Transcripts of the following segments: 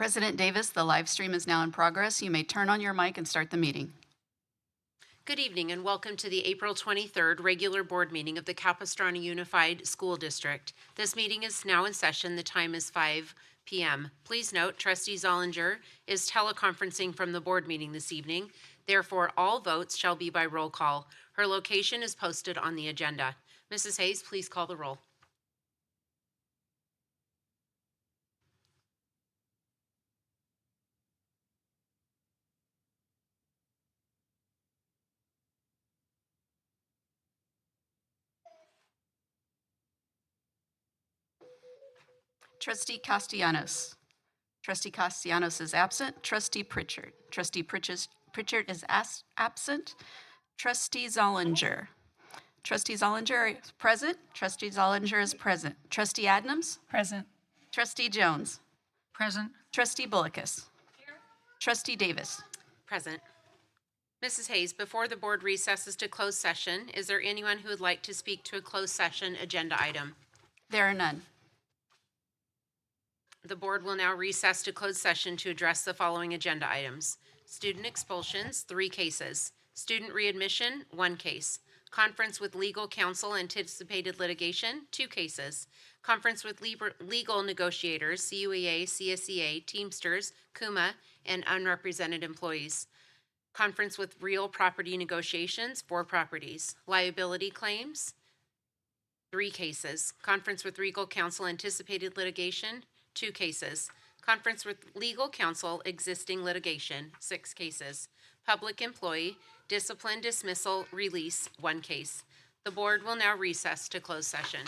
President Davis, the live stream is now in progress. You may turn on your mic and start the meeting. Good evening and welcome to the April 23rd regular board meeting of the Capistrano Unified School District. This meeting is now in session. The time is 5 p.m. Please note, Trustee Zollinger is teleconferencing from the board meeting this evening. Therefore, all votes shall be by roll call. Her location is posted on the agenda. Mrs. Hayes, please call the roll. Trustee Castellanos. Trustee Castellanos is absent. Trustee Pritchard. Trustee Pritchard is absent. Trustee Zollinger. Trustee Zollinger is present. Trustee Zollinger is present. Trustee Adams. Present. Trustee Jones. Present. Trustee Bullicus. Trustee Davis. Present. Mrs. Hayes, before the board recesses to closed session, is there anyone who would like to speak to a closed session agenda item? There are none. The board will now recess to closed session to address the following agenda items. Student expulsions, 3 cases. Student readmission, 1 case. Conference with legal counsel, anticipated litigation, 2 cases. Conference with legal negotiators, CUEA, CSEA, Teamsters, CUMA, and unrepresented employees. Conference with real property negotiations, 4 properties. Liability claims, 3 cases. Conference with legal counsel, anticipated litigation, 2 cases. Conference with legal counsel, existing litigation, 6 cases. Public employee, discipline, dismissal, release, 1 case. The board will now recess to closed session.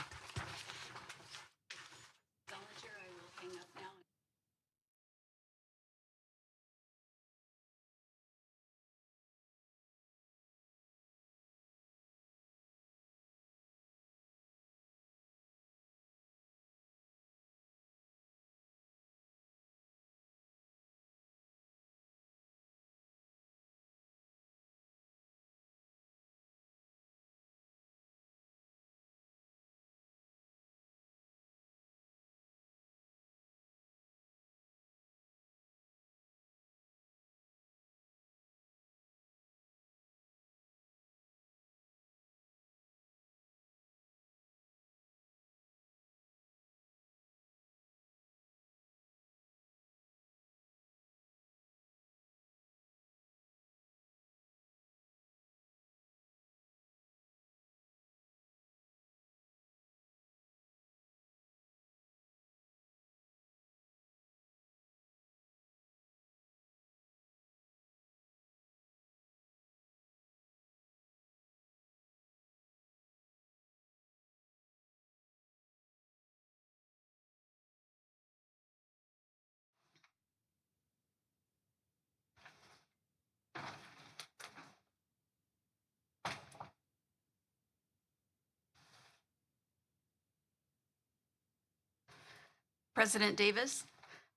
President Davis,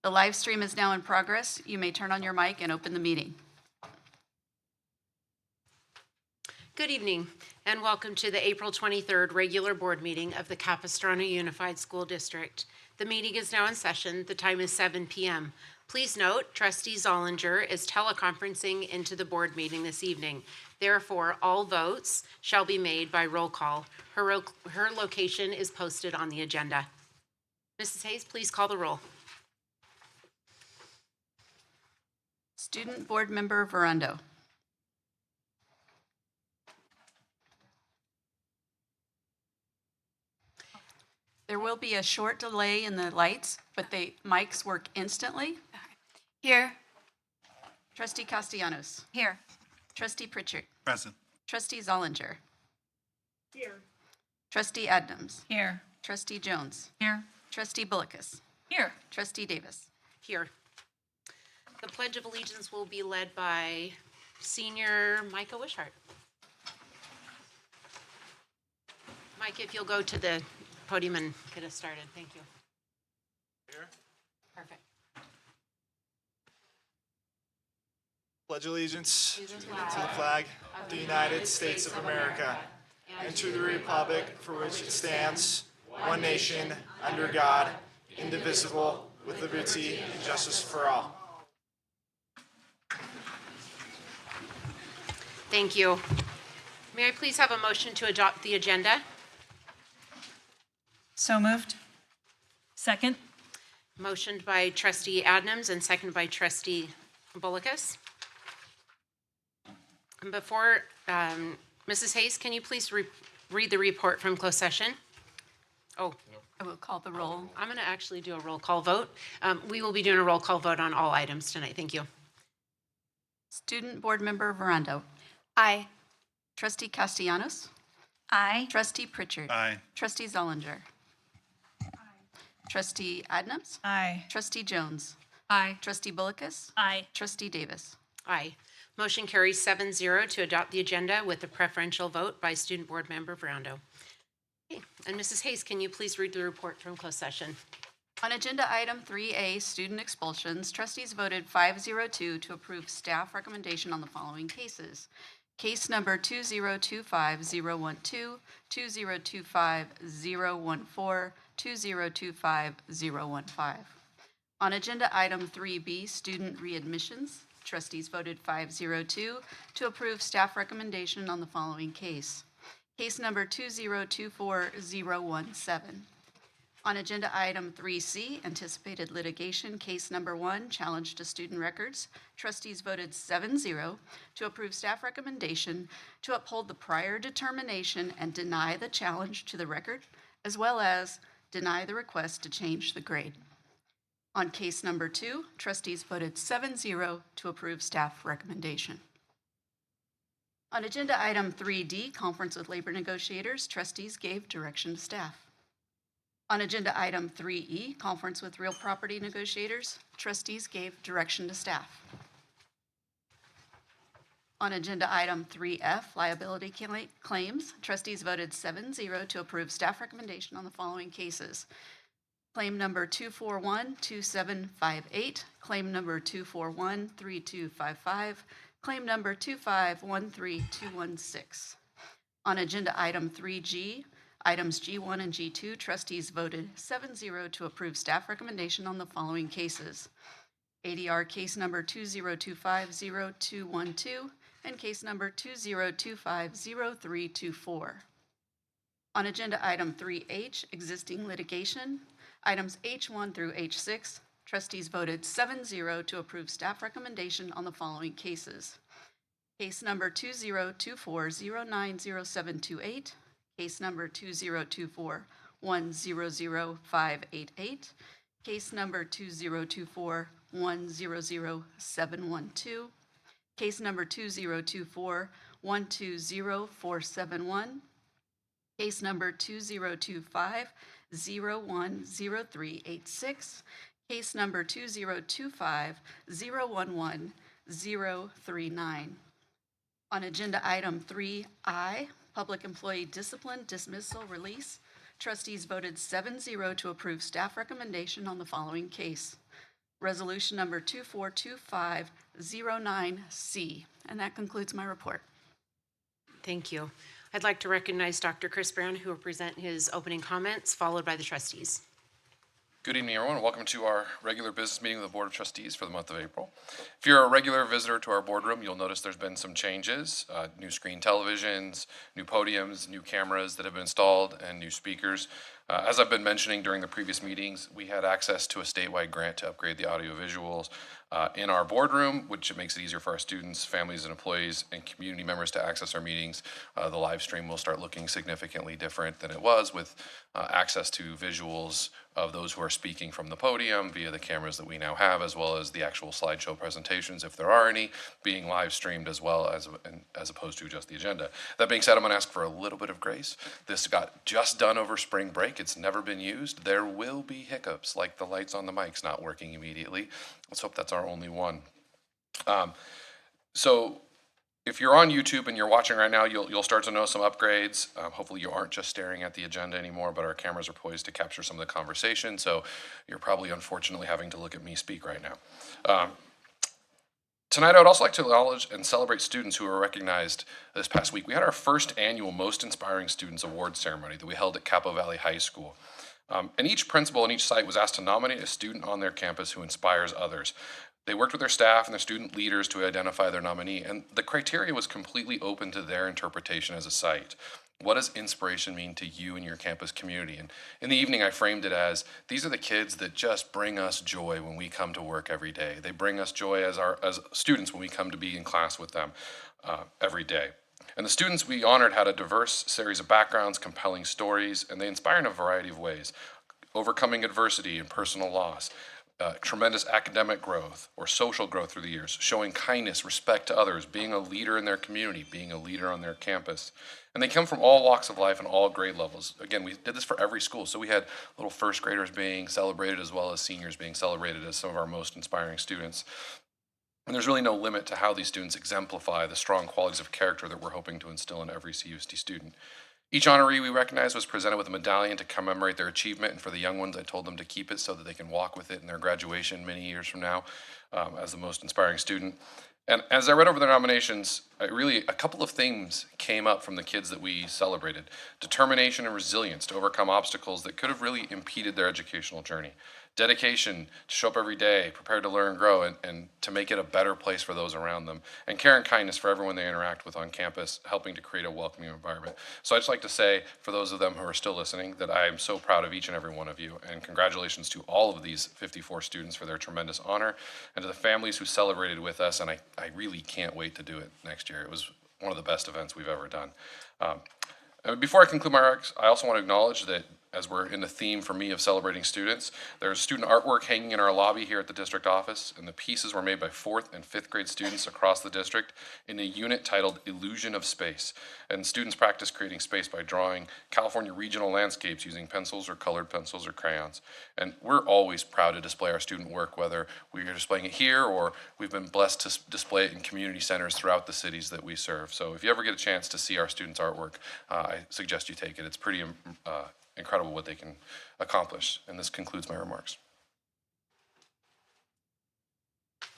the live stream is now in progress. You may turn on your mic and open the meeting. Good evening and welcome to the April 23rd regular board meeting of the Capistrano Unified School District. The meeting is now in session. The time is 7 p.m. Please note, Trustee Zollinger is teleconferencing into the board meeting this evening. Therefore, all votes shall be made by roll call. Her location is posted on the agenda. Mrs. Hayes, please call the roll. Student Board Member Verundo. There will be a short delay in the lights, but the mics work instantly. Here. Trustee Castellanos. Here. Trustee Pritchard. Present. Trustee Zollinger. Here. Trustee Adams. Here. Trustee Jones. Here. Trustee Bullicus. Here. Trustee Davis. Here. The Pledge of Allegiance will be led by Senior Micah Wishart. Mike, if you'll go to the podium and get us started. Thank you. Here. Perfect. Pledge allegiance to the flag of the United States of America and to the republic for which it stands, one nation, under God, indivisible, with liberty and justice for all. Thank you. May I please have a motion to adopt the agenda? So moved. Second. Motioned by trustee Adams and seconded by trustee Bullicus. And before, Mrs. Hayes, can you please read the report from closed session? Oh, I will call the roll. I'm going to actually do a roll call vote. We will be doing a roll call vote on all items tonight. Thank you. Student Board Member Verando. Aye. Trustee Castellanos. Aye. Trustee Pritchard. Aye. Trustee Zollinger. Trustee Adams. Aye. Trustee Jones. Aye. Trustee Bullicus. Aye. Trustee Davis. Aye. Motion carries 7-0 to adopt the agenda with a preferential vote by Student Board Member Verando. Okay. And Mrs. Hayes, can you please read the report from closed session? On agenda item 3A, student expulsions, trustees voted 502 to approve staff recommendation on the following cases. Case number 2025012, 2025014, 2025015. On agenda item 3B, student readmissions, trustees voted 502 to approve staff recommendation on the following case. Case number 2024017. On agenda item 3C, anticipated litigation, case number 1, challenge to student records, trustees voted 7-0 to approve staff recommendation to uphold the prior determination and deny the challenge to the record, as well as deny the request to change the grade. On case number 2, trustees voted 7-0 to approve staff recommendation. On agenda item 3D, conference with labor negotiators, trustees gave direction to staff. On agenda item 3E, conference with real property negotiators, trustees gave direction to staff. On agenda item 3F, liability claims, trustees voted 7-0 to approve staff recommendation on the following cases. Claim number 2412758, claim number 2413255, claim number 2513216. On agenda item 3G, items G1 and G2, trustees voted 7-0 to approve staff recommendation on the following cases. ADR case number 2025012 and case number 202500324. On agenda item 3H, existing litigation, items H1 through H6, trustees voted 7-0 to approve staff recommendation on the following cases. Case number 2024090728, case number 2024100588, case number 2024100712, case number 2024120471, case number 2025010386, case number 2025011039. On agenda item 3I, public employee discipline, dismissal, release, trustees voted 7-0 to approve staff recommendation on the following case. Resolution number 242509C. And that concludes my report. Thank you. I'd like to recognize Dr. Chris Brown, who will present his opening comments, followed by the trustees. Good evening, everyone. Welcome to our regular business meeting of the Board of Trustees for the month of April. If you're a regular visitor to our boardroom, you'll notice there's been some changes, new screen televisions, new podiums, new cameras that have been installed, and new speakers. As I've been mentioning during the previous meetings, we had access to a statewide grant to upgrade the audio visuals in our boardroom, which makes it easier for our students, families, and employees and community members to access our meetings. The live stream will start looking significantly different than it was, with access to visuals of those who are speaking from the podium via the cameras that we now have, as well as the actual slideshow presentations, if there are any, being live streamed as well as opposed to just the agenda. That being said, I'm going to ask for a little bit of grace. This got just done over spring break. It's never been used. There will be hiccups, like the lights on the mics not working immediately. Let's hope that's our only one. So if you're on YouTube and you're watching right now, you'll start to notice some upgrades. Hopefully you aren't just staring at the agenda anymore, but our cameras are poised to capture some of the conversation. So you're probably unfortunately having to look at me speak right now. Tonight, I would also like to acknowledge and celebrate students who were recognized this past week. We had our first annual Most Inspiring Students Award ceremony that we held at Capo Valley High School. And each principal in each site was asked to nominate a student on their campus who inspires others. They worked with their staff and their student leaders to identify their nominee, and the criteria was completely open to their interpretation as a site. What does inspiration mean to you and your campus community? And in the evening, I framed it as, these are the kids that just bring us joy when we come to work every day. They bring us joy as students when we come to be in class with them every day. And the students we honored had a diverse series of backgrounds, compelling stories, and they inspire in a variety of ways. Overcoming adversity and personal loss, tremendous academic growth or social growth through the years, showing kindness, respect to others, being a leader in their community, being a leader on their campus. And they come from all walks of life and all grade levels. Again, we did this for every school. So we had little first graders being celebrated as well as seniors being celebrated as some of our most inspiring students. And there's really no limit to how these students exemplify the strong qualities of character that we're hoping to instill in every CUSD student. Each honoree we recognized was presented with a medallion to commemorate their achievement, and for the young ones, I told them to keep it so that they can walk with it in their graduation many years from now as the most inspiring student. And as I read over their nominations, a couple of themes came up from the kids that we celebrated. Determination and resilience to overcome obstacles that could have really impeded their educational journey. Dedication to show up every day, prepared to learn and grow, and to make it a better place for those around them. And care and kindness for everyone they interact with on campus, helping to create a welcoming environment. So I'd just like to say, for those of them who are still listening, that I am so proud of each and every one of you. And congratulations to all of these 54 students for their tremendous honor, and to the families who celebrated with us. And I really can't wait to do it next year. It was one of the best events we've ever done. And before I conclude my remarks, I also want to acknowledge that as we're in the theme for me of celebrating students, there's student artwork hanging in our lobby here at the district office, and the pieces were made by 4th and 5th grade students across the district in a unit titled Illusion of Space. And students practice creating space by drawing California regional landscapes using pencils or colored pencils or crayons. And we're always proud to display our student work, whether we are displaying it here or we've been blessed to display it in community centers throughout the cities that we serve. So if you ever get a chance to see our students' artwork, I suggest you take it. It's pretty incredible what they can accomplish. And this concludes my remarks.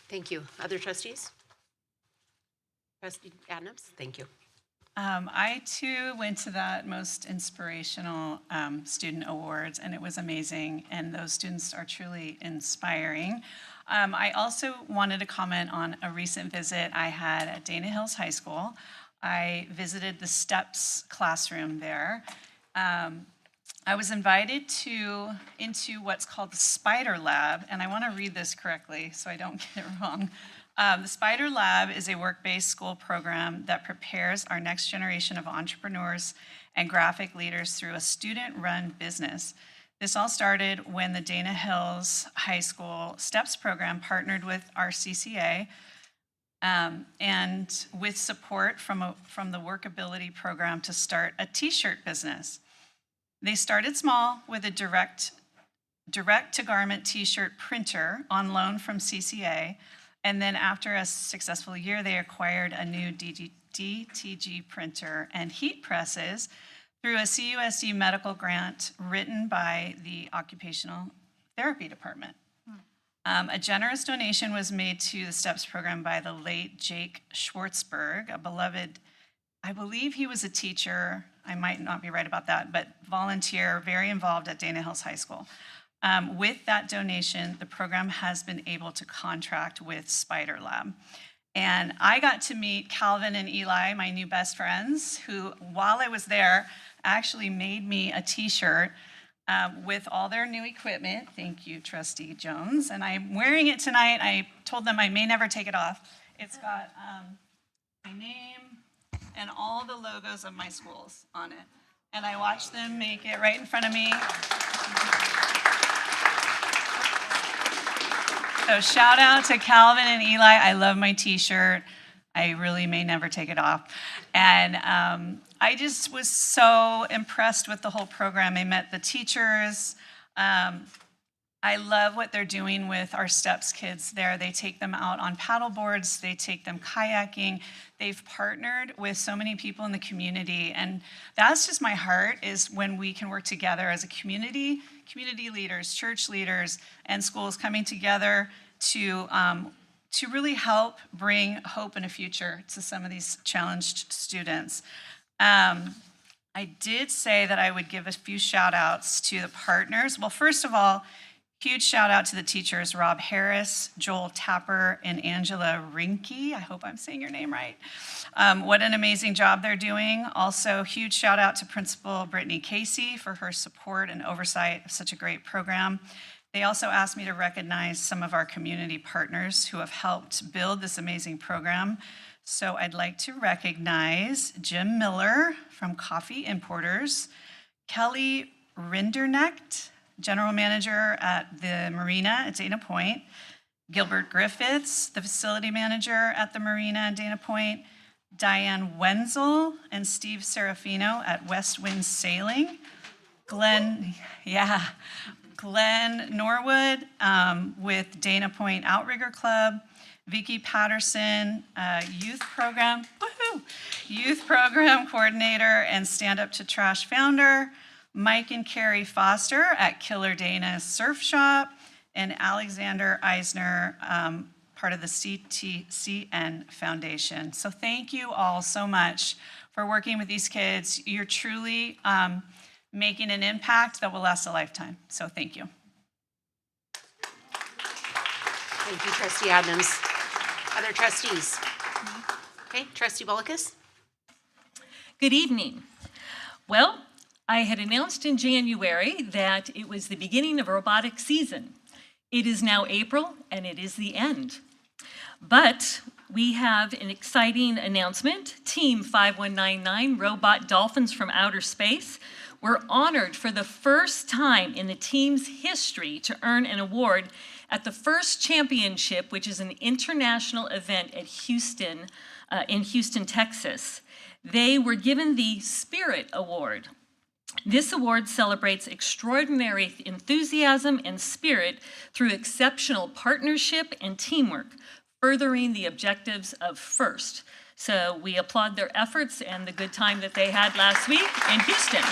Thank you. Other trustees? Trustee Adams, thank you. I too went to that most inspirational student awards, and it was amazing, and those students are truly inspiring. I also wanted to comment on a recent visit I had at Dana Hills High School. I visited the STEPS classroom there. I was invited into what's called the Spider Lab, and I want to read this correctly so I don't get it wrong. The Spider Lab is a work-based school program that prepares our next generation of entrepreneurs and graphic leaders through a student-run business. This all started when the Dana Hills High School STEPS program partnered with our CCA and with support from the Workability program to start a t-shirt business. They started small with a direct-to-garment t-shirt printer on loan from CCA, and then after a successful year, they acquired a new DTG printer and heat presses through a CUSD medical grant written by the Occupational Therapy Department. A generous donation was made to the STEPS program by the late Jake Schwartzberg, a beloved, I believe he was a teacher, I might not be right about that, but volunteer, very involved at Dana Hills High School. With that donation, the program has been able to contract with Spider Lab. And I got to meet Calvin and Eli, my new best friends, who, while I was there, actually made me a t-shirt with all their new equipment. Thank you, Trustee Jones. And I'm wearing it tonight. I told them I may never take it off. It's got my name and all the logos of my schools on it. And I watched them make it right in front of me. So shout out to Calvin and Eli. I love my t-shirt. I really may never take it off. And I just was so impressed with the whole program. I met the teachers. I love what they're doing with our STEPS kids there. They take them out on paddle boards. They take them kayaking. They've partnered with so many people in the community. And that's just my heart, is when we can work together as a community leaders, church leaders, and schools coming together to really help bring hope and a future to some of these challenged students. I did say that I would give a few shout outs to the partners. Well, first of all, huge shout out to the teachers, Rob Harris, Joel Tapper, and Angela Rinke. I hope I'm saying your name right. What an amazing job they're doing. Also, huge shout out to Principal Brittany Casey for her support and oversight of such a great program. They also asked me to recognize some of our community partners who have helped build this amazing program. So I'd like to recognize Jim Miller from Coffee Importers, Kelly Rinderknecht, General Manager at the Marina at Dana Point, Gilbert Griffiths, the Facility Manager at the Marina at Dana Point, Diane Wenzel and Steve Serafino at West Wind Sailing, Glenn Norwood with Dana Point Outrigger Club, Vicki Patterson, youth program coordinator and Stand Up to Trash founder, Mike and Carrie Foster at Killer Dana's Surf Shop, and Alexander Eisner, part of the CTCN Foundation. So thank you all so much for working with these kids. You're truly making an impact that will last a lifetime. So thank you. Thank you, Trustee Adams. Other trustees? Okay, Trustee Bullicus? Good evening. Well, I had announced in January that it was the beginning of robotic season. It is now April, and it is the end. But we have an exciting announcement. Team 5199, Robot Dolphins from Outer Space, were honored for the first time in the team's history to earn an award at the first championship, which is an international event at Houston, in Houston, Texas. They were given the Spirit Award. This award celebrates extraordinary enthusiasm and spirit through exceptional partnership and teamwork, furthering the objectives of FIRST. So we applaud their efforts and the good time that they had last week in Houston.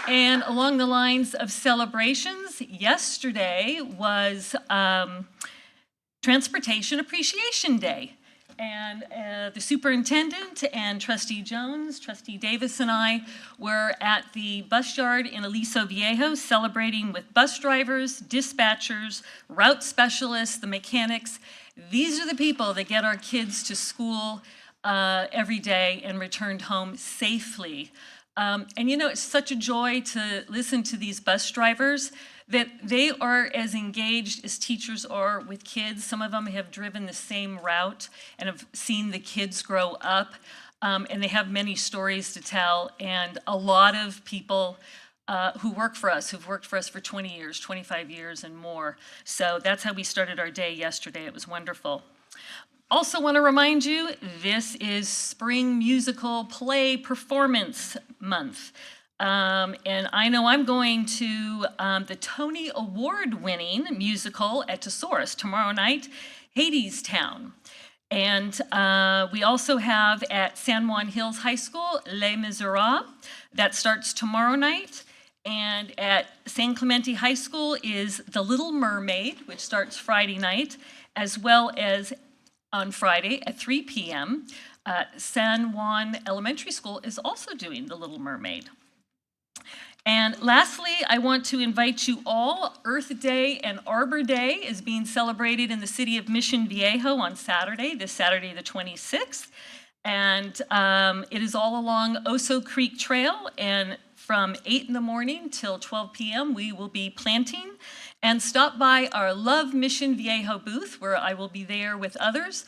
And along the lines of celebrations, yesterday was Transportation Appreciation Day. And the superintendent and Trustee Jones, Trustee Davis, and I were at the bus yard in Aliso Viejo celebrating with bus drivers, dispatchers, route specialists, the mechanics. These are the people that get our kids to school every day and returned home safely. And you know, it's such a joy to listen to these bus drivers that they are as engaged as teachers are with kids. Some of them have driven the same route and have seen the kids grow up, and they have many stories to tell. And a lot of people who work for us, who've worked for us for 20 years, 25 years and more. So that's how we started our day yesterday. It was wonderful. Also want to remind you, this is Spring Musical Play Performance Month. And I know I'm going to the Tony Award-winning musical at Tesaurus tomorrow night, Hadestown. And we also have at San Juan Hills High School, Les Miserables. That starts tomorrow night. And at San Clemente High School is The Little Mermaid, which starts Friday night, as well as on Friday at 3 p.m. San Juan Elementary School is also doing The Little Mermaid. And lastly, I want to invite you all. Earth Day and Arbor Day is being celebrated in the city of Mission Viejo on Saturday, this Saturday the 26th. And it is all along Oso Creek Trail, and from 8 in the morning till 12 p.m. we will be planting. And stop by our Love Mission Viejo booth, where I will be there with others,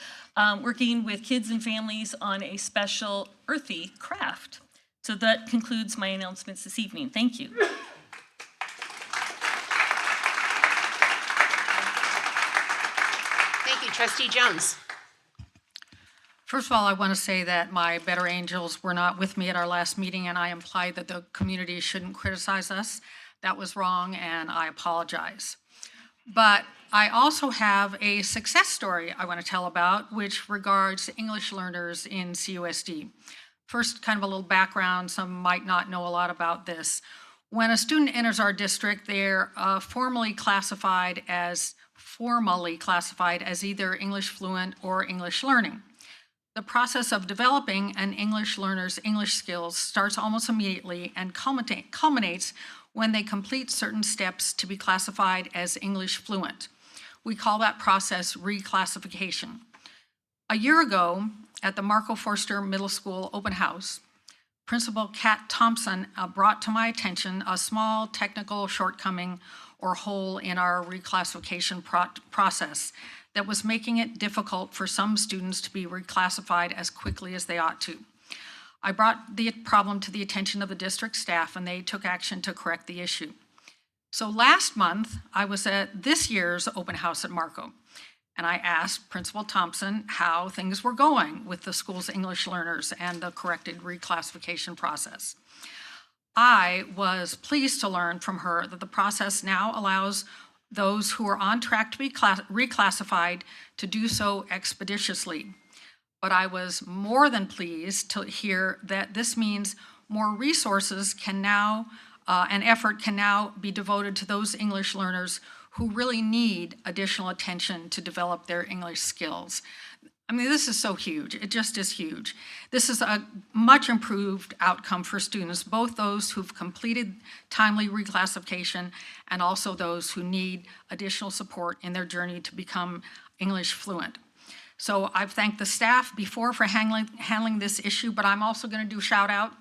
working with kids and families on a special earthy craft. So that concludes my announcements this evening. Thank you. Thank you, Trustee Jones. First of all, I want to say that my better angels were not with me at our last meeting, and I implied that the community shouldn't criticize us. That was wrong, and I apologize. But I also have a success story I want to tell about, which regards English learners in CUSD. First, kind of a little background. Some might not know a lot about this. When a student enters our district, they're formally classified as either English fluent or English learning. The process of developing an English learner's English skills starts almost immediately and culminates when they complete certain steps to be classified as English fluent. We call that process reclassification. A year ago, at the Marco Forster Middle School open house, Principal Kat Thompson brought to my attention a small technical shortcoming or hole in our reclassification process that was making it difficult for some students to be reclassified as quickly as they ought to. I brought the problem to the attention of the district staff, and they took action to correct the issue. So last month, I was at this year's open house at Marco, and I asked Principal Thompson how things were going with the school's English learners and the corrected reclassification process. I was pleased to learn from her that the process now allows those who are on track to be reclassified to do so expeditiously. But I was more than pleased to hear that this means more resources can now, and effort can now be devoted to those English learners who really need additional attention to develop their English skills. I mean, this is so huge. It just is huge. This is a much improved outcome for students, both those who've completed timely reclassification and also those who need additional support in their journey to become English fluent. So I've thanked the staff before for handling this issue, but I'm also going to do shout out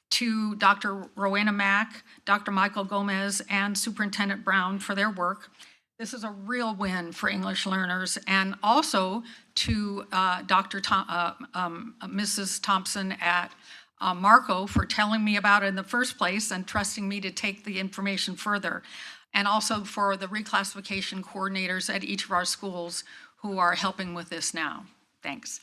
to Dr. Rowena Mack, Dr. Michael Gomez, and Superintendent Brown for their work. This is a real win for English learners, and also to Mrs. Thompson at Marco for telling me about it in the first place and trusting me to take the information further, and also for the reclassification coordinators at each of our schools who are helping with this now. Thanks.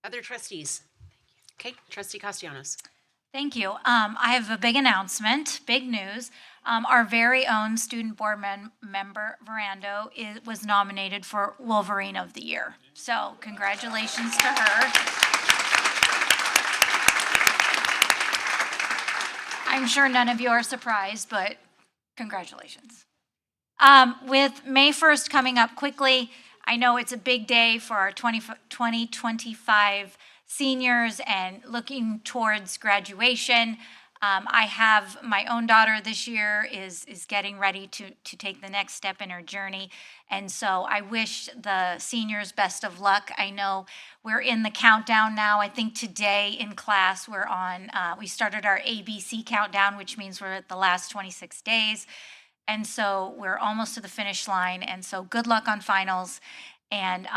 Other trustees? Okay, Trustee Castellanos. Thank you. I have a big announcement, big news. Our very own student board member, Verando, was nominated for Wolverine of the Year. So congratulations to her. I'm sure none of you are surprised, but congratulations. With May 1st coming up quickly, I know it's a big day for our 2025 seniors and looking towards graduation. I have my own daughter this year is getting ready to take the next step in her journey. And so I wish the seniors best of luck. I know we're in the countdown now. I think today in class we're on, we started our ABC countdown, which means we're at the last 26 days. And so we're almost to the finish line. And so good luck on finals and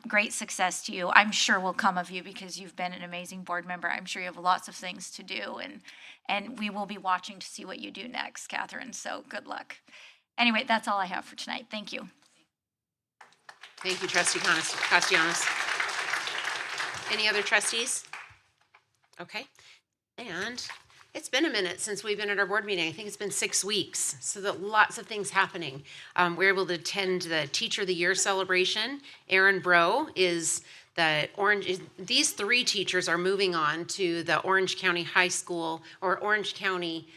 great success to you. I'm sure will come of you because you've been an amazing board member. I'm sure you have lots of things to do, and we will be watching to see what you do next, Catherine. So good luck. Anyway, that's all I have for tonight. Thank you. Thank you, Trustee Castellanos. Any other trustees? Okay. And it's been a minute since we've been at our board meeting. I think it's been 6 weeks, so that lots of things happening. We're able to attend the Teacher of the Year celebration. Aaron Bro is these three teachers are moving on to the Orange County High School or Orange County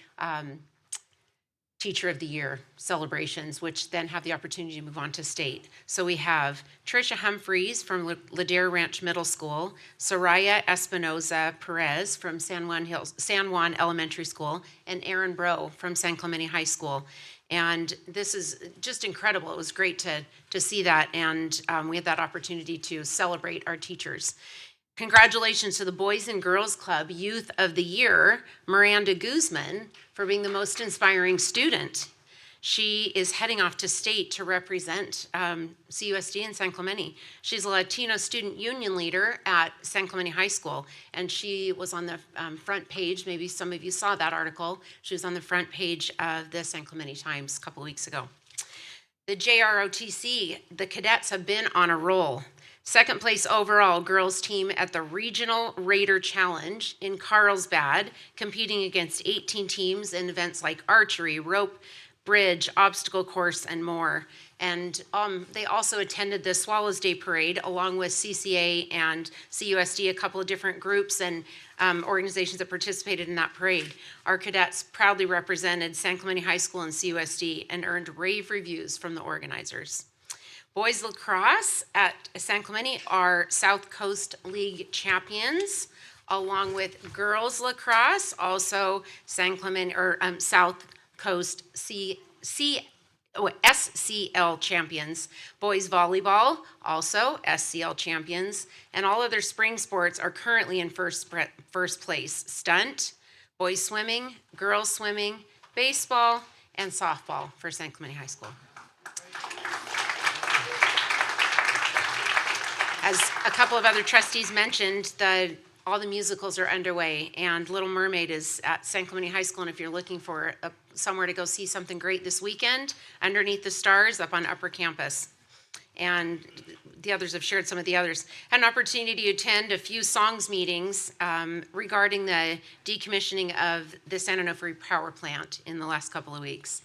Teacher of the Year celebrations, which then have the opportunity to move on to state. So we have Tricia Humphreys from Ladera Ranch Middle School, Soraya Espinoza Perez from San Juan Elementary School, and Aaron Bro from San Clemente High School. And this is just incredible. It was great to see that, and we had that opportunity to celebrate our teachers. Congratulations to the Boys and Girls Club Youth of the Year, Miranda Guzman, for being the most inspiring student. She is heading off to state to represent CUSD in San Clemente. She's a Latino student union leader at San Clemente High School, and she was on the front page. Maybe some of you saw that article. She was on the front page of the San Clemente Times a couple weeks ago. The JROTC, the cadets have been on a roll. Second place overall girls team at the Regional Raider Challenge in Carlsbad, competing against 18 teams in events like archery, rope, bridge, obstacle course, and more. And they also attended the Swallows Day Parade along with CCA and CUSD, a couple of different groups and organizations that participated in that parade. Our cadets proudly represented San Clemente High School and CUSD and earned rave reviews from the organizers. Boys lacrosse at San Clemente are South Coast League champions, along with girls lacrosse, also San Clemente or South Coast SCL champions. Boys volleyball, also SCL champions, and all other spring sports are currently in first place. Stunt, boys swimming, girls swimming, baseball, and softball for San Clemente High School. As a couple of other trustees mentioned, all the musicals are underway, and Little Mermaid is at San Clemente High School, and if you're looking for somewhere to go see something great this weekend, Underneath the Stars up on Upper Campus. And the others have shared some of the others. Had an opportunity to attend a few songs meetings regarding the decommissioning of the San Onofre power plant in the last couple of weeks.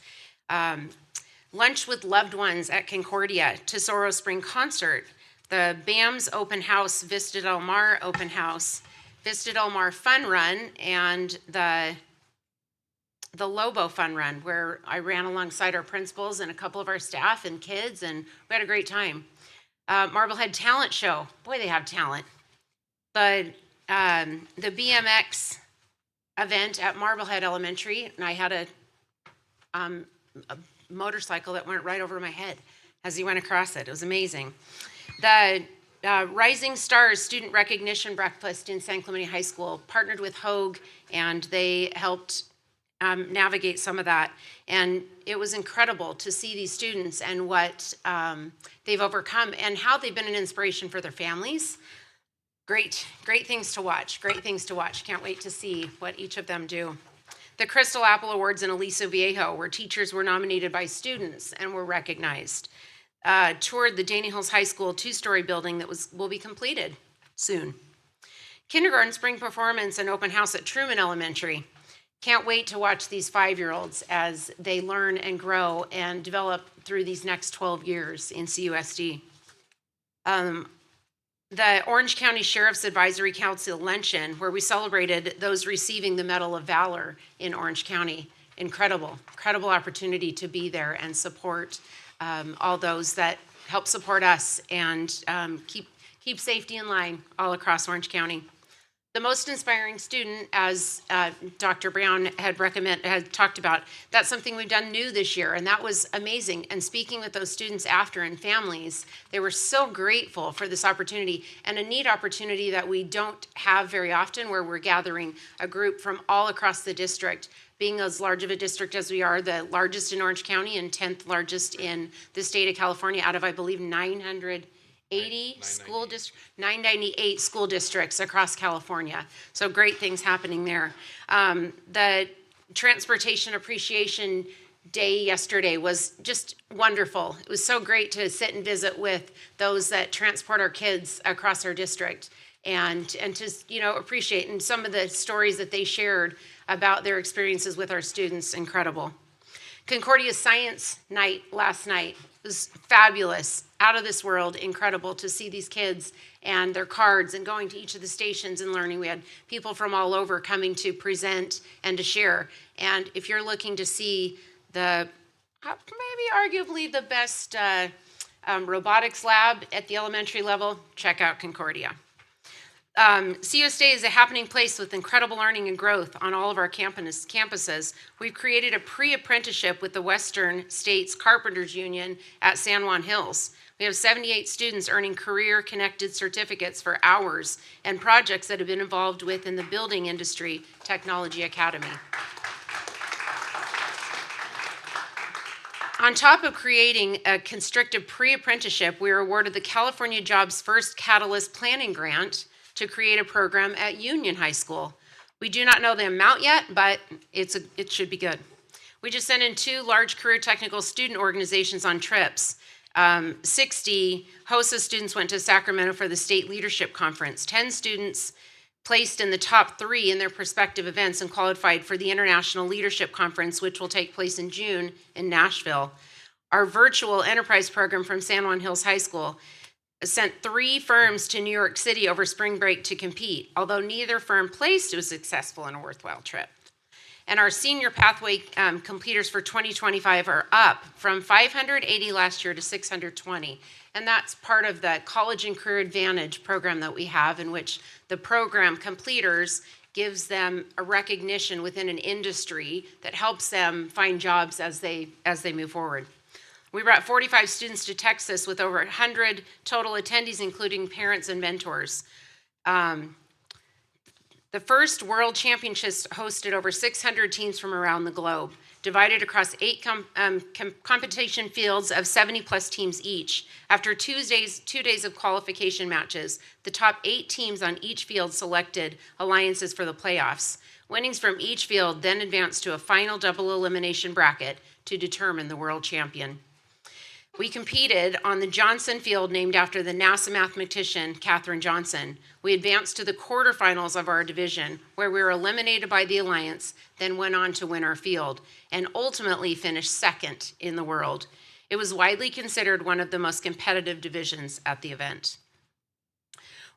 Lunch with loved ones at Concordia, Tesoro Spring Concert, the BAM's open house, Vista Del Mar open house, Vista Del Mar fun run, and the Lobo fun run, where I ran alongside our principals and a couple of our staff and kids, and we had a great time. Marblehead Talent Show, boy, they have talent. The BMX event at Marblehead Elementary, and I had a motorcycle that went right over my head as he went across it. It was amazing. The Rising Stars Student Recognition Breakfast in San Clemente High School partnered with Hogue, and they helped navigate some of that. And it was incredible to see these students and what they've overcome and how they've been an inspiration for their families. Great things to watch, Can't wait to see what each of them do. The Crystal Apple Awards in Aliso Viejo, where teachers were nominated by students and were recognized. Toured the Dana Hills High School two-story building that will be completed soon. Kindergarten spring performance and open house at Truman Elementary. Can't wait to watch these 5-year-olds as they learn and grow and develop through these next 12 years in CUSD. The Orange County Sheriff's Advisory Council Luncheon, where we celebrated those receiving the Medal of Valor in Orange County. Incredible opportunity to be there and support all those that help support us and keep safety in line all across Orange County. The most inspiring student, as Dr. Brown had talked about, that's something we've done new this year, and that was amazing. And speaking with those students after and families, they were so grateful for this opportunity, and a neat opportunity that we don't have very often, where we're gathering a group from all across the district. Being as large of a district as we are, the largest in Orange County and 10th largest in the state of California out of, I believe, 998 school districts across California. So great things happening there. The Transportation Appreciation Day yesterday was just wonderful. It was so great to sit and visit with those that transport our kids across our district and to appreciate, and some of the stories that they shared about their experiences with our students. Incredible. Concordia Science Night last night was fabulous, out of this world, incredible to see these kids and their cards and going to each of the stations and learning. We had people from all over coming to present and to share. And if you're looking to see the maybe arguably the best robotics lab at the elementary level, check out Concordia. CUSD is a happening place with incredible learning and growth on all of our campuses. We've created a pre-apprenticeship with the Western States Carpenters Union at San Juan Hills. We have 78 students earning career-connected certificates for hours and projects that have been involved with in the Building Industry Technology Academy. On top of creating a constrictive pre-apprenticeship, we were awarded the California Jobs First Catalyst Planning Grant to create a program at Union High School. We do not know the amount yet, but it should be good. We just sent in 2 large career technical student organizations on trips. 60 HOSA students went to Sacramento for the State Leadership Conference. 10 students placed in the top 3 in their prospective events and qualified for the International Leadership Conference, which will take place in June in Nashville. Our virtual enterprise program from San Juan Hills High School sent 3 firms to New York City over spring break to compete, although neither firm placed was successful in a worthwhile trip. And our senior pathway completers for 2025 are up from 580 last year to 620. And that's part of the College and Career Advantage program that we have, in which the program completers gives them a recognition within an industry that helps them find jobs as they move forward. We brought 45 students to Texas with over 100 total attendees, including parents and mentors. The first World Championships hosted over 600 teams from around the globe, divided across 8 competition fields of 70-plus teams each. After 2 days of qualification matches, the top 8 teams on each field selected alliances for the playoffs. Winnings from each field then advanced to a final double elimination bracket to determine the world champion. We competed on the Johnson Field, named after the NASA mathematician Katherine Johnson. We advanced to the quarterfinals of our division, where we were eliminated by the Alliance, then went on to win our field, and ultimately finished second in the world. It was widely considered one of the most competitive divisions at the event.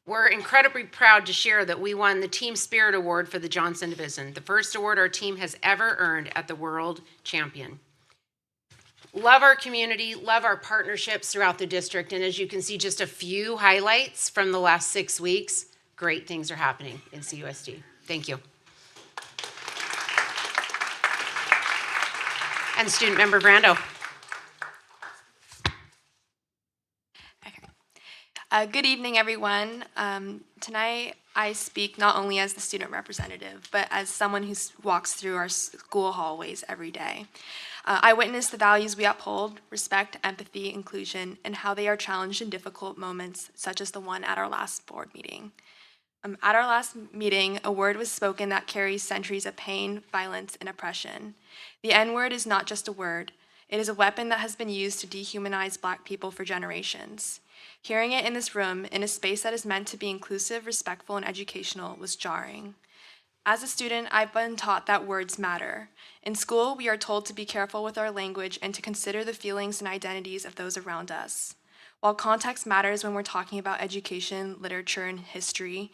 We're incredibly proud to share that we won the Team Spirit Award for the Johnson Division, the first award our team has ever earned at the World Champion. Love our community, love our partnerships throughout the district, and as you can see, just a few highlights from the last 6 weeks. Great things are happening in CUSD. Thank you. And student member Brando. Good evening, everyone. Tonight, I speak not only as the student representative, but as someone who walks through our school hallways every day. I witness the values we uphold: respect, empathy, inclusion, and how they are challenged in difficult moments, such as the one at our last board meeting. At our last meeting, a word was spoken that carries centuries of pain, violence, and oppression. The N-word is not just a word. It is a weapon that has been used to dehumanize Black people for generations. Hearing it in this room, in a space that is meant to be inclusive, respectful, and educational, was jarring. As a student, I've been taught that words matter. In school, we are told to be careful with our language and to consider the feelings and identities of those around us. While context matters when we're talking about education, literature, and history,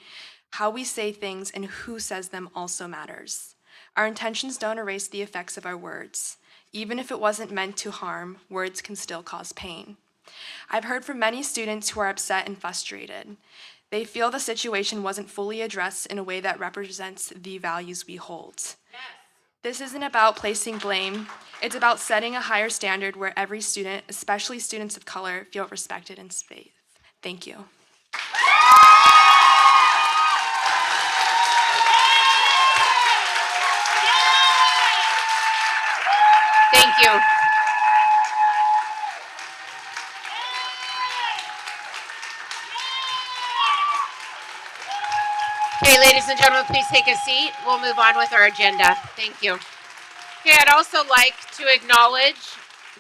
how we say things and who says them also matters. Our intentions don't erase the effects of our words. Even if it wasn't meant to harm, words can still cause pain. I've heard from many students who are upset and frustrated. They feel the situation wasn't fully addressed in a way that represents the values we hold. This isn't about placing blame. It's about setting a higher standard where every student, especially students of color, feel respected and safe. Thank you. Thank you. Okay, ladies and gentlemen, please take a seat. We'll move on with our agenda. Thank you. Okay, I'd also like to acknowledge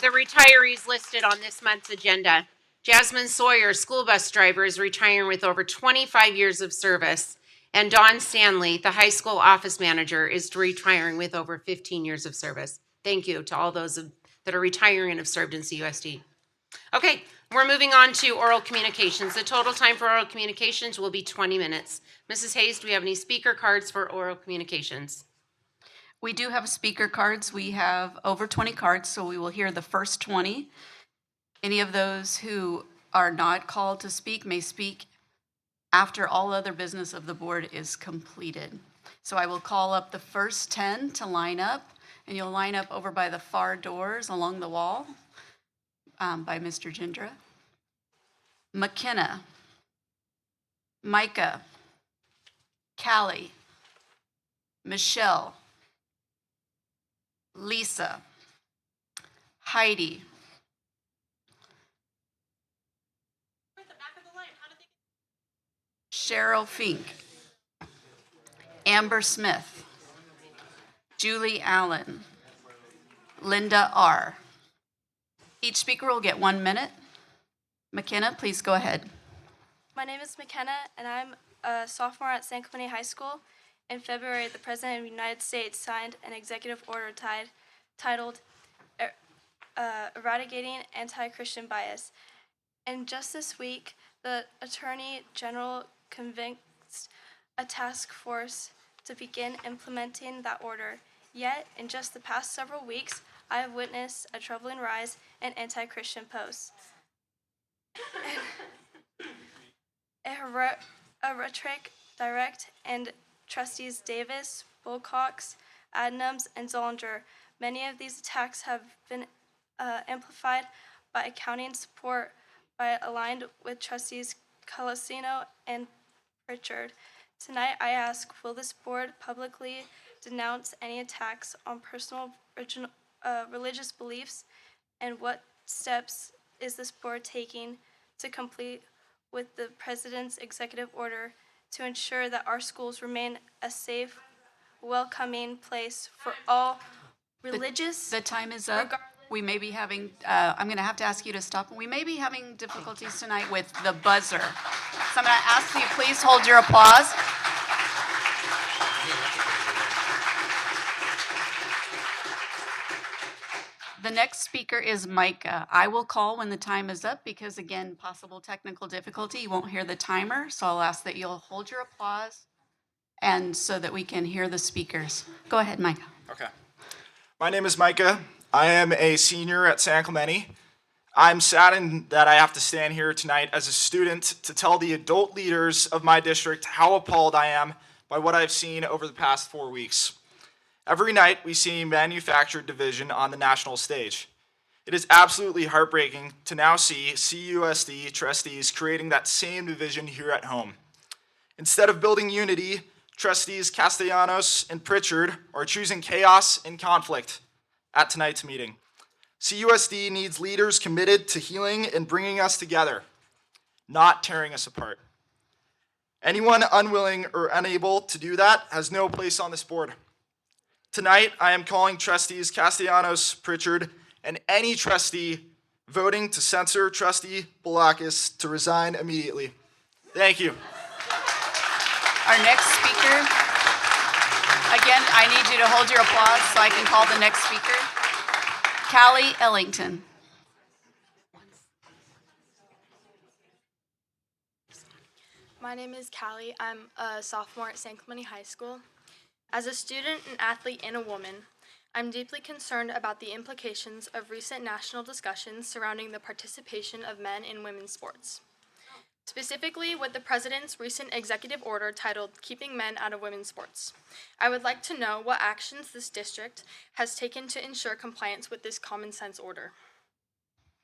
the retirees listed on this month's agenda. Jasmine Sawyer, school bus driver, is retiring with over 25 years of service. And Dawn Stanley, the high school office manager, is retiring with over 15 years of service. Thank you to all those that are retiring and have served in CUSD. Okay, we're moving on to oral communications. The total time for oral communications will be 20 minutes. Mrs. Hayes, do we have any speaker cards for oral communications? We do have speaker cards. We have over 20 cards, so we will hear the first 20. Any of those who are not called to speak may speak after all other business of the board is completed. So I will call up the first 10 to line up, and you'll line up over by the far doors along the wall by Mr. Jindra. McKenna, Micah, Callie, Michelle, Lisa, Heidi, Cheryl Fink, Amber Smith, Julie Allen, Linda R. Each speaker will get 1 minute. McKenna, please go ahead. My name is McKenna, and I'm a sophomore at San Clemente High School. In February, the President of the United States signed an executive order titled eradicating anti-Christian bias. And just this week, the Attorney General convinced a task force to begin implementing that order. Yet, in just the past several weeks, I have witnessed a troubling rise in anti-Christian posts. A rhetoric direct and trustees Davis, Wilcox, Adnams, and Zollinger. Many of these attacks have been amplified by accounting support by aligned with trustees Colosino and Pritchard. Tonight, I ask, will this board publicly denounce any attacks on personal religious beliefs, and what steps is this board taking to complete with the President's executive order to ensure that our schools remain a safe, welcoming place for all religious? The time is up. We may be having, I'm going to have to ask you to stop. We may be having difficulties tonight with the buzzer. So I'm going to ask you, please hold your applause. The next speaker is Micah. I will call when the time is up because, again, possible technical difficulty. You won't hear the timer, so I'll ask that you'll hold your applause and so that we can hear the speakers. Go ahead, Micah. Okay. My name is Micah. I am a senior at San Clemente. I'm saddened that I have to stand here tonight as a student to tell the adult leaders of my district how appalled I am by what I've seen over the past 4 weeks. Every night, we see manufactured division on the national stage. It is absolutely heartbreaking to now see CUSD trustees creating that same division here at home. Instead of building unity, trustees Castellanos and Pritchard are choosing chaos and conflict at tonight's meeting. CUSD needs leaders committed to healing and bringing us together, not tearing us apart. Anyone unwilling or unable to do that has no place on this board. Tonight, I am calling trustees Castellanos, Pritchard, and any trustee voting to censor trustee Balakis to resign immediately. Thank you. Our next speaker, again, I need you to hold your applause so I can call the next speaker. Callie Ellington. My name is Callie. I'm a sophomore at San Clemente High School. As a student, an athlete, and a woman, I'm deeply concerned about the implications of recent national discussions surrounding the participation of men in women's sports. Specifically, with the President's recent executive order titled Keeping Men Out of Women's Sports. I would like to know what actions this district has taken to ensure compliance with this common sense order.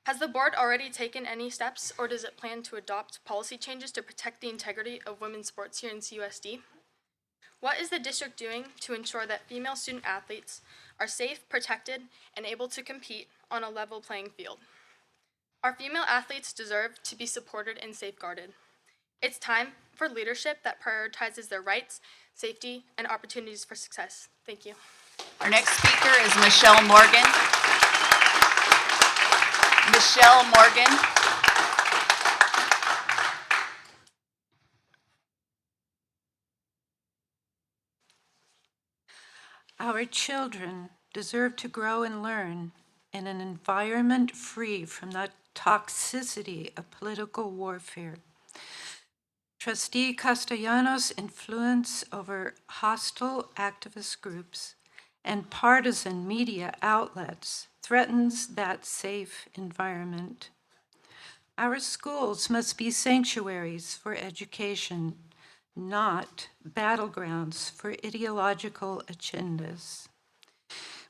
Has the board already taken any steps, or does it plan to adopt policy changes to protect the integrity of women's sports here in CUSD? What is the district doing to ensure that female student athletes are safe, protected, and able to compete on a level playing field? Our female athletes deserve to be supported and safeguarded. It's time for leadership that prioritizes their rights, safety, and opportunities for success. Thank you. Our next speaker is Michelle Morgan. Michelle Morgan. Our children deserve to grow and learn in an environment free from the toxicity of political warfare. Trustee Castellanos' influence over hostile activist groups and partisan media outlets threatens that safe environment. Our schools must be sanctuaries for education, not battlegrounds for ideological agendas.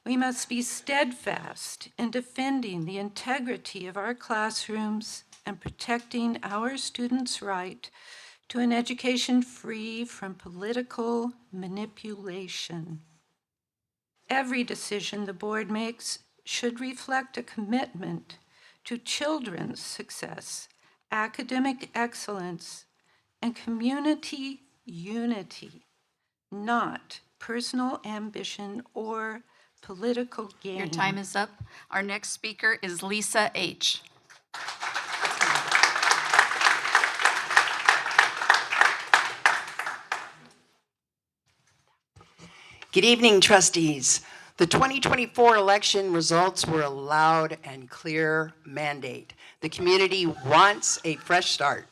We must be steadfast in defending the integrity of our classrooms and protecting our students' right to an education free from political manipulation. Every decision the board makes should reflect a commitment to children's success, academic excellence, and community unity, not personal ambition or political gain. Your time is up. Our next speaker is Lisa H. Good evening, trustees. The 2024 election results were a loud and clear mandate. The community wants a fresh start.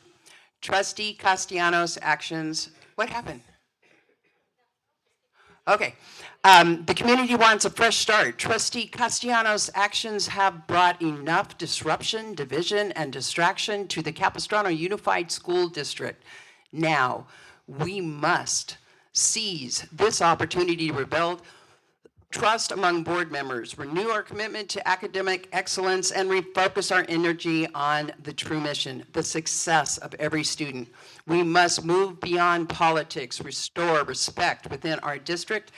Trustee Castellanos' actions, what happened? Okay. The community wants a fresh start. Trustee Castellanos' actions have brought enough disruption, division, and distraction to the Capistrano Unified School District. Now, we must seize this opportunity to rebuild trust among board members, renew our commitment to academic excellence, and refocus our energy on the true mission, the success of every student. We must move beyond politics, restore respect within our district,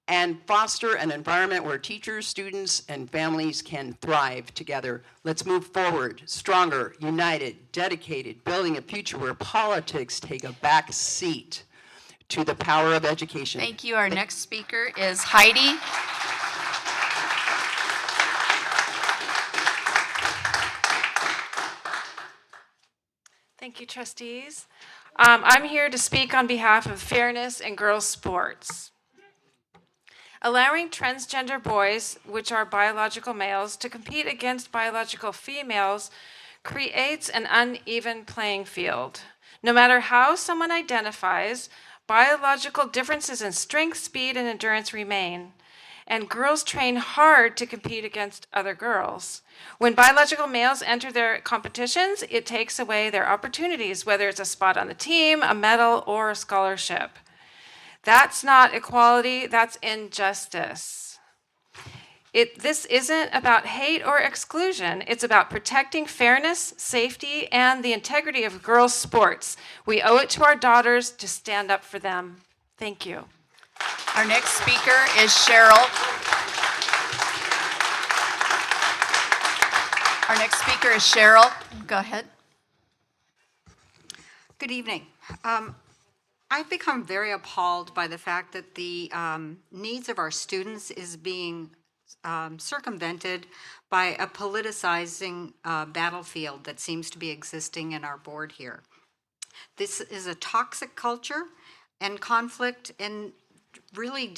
and foster an environment where teachers, students, and families can thrive together. Let's move forward, stronger, united, dedicated, building a future where politics take a back seat to the power of education. Thank you. Our next speaker is Heidi. Thank you, trustees. I'm here to speak on behalf of fairness in girls' sports. Allowing transgender boys, which are biological males, to compete against biological females creates an uneven playing field. No matter how someone identifies, biological differences in strength, speed, and endurance remain, and girls train hard to compete against other girls. When biological males enter their competitions, it takes away their opportunities, whether it's a spot on the team, a medal, or a scholarship. That's not equality, that's injustice. This isn't about hate or exclusion. It's about protecting fairness, safety, and the integrity of girls' sports. We owe it to our daughters to stand up for them. Thank you. Our next speaker is Cheryl. Our next speaker is Cheryl. Go ahead. Good evening. I've become very appalled by the fact that the needs of our students is being circumvented by a politicizing battlefield that seems to be existing in our board here. This is a toxic culture and conflict, and really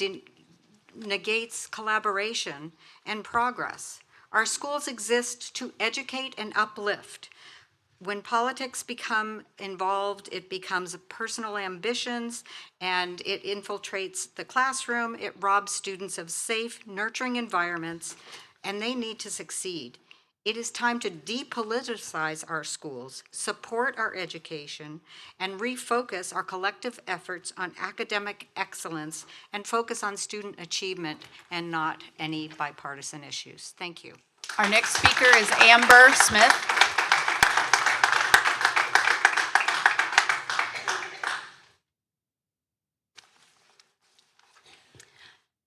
negates collaboration and progress. Our schools exist to educate and uplift. When politics become involved, it becomes personal ambitions and it infiltrates the classroom. It robs students of safe, nurturing environments, and they need to succeed. It is time to depoliticize our schools, support our education, and refocus our collective efforts on academic excellence and focus on student achievement and not any bipartisan issues. Thank you. Our next speaker is Amber Smith.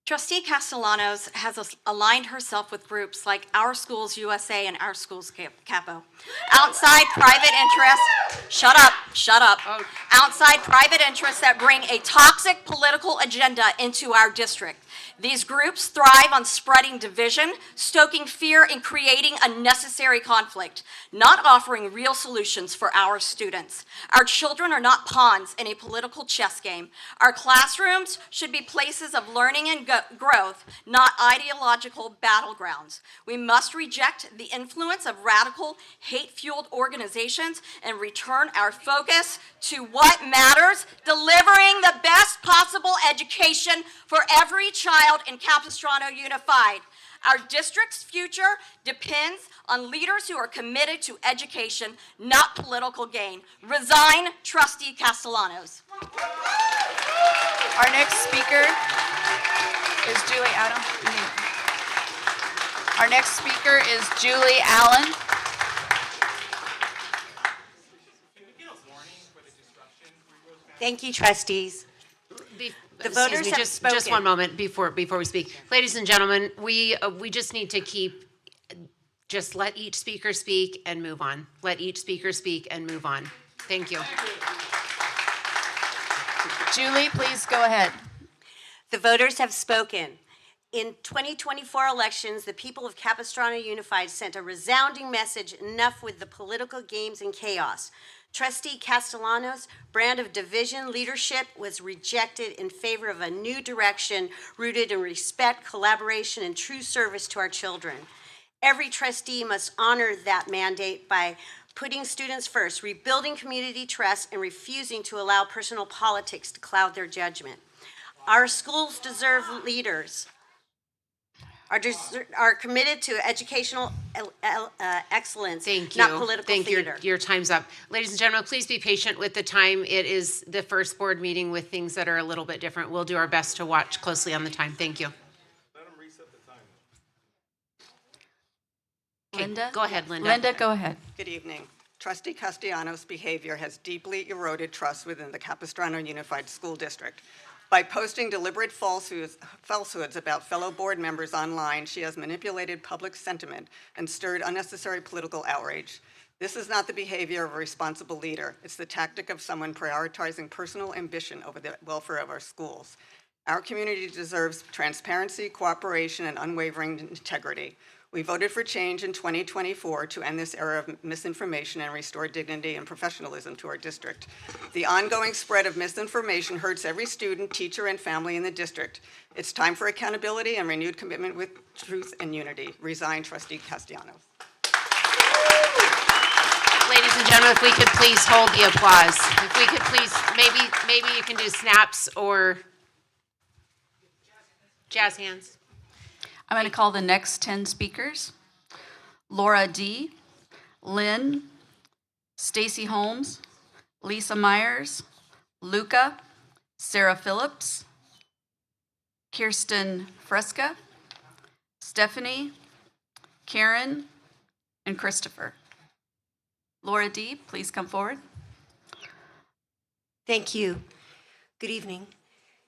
Trustee Castellanos has aligned herself with groups like Our Schools USA and Our Schools Capo. Outside private interests, shut up. Outside private interests that bring a toxic political agenda into our district. These groups thrive on spreading division, stoking fear, and creating unnecessary conflict, not offering real solutions for our students. Our children are not pawns in a political chess game. Our classrooms should be places of learning and growth, not ideological battlegrounds. We must reject the influence of radical, hate-fueled organizations and return our focus to what matters, delivering the best possible education for every child in Capistrano Unified. Our district's future depends on leaders who are committed to education, not political gain. Resign, Trustee Castellanos. Our next speaker is Julie Adam. Our next speaker is Julie Allen. Thank you, trustees. The voters have spoken. Just one moment before we speak. Ladies and gentlemen, we just need to just let each speaker speak and move on. Let each speaker speak and move on. Thank you. Julie, please go ahead. The voters have spoken. In 2024 elections, the people of Capistrano Unified sent a resounding message: enough with the political games and chaos. Trustee Castellanos' brand of division leadership was rejected in favor of a new direction rooted in respect, collaboration, and true service to our children. Every trustee must honor that mandate by putting students first, rebuilding community trust, and refusing to allow personal politics to cloud their judgment. Our schools deserve leaders, are committed to educational excellence, Thank you. not political Thank you. theater. Your time's up. Ladies and gentlemen, please be patient with the time. It is the first board meeting with things that are a little bit different. We'll do our best to watch closely on the time. Thank you. Okay, Linda? go ahead, Linda. Linda, go ahead. Good evening. Trustee Castellanos' behavior has deeply eroded trust within the Capistrano Unified School District. By posting deliberate falsehoods about fellow board members online, she has manipulated public sentiment and stirred unnecessary political outrage. This is not the behavior of a responsible leader. It's the tactic of someone prioritizing personal ambition over the welfare of our schools. Our community deserves transparency, cooperation, and unwavering integrity. We voted for change in 2024 to end this era of misinformation and restore dignity and professionalism to our district. The ongoing spread of misinformation hurts every student, teacher, and family in the district. It's time for accountability and renewed commitment with truth and unity. Resign, Trustee Castellanos. Ladies and gentlemen, if we could please hold the applause. If we could please, maybe you can do snaps or jazz hands. I'm going to call the next 10 speakers. Laura D., Lynn, Stacy Holmes, Lisa Myers, Luca, Sarah Phillips, Kirsten Fresca, Stephanie, Karen, and Christopher. Laura D., please come forward. Thank you. Good evening.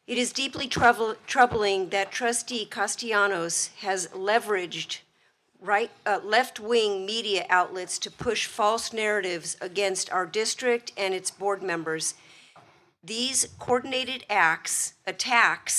It is deeply troubling that Trustee Castellanos has leveraged left-wing media outlets to push false narratives against our district and its board members. These coordinated attacks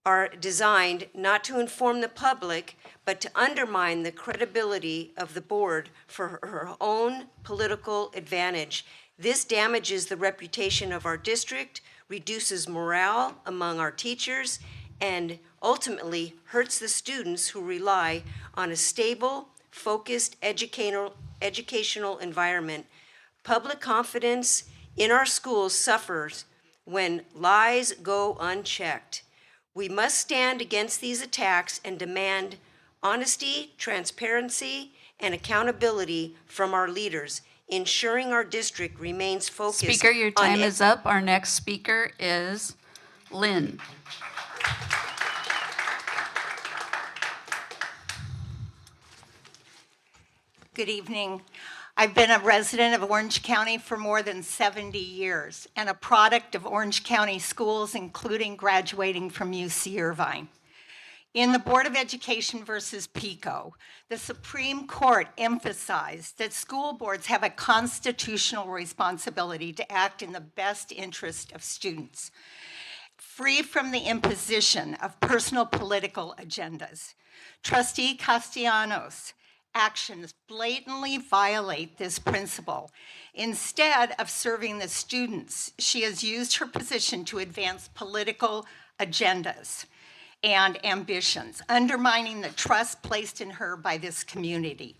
are designed not to inform the public, but to undermine the credibility of the board for her own political advantage. This damages the reputation of our district, reduces morale among our teachers, and ultimately hurts the students who rely on a stable, focused educational environment. Public confidence in our schools suffers when lies go unchecked. We must stand against these attacks and demand honesty, transparency, and accountability from our leaders, ensuring our district remains focused. Speaker, your time is up. Our next speaker is Lynn. Good evening. I've been a resident of Orange County for more than 70 years and a product of Orange County schools, including graduating from UC Irvine. In the Board of Education versus PICO, the Supreme Court emphasized that school boards have a constitutional responsibility to act in the best interest of students, free from the imposition of personal political agendas. Trustee Castellanos' actions blatantly violate this principle. Instead of serving the students, she has used her position to advance political agendas and ambitions, undermining the trust placed in her by this community.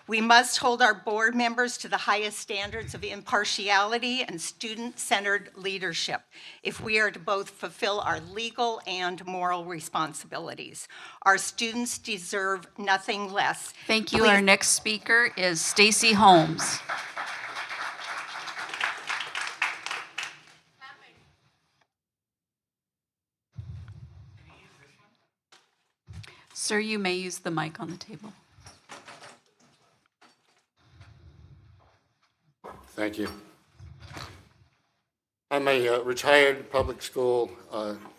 We must hold our board members to the highest standards of impartiality and student-centered leadership if we are to both fulfill our legal and moral responsibilities. Our students deserve nothing less. Thank you. Our next speaker is Stacy Holmes. Sir, you may use the mic on the table. Thank you. I'm a retired public school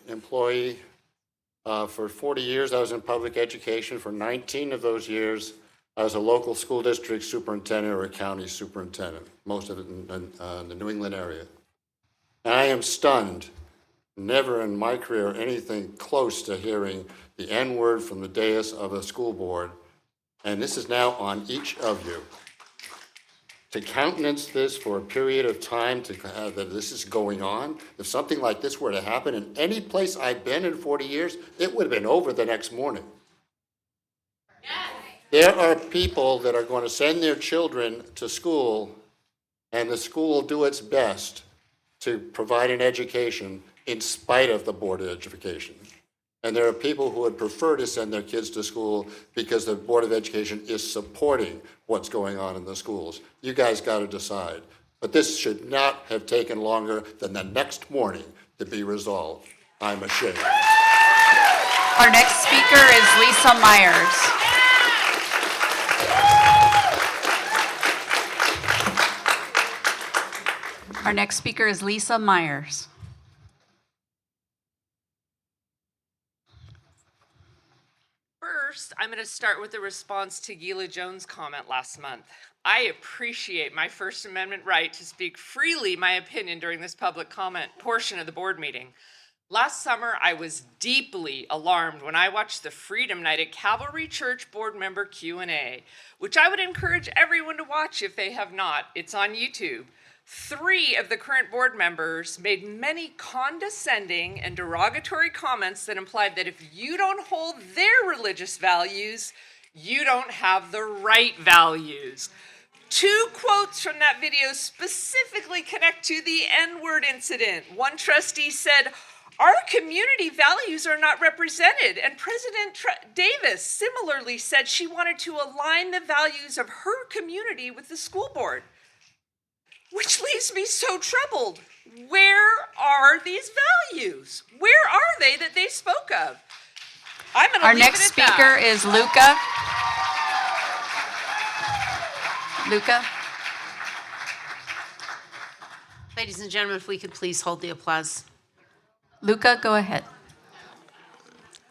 employee. For 40 years, I was in public education. For 19 of those years, I was a local school district superintendent or a county superintendent, most of it in the New England area. And I am stunned. Never in my career anything close to hearing the N-word from the dais of a school board, and this is now on each of you. to countenance this for a period of time that this is going on. If something like this were to happen in any place I've been in 40 years, it would have been over the next morning. There are people that are going to send their children to school, and the school will do its best to provide an education in spite of the Board of Education. And there are people who would prefer to send their kids to school because the Board of Education is supporting what's going on in the schools. You guys got to decide. But this should not have taken longer than the next morning to be resolved. I'm ashamed. Our next speaker is Lisa Myers. Our next speaker is Lisa Myers. First, I'm going to start with a response to Gila Jones' comment last month. I appreciate my First Amendment right to speak freely my opinion during this public comment portion of the board meeting. Last summer, I was deeply alarmed when I watched the Freedom Night at Calvary Church board member Q&A, which I would encourage everyone to watch if they have not. It's on YouTube. 3 of the current board members made many condescending and derogatory comments that implied that if you don't hold their religious values, you don't have the right values. 2 quotes from that video specifically connect to the N-word incident. One trustee said, "Our community values are not represented," and President Davis similarly said she wanted to align the values of her community with the school board. Which leaves me so troubled. Where are these values? Where are they that they spoke of? I'm going to Our leave it next at speaker that. is Luca. Luca. Ladies and gentlemen, if we could please hold the applause. Luca, go ahead.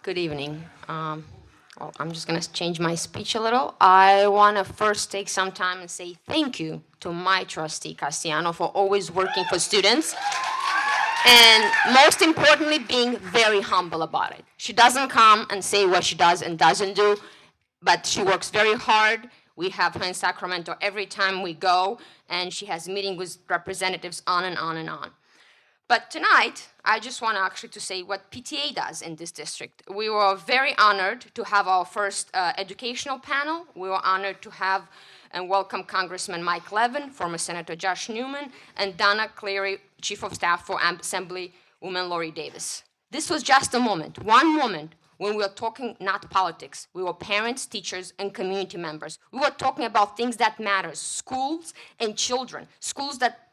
Good evening. Well, I'm just going to change my speech a little. I want to first take some time and say thank you to my trustee, Castellano, for always working for students. And most importantly, being very humble about it. She doesn't come and say what she does and doesn't do, but she works very hard. We have her in Sacramento every time we go, and she has meetings with representatives on and on and on. But tonight, I just want actually to say what PTA does in this district. We were very honored to have our first educational panel. We were honored to have and welcome Congressman Mike Levin, former Senator Josh Newman, and Donna Cleary, Chief of Staff for Assemblywoman Lori Davis. This was just a moment, one moment, when we were talking not politics. We were parents, teachers, and community members. We were talking about things that matter, schools and children, schools that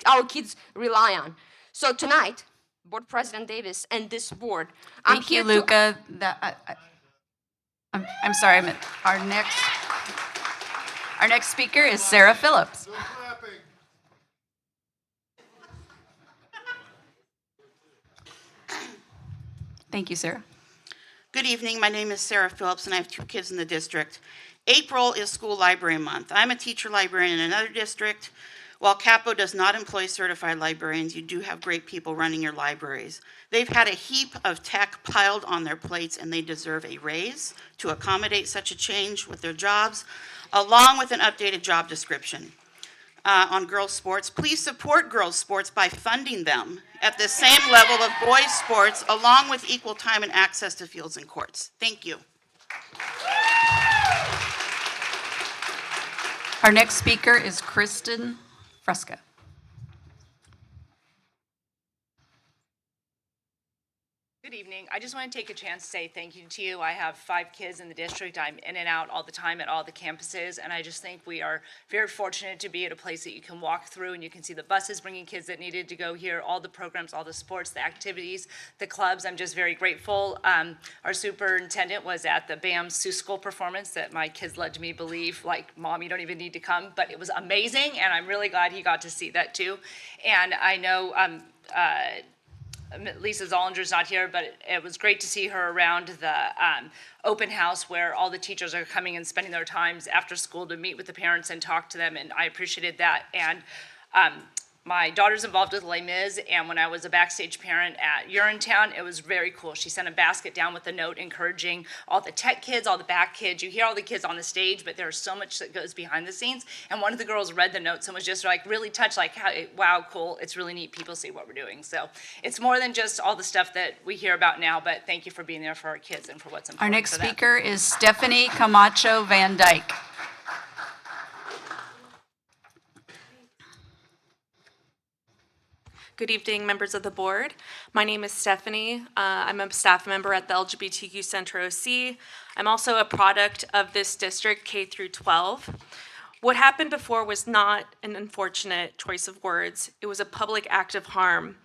our kids rely on. So tonight, Board President Davis and this board, Thank you, Luca. I'm sorry. Our next speaker is Sarah Phillips. Thank you, Sarah. Good evening. My name is Sarah Phillips, and I have 2 kids in the district. April is school library month. I'm a teacher librarian in another district. While Capo does not employ certified librarians, you do have great people running your libraries. They've had a heap of tech piled on their plates, and they deserve a raise to accommodate such a change with their jobs, along with an updated job description. On girls' sports, please support girls' sports by funding them at the same level of boys' sports, along with equal time and access to fields and courts. Thank you. Our next speaker is Kristen Fresca. Good evening. I just want to take a chance to say thank you to you. I have 5 kids in the district. I'm in and out all the time at all the campuses, and I just think we are very fortunate to be at a place that you can walk through and you can see the buses bringing kids that needed to go here, all the programs, all the sports, the activities, the clubs. I'm just very grateful. Our superintendent was at the BAM Sioux School performance that my kids led me believe, like, Mom, you don't even need to come, but it was amazing, and I'm really glad he got to see that too. And I know Lisa Zollinger's not here, but it was great to see her around the open house where all the teachers are coming and spending their times after school to meet with the parents and talk to them, and I appreciated that. And My daughter's involved with Les Mis, and when I was a backstage parent at Urinetown, it was very cool. She sent a basket down with a note encouraging all the tech kids, all the back kids. You hear all the kids on the stage, but there's so much that goes behind the scenes. And one of the girls read the notes and was just like really touched, like, wow, cool. It's really neat. People see what we're doing. So it's more than just all the stuff that we hear about now, but thank you for being there for our kids and for what's important. Our next for them. speaker is Stephanie Camacho Van Dyke. Good evening, members of the board. My name is Stephanie. I'm a staff member at the LGBTQ Center OC. I'm also a product of this district, K through 12. What happened before was not an unfortunate choice of words. It was a public act of harm.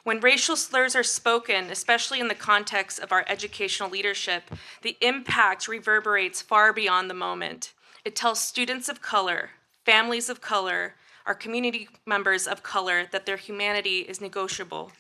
When racial slurs are spoken, especially in the context of our educational leadership, the impact reverberates far beyond the moment. It tells students of color, families of color, our community members of color that their humanity is negotiable.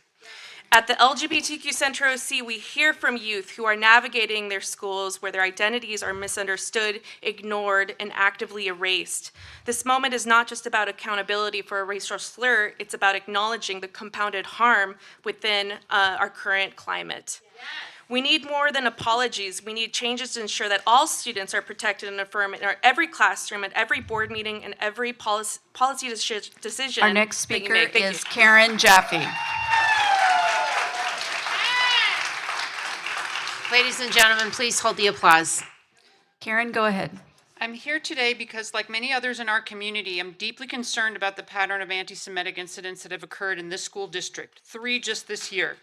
At the LGBTQ Center OC, we hear from youth who are navigating their schools where their identities are misunderstood, ignored, and actively erased. This moment is not just about accountability for a racial slur, it's about acknowledging the compounded harm within our current climate. We need more than apologies. We need changes to ensure that all students are protected and affirmed in every classroom, at every board meeting, and every policy decision. Our next that you speaker make. Thank is you. Karen Jaffe. Ladies and gentlemen, please hold the applause. Karen, go ahead. I'm here today because, like many others in our community, I'm deeply concerned about the pattern of anti-Semitic incidents that have occurred in this school district, 3 just this year.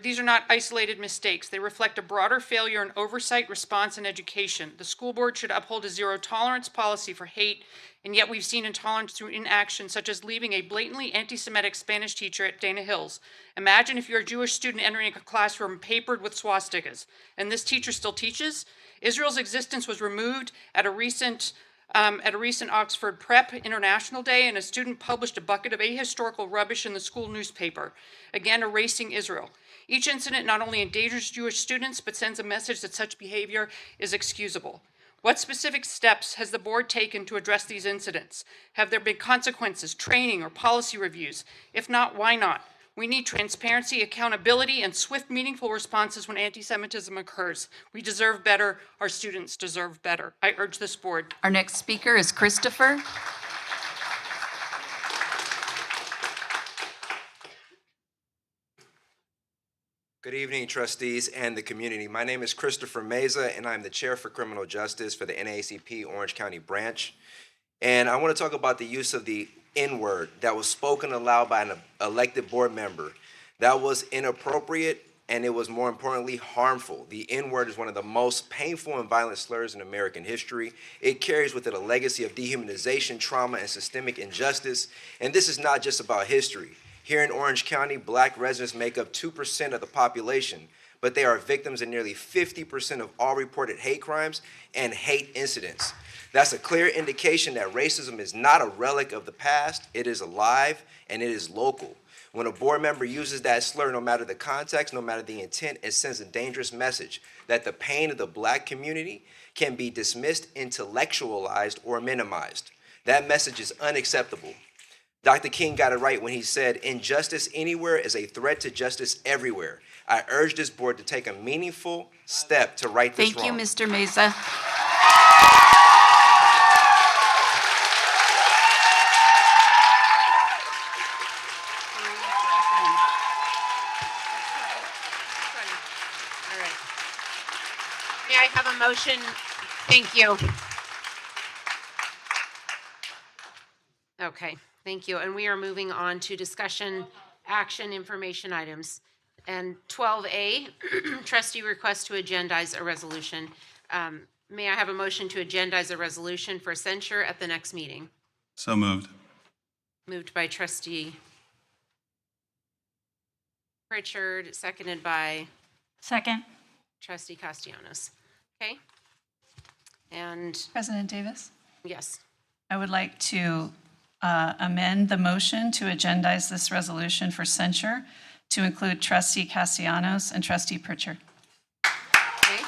These are not isolated mistakes. They reflect a broader failure in oversight, response, and education. The school board should uphold a zero-tolerance policy for hate, and yet we've seen intolerance through inaction, such as leaving a blatantly anti-Semitic Spanish teacher at Dana Hills. Imagine if you're a Jewish student entering a classroom papered with swastikas, and this teacher still teaches. Israel's existence was removed at a recent Oxford Prep International Day, and a student published a bucket of ahistorical rubbish in the school newspaper, again erasing Israel. Each incident not only endangers Jewish students, but sends a message that such behavior is excusable. What specific steps has the board taken to address these incidents? Have there been consequences, training, or policy reviews? If not, why not? We need transparency, accountability, and swift, meaningful responses when anti-Semitism occurs. We deserve better. Our students deserve better. I urge this board. Our next speaker is Christopher. Good evening, trustees and the community. My name is Christopher Meza, and I'm the Chair for Criminal Justice for the NAACP Orange County Branch. And I want to talk about the use of the N-word that was spoken aloud by an elected board member. That was inappropriate, and it was, more importantly, harmful. The N-word is one of the most painful and violent slurs in American history. It carries with it a legacy of dehumanization, trauma, and systemic injustice. And this is not just about history. Here in Orange County, Black residents make up 2% of the population, but they are victims in nearly 50% of all reported hate crimes and hate incidents. That's a clear indication that racism is not a relic of the past, it is alive and it is local. When a board member uses that slur, no matter the context, no matter the intent, it sends a dangerous message that the pain of the Black community can be dismissed, intellectualized, or minimized. That message is unacceptable. Dr. King got it right when he said, injustice anywhere is a threat to justice everywhere. I urge this board to take a meaningful step to right this wrong. Thank you, Mr. Meza. May I have a motion? Thank you. Okay, thank you. And we are moving on to discussion, action, information items. And 12A, trustee request to agendize a resolution. May I have a motion to agendize a resolution for censure at the next meeting? So moved. Moved by trustee Pritchard, seconded by Second. trustee Castellanos. Okay? And President Davis, yes. I would like to amend the motion to agendize this resolution for censure to include trustee Castellanos and trustee Pritchard. Okay.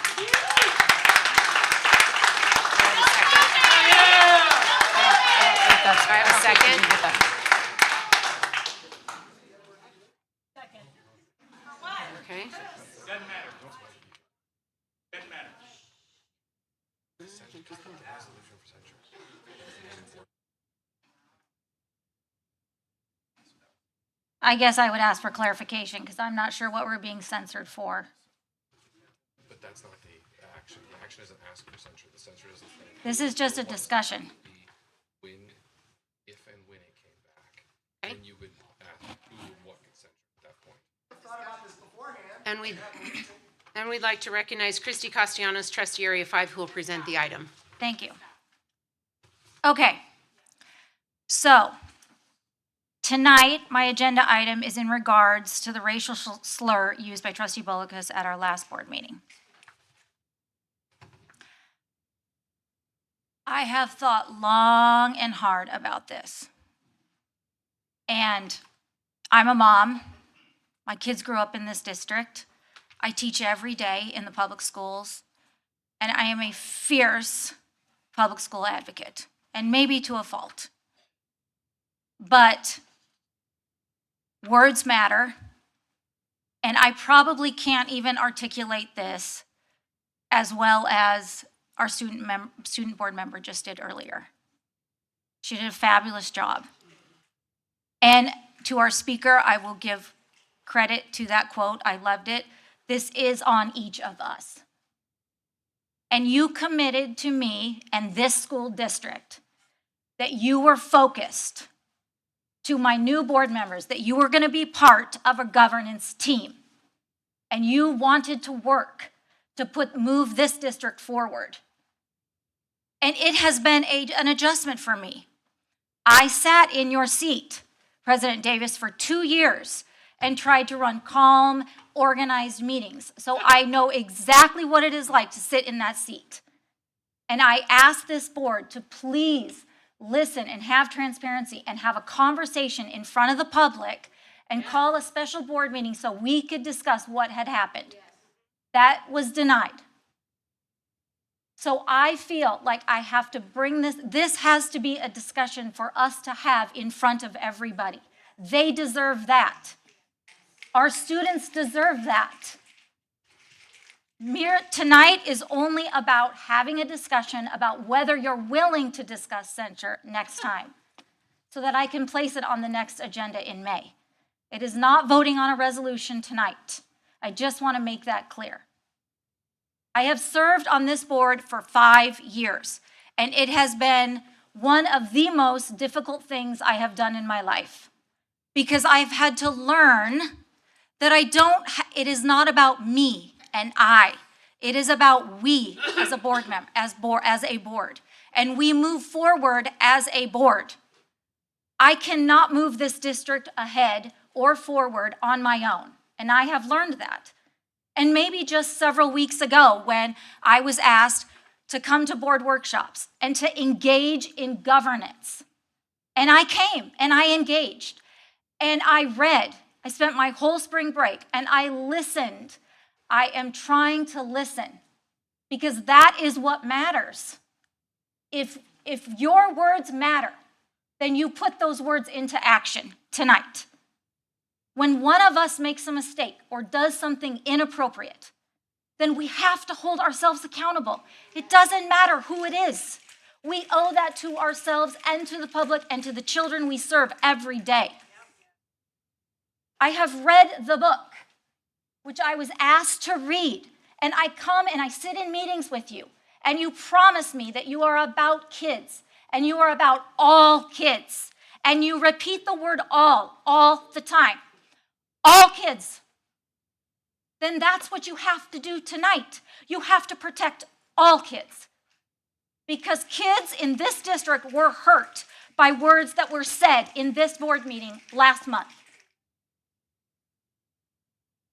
I have a second. I guess I would ask for clarification because I'm not sure what we're being censored for. But that's not the action. The action isn't asking for censure. The censure isn't. This is just a discussion. When, if and when it came back, then you would ask who and what could censure at that point. And we'd like to recognize Christy Castellanos, trustee area 5, who will present the item. Thank you. Okay. So, tonight, my agenda item is in regards to the racial slur used by Trustee Bullicus at our last board meeting. I have thought long and hard about this. And I'm a mom. My kids grew up in this district. I teach every day in the public schools. And I am a fierce public school advocate, and maybe to a fault. But words matter, and I probably can't even articulate this as well as our student board member just did earlier. She did a fabulous job. And to our speaker, I will give credit to that quote. I loved it. This is on each of us. And you committed to me and this school district that you were focused, to my new board members, that you were going to be part of a governance team. And you wanted to work to move this district forward. And it has been an adjustment for me. I sat in your seat, President Davis, for 2 years and tried to run calm, organized meetings. So I know exactly what it is like to sit in that seat. And I ask this board to please listen and have transparency and have a conversation in front of the public and call a special board meeting so we could discuss what had happened. That was denied. So I feel like I have to bring this has to be a discussion for us to have in front of everybody. They deserve that. Our students deserve that. Tonight is only about having a discussion about whether you're willing to discuss censure next time so that I can place it on the next agenda in May. It is not voting on a resolution tonight. I just want to make that clear. I have served on this board for 5 years, and it has been one of the most difficult things I have done in my life because I've had to learn that it is not about me and I. It is about we as a board member, as a board, and we move forward as a board. I cannot move this district ahead or forward on my own, and I have learned that. And maybe just several weeks ago when I was asked to come to board workshops and to engage in governance. And I came and I engaged and I read. I spent my whole spring break and I listened. I am trying to listen because that is what matters. If your words matter, then you put those words into action tonight. When one of us makes a mistake or does something inappropriate, then we have to hold ourselves accountable. It doesn't matter who it is. We owe that to ourselves and to the public and to the children we serve every day. I have read the book, which I was asked to read, and I come and I sit in meetings with you, and you promise me that you are about kids, and you are about all kids, and you repeat the word all the time. All kids. Then that's what you have to do tonight. You have to protect all kids. Because kids in this district were hurt by words that were said in this board meeting last month.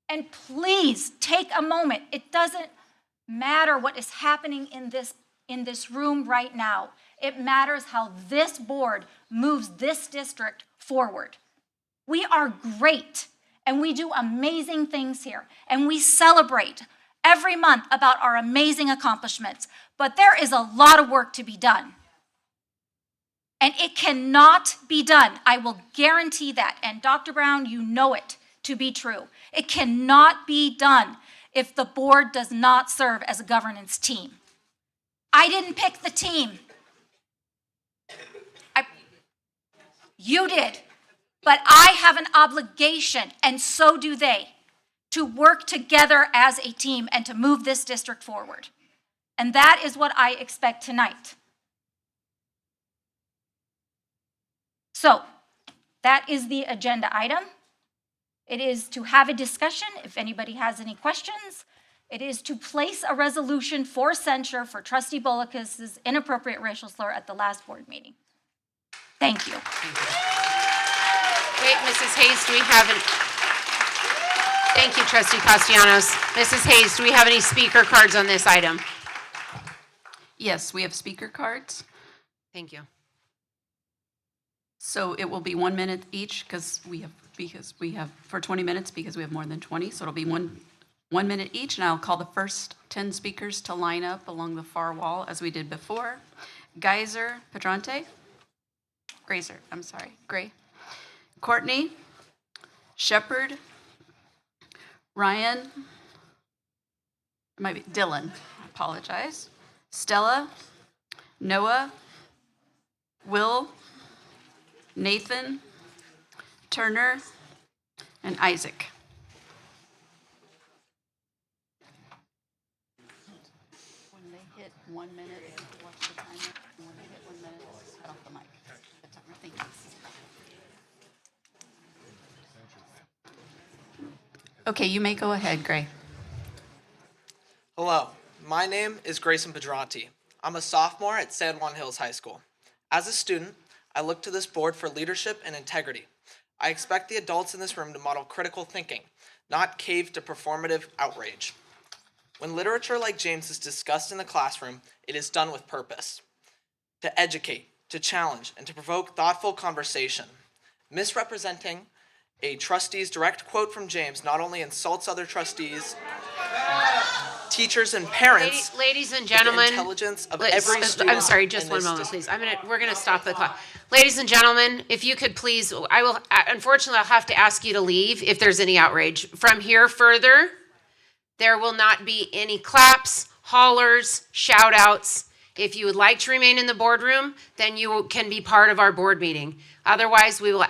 And please take a moment. It doesn't matter what is happening in this room right now. It matters how this board moves this district forward. We are great. And we do amazing things here. And we celebrate every month about our amazing accomplishments. But there is a lot of work to be done. And it cannot be done. I will guarantee that. And Dr. Brown, you know it to be true. It cannot be done if the board does not serve as a governance team. I didn't pick the team. You did. But I have an obligation, and so do they, to work together as a team and to move this district forward. And that is what I expect tonight. So, that is the agenda item. It is to have a discussion, if anybody has any questions. It is to place a resolution for censure for Trustee Bullock's inappropriate racial slur at the last board meeting. Thank you. Wait, Mrs. Hayes, do we have any? Thank you, Trustee Castellanos. Mrs. Hayes, do we have any speaker cards on this item? Yes, we have speaker cards. Thank you. So it will be 1 minute each because we have for 20 minutes because we have more than 20. So it'll be one minute each, and I'll call the first 10 speakers to line up along the far wall as we did before. Geyser, Pedrante, Gray, Courtney, Shepherd, Ryan, it might be Dylan, I apologize, Stella, Noah, Will, Nathan, Turner, and Isaac. When they hit 1 minute, watch the timer. When they hit 1 minute, cut off the mic. The timer. Thank you. Okay, you may go ahead, Gray. Hello, my name is Grayson Pedranti. I'm a sophomore at San Juan Hills High School. As a student, I look to this board for leadership and integrity. I expect the adults in this room to model critical thinking, not cave to performative outrage. When literature like James is discussed in the classroom, it is done with purpose. To educate, to challenge, and to provoke thoughtful conversation. Misrepresenting a trustee's direct quote from James not only insults other trustees, teachers, and parents, ladies and gentlemen, the intelligence of every student. I'm sorry, just 1 moment, please. We're gonna stop the clock. Ladies and gentlemen, if you could please, unfortunately, I'll have to ask you to leave if there's any outrage. From here further, there will not be any claps, hollers, shout outs. If you would like to remain in the boardroom, then you can be part of our board meeting. Otherwise, we will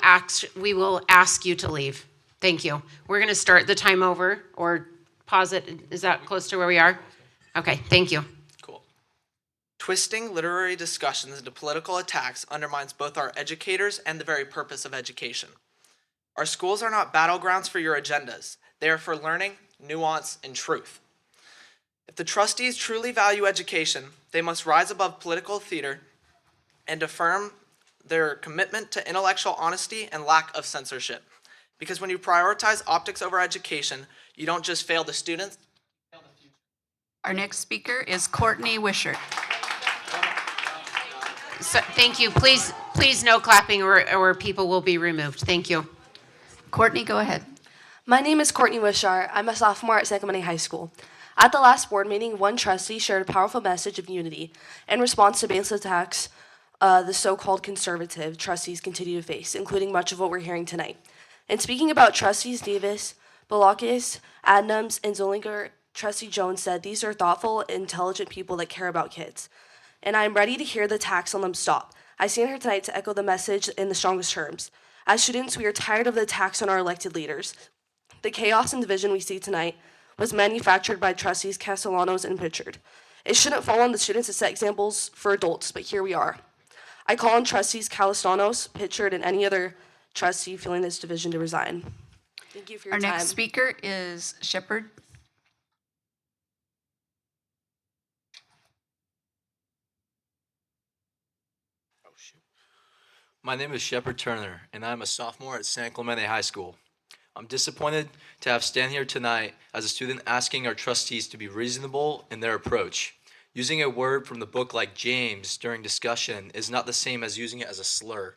ask you to leave. Thank you. We're gonna start the time over or pause it. Is that close to where we are? Okay, thank you. Cool. Twisting literary discussions into political attacks undermines both our educators and the very purpose of education. Our schools are not battlegrounds for your agendas. They are for learning, nuance, and truth. If the trustees truly value education, they must rise above political theater and affirm their commitment to intellectual honesty and lack of censorship. Because when you prioritize optics over education, you don't just fail the students, you fail the future. Our next speaker is Courtney Wishart. So, thank you. Please no clapping or people will be removed. Thank you. Courtney, go ahead. My name is Courtney Wishart. I'm a sophomore at San Clemente High School. At the last board meeting, one trustee shared a powerful message of unity in response to baseless attacks the so-called conservative trustees continue to face, including much of what we're hearing tonight. In speaking about trustees Davis, Balakis, Adnams, and Zollinger, Trustee Jones said, "These are thoughtful, intelligent people that care about kids. And I am ready to hear the attacks on them stop. I stand here tonight to echo the message in the strongest terms. As students, we are tired of the attacks on our elected leaders. The chaos and division we see tonight was manufactured by trustees Castellanos and Pritchard. It shouldn't fall on the students to set examples for adults, but here we are. I call on trustees Castellanos, Pritchard, and any other trustee feeling this division to resign." Thank you for your Our time. next speaker is Shepherd. My name is Shepherd Turner, and I'm a sophomore at San Clemente High School. I'm disappointed to have stand here tonight as a student asking our trustees to be reasonable in their approach. Using a word from the book like James during discussion is not the same as using it as a slur.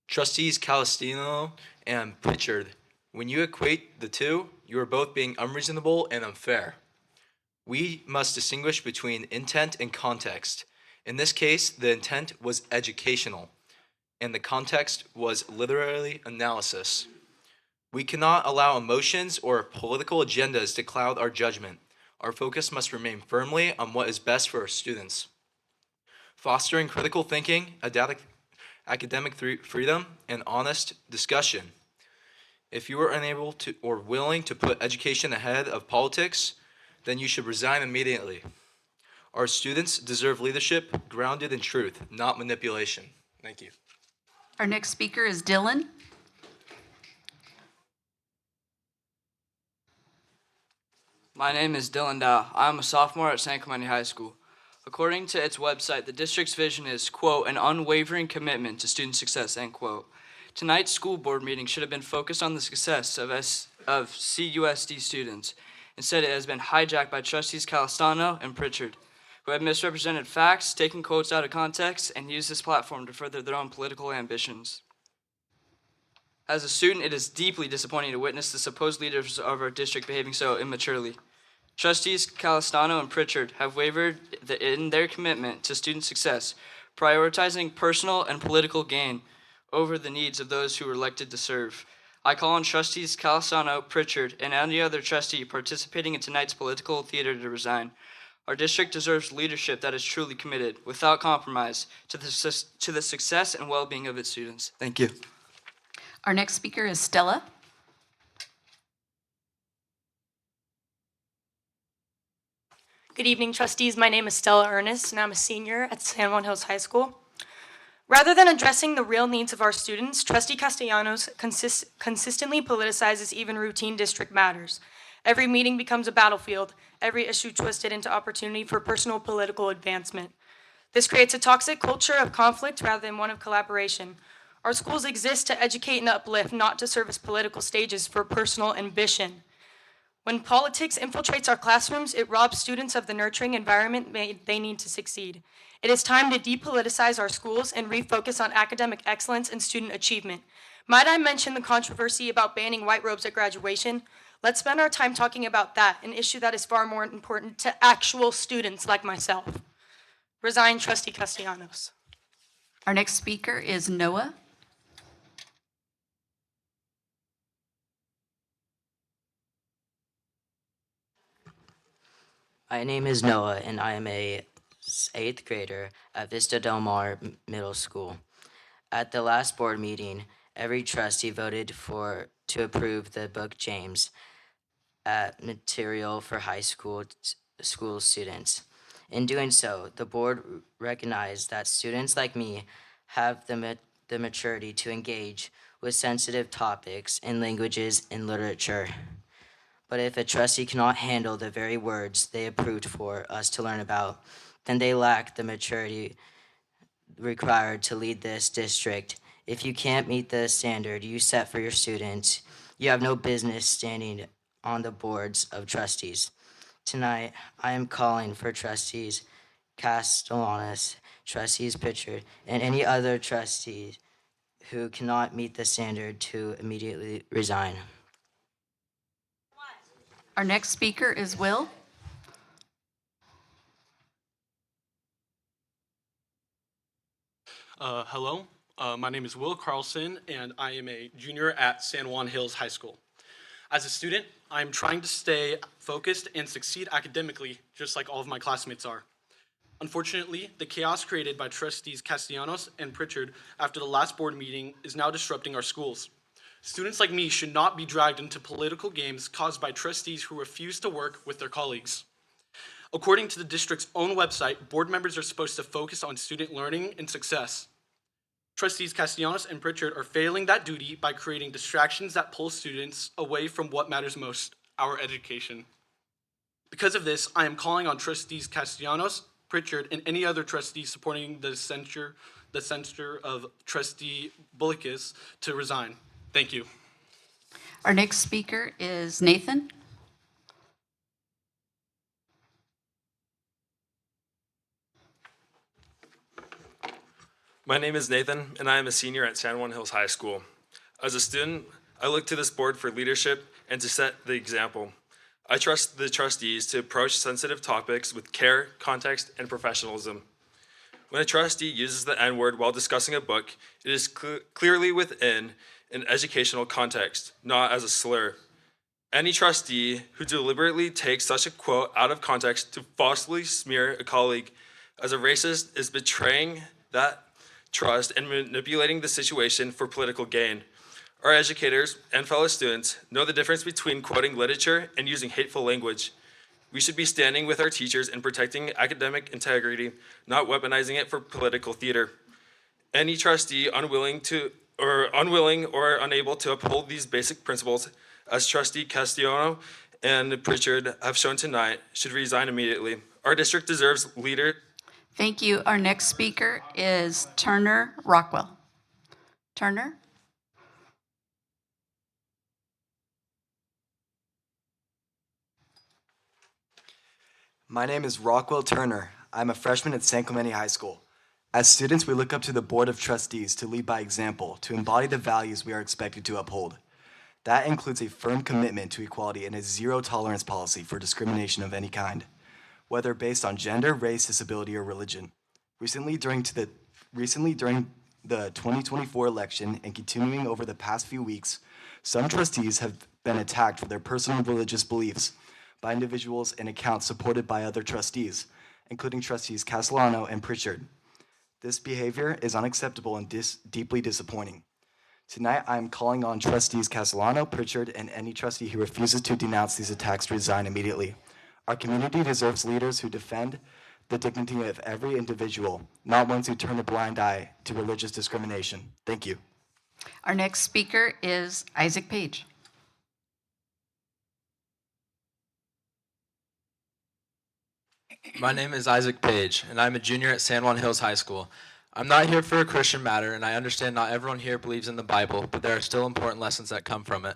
Trustees Calistino and Pritchard, when you equate the two, you are both being unreasonable and unfair. We must distinguish between intent and context. In this case, the intent was educational, and the context was literary analysis. We cannot allow emotions or political agendas to cloud our judgment. Our focus must remain firmly on what is best for our students. Fostering critical thinking, academic freedom, and honest discussion. If you are unable to or willing to put education ahead of politics, then you should resign immediately. Our students deserve leadership grounded in truth, not manipulation. Thank you. Our next speaker is Dylan. My name is Dylan Dow. I'm a sophomore at San Clemente High School. According to its website, the district's vision is, quote, an unwavering commitment to student success, end quote. Tonight's school board meeting should have been focused on the success of CUSD students. Instead, it has been hijacked by trustees Capistrano and Pritchard, who have misrepresented facts, taken quotes out of context, and used this platform to further their own political ambitions. As a student, it is deeply disappointing to witness the supposed leaders of our district behaving so immaturely. Trustees Capistrano and Pritchard have wavered in their commitment to student success, prioritizing personal and political gain over the needs of those who were elected to serve. I call on trustees Capistrano, Pritchard, and any other trustee participating in tonight's political theater to resign. Our district deserves leadership that is truly committed, without compromise, to the success and well-being of its students. Thank you. Our next speaker is Stella. Good evening, trustees. My name is Stella Ernest, and I'm a senior at San Juan Hills High School. Rather than addressing the real needs of our students, Trustee Castellanos consistently politicizes even routine district matters. Every meeting becomes a battlefield, every issue twisted into opportunity for personal political advancement. This creates a toxic culture of conflict rather than one of collaboration. Our schools exist to educate and uplift, not to serve as political stages for personal ambition. When politics infiltrates our classrooms, it robs students of the nurturing environment they need to succeed. It is time to depoliticize our schools and refocus on academic excellence and student achievement. Might I mention the controversy about banning white robes at graduation? Let's spend our time talking about that, an issue that is far more important to actual students like myself. Resign, Trustee Castellanos. Our next speaker is Noah. My name is Noah, and I am a 8th grader at Vista Del Mar Middle School. At the last board meeting, every trustee voted to approve the book James material for high school students. In doing so, the board recognized that students like me have the maturity to engage with sensitive topics in languages and literature. But if a trustee cannot handle the very words they approved for us to learn about, then they lack the maturity required to lead this district. If you can't meet the standard you set for your students, you have no business standing on the boards of trustees. Tonight, I am calling for trustees Castellanos, trustees Pritchard, and any other trustees who cannot meet the standard to immediately resign. Our next speaker is Will. Hello, my name is Will Carlson, and I am a junior at San Juan Hills High School. As a student, I'm trying to stay focused and succeed academically, just like all of my classmates are. Unfortunately, the chaos created by trustees Castellanos and Pritchard after the last board meeting is now disrupting our schools. Students like me should not be dragged into political games caused by trustees who refuse to work with their colleagues. According to the district's own website, board members are supposed to focus on student learning and success. Trustees Castellanos and Pritchard are failing that duty by creating distractions that pull students away from what matters most, our education. Because of this, I am calling on trustees Castellanos, Pritchard, and any other trustees supporting the censure of Trustee Bullicus to resign. Thank you. Our next speaker is Nathan. My name is Nathan, and I am a senior at San Juan Hills High School. As a student, I look to this board for leadership and to set the example. I trust the trustees to approach sensitive topics with care, context, and professionalism. When a trustee uses the N-word while discussing a book, it is clearly within in educational context, not as a slur. Any trustee who deliberately takes such a quote out of context to falsely smear a colleague as a racist is betraying that trust and manipulating the situation for political gain. Our educators and fellow students know the difference between quoting literature and using hateful language. We should be standing with our teachers and protecting academic integrity, not weaponizing it for political theater. Any trustee unwilling or unable to uphold these basic principles, as Trustee Castellano and Pritchard have shown tonight, should resign immediately. Our district deserves leader. Thank you. Our next speaker is Turner Rockwell. Turner? My name is Rockwell Turner. I'm a freshman at San Clemente High School. As students, we look up to the Board of Trustees to lead by example, to embody the values we are expected to uphold. That includes a firm commitment to equality and a zero-tolerance policy for discrimination of any kind, whether based on gender, race, disability, or religion. Recently, during the 2024 election and continuing over the past few weeks, some trustees have been attacked for their personal religious beliefs by individuals and accounts supported by other trustees, including Trustees Castellano and Pritchard. This behavior is unacceptable and deeply disappointing. Tonight, I am calling on Trustees Castellano, Pritchard, and any trustee who refuses to denounce these attacks to resign immediately. Our community deserves leaders who defend the dignity of every individual, not ones who turn a blind eye to religious discrimination. Thank you. Our next speaker is Isaac Page. My name is Isaac Page, and I'm a junior at San Juan Hills High School. I'm not here for a Christian matter, and I understand not everyone here believes in the Bible, but there are still important lessons that come from it.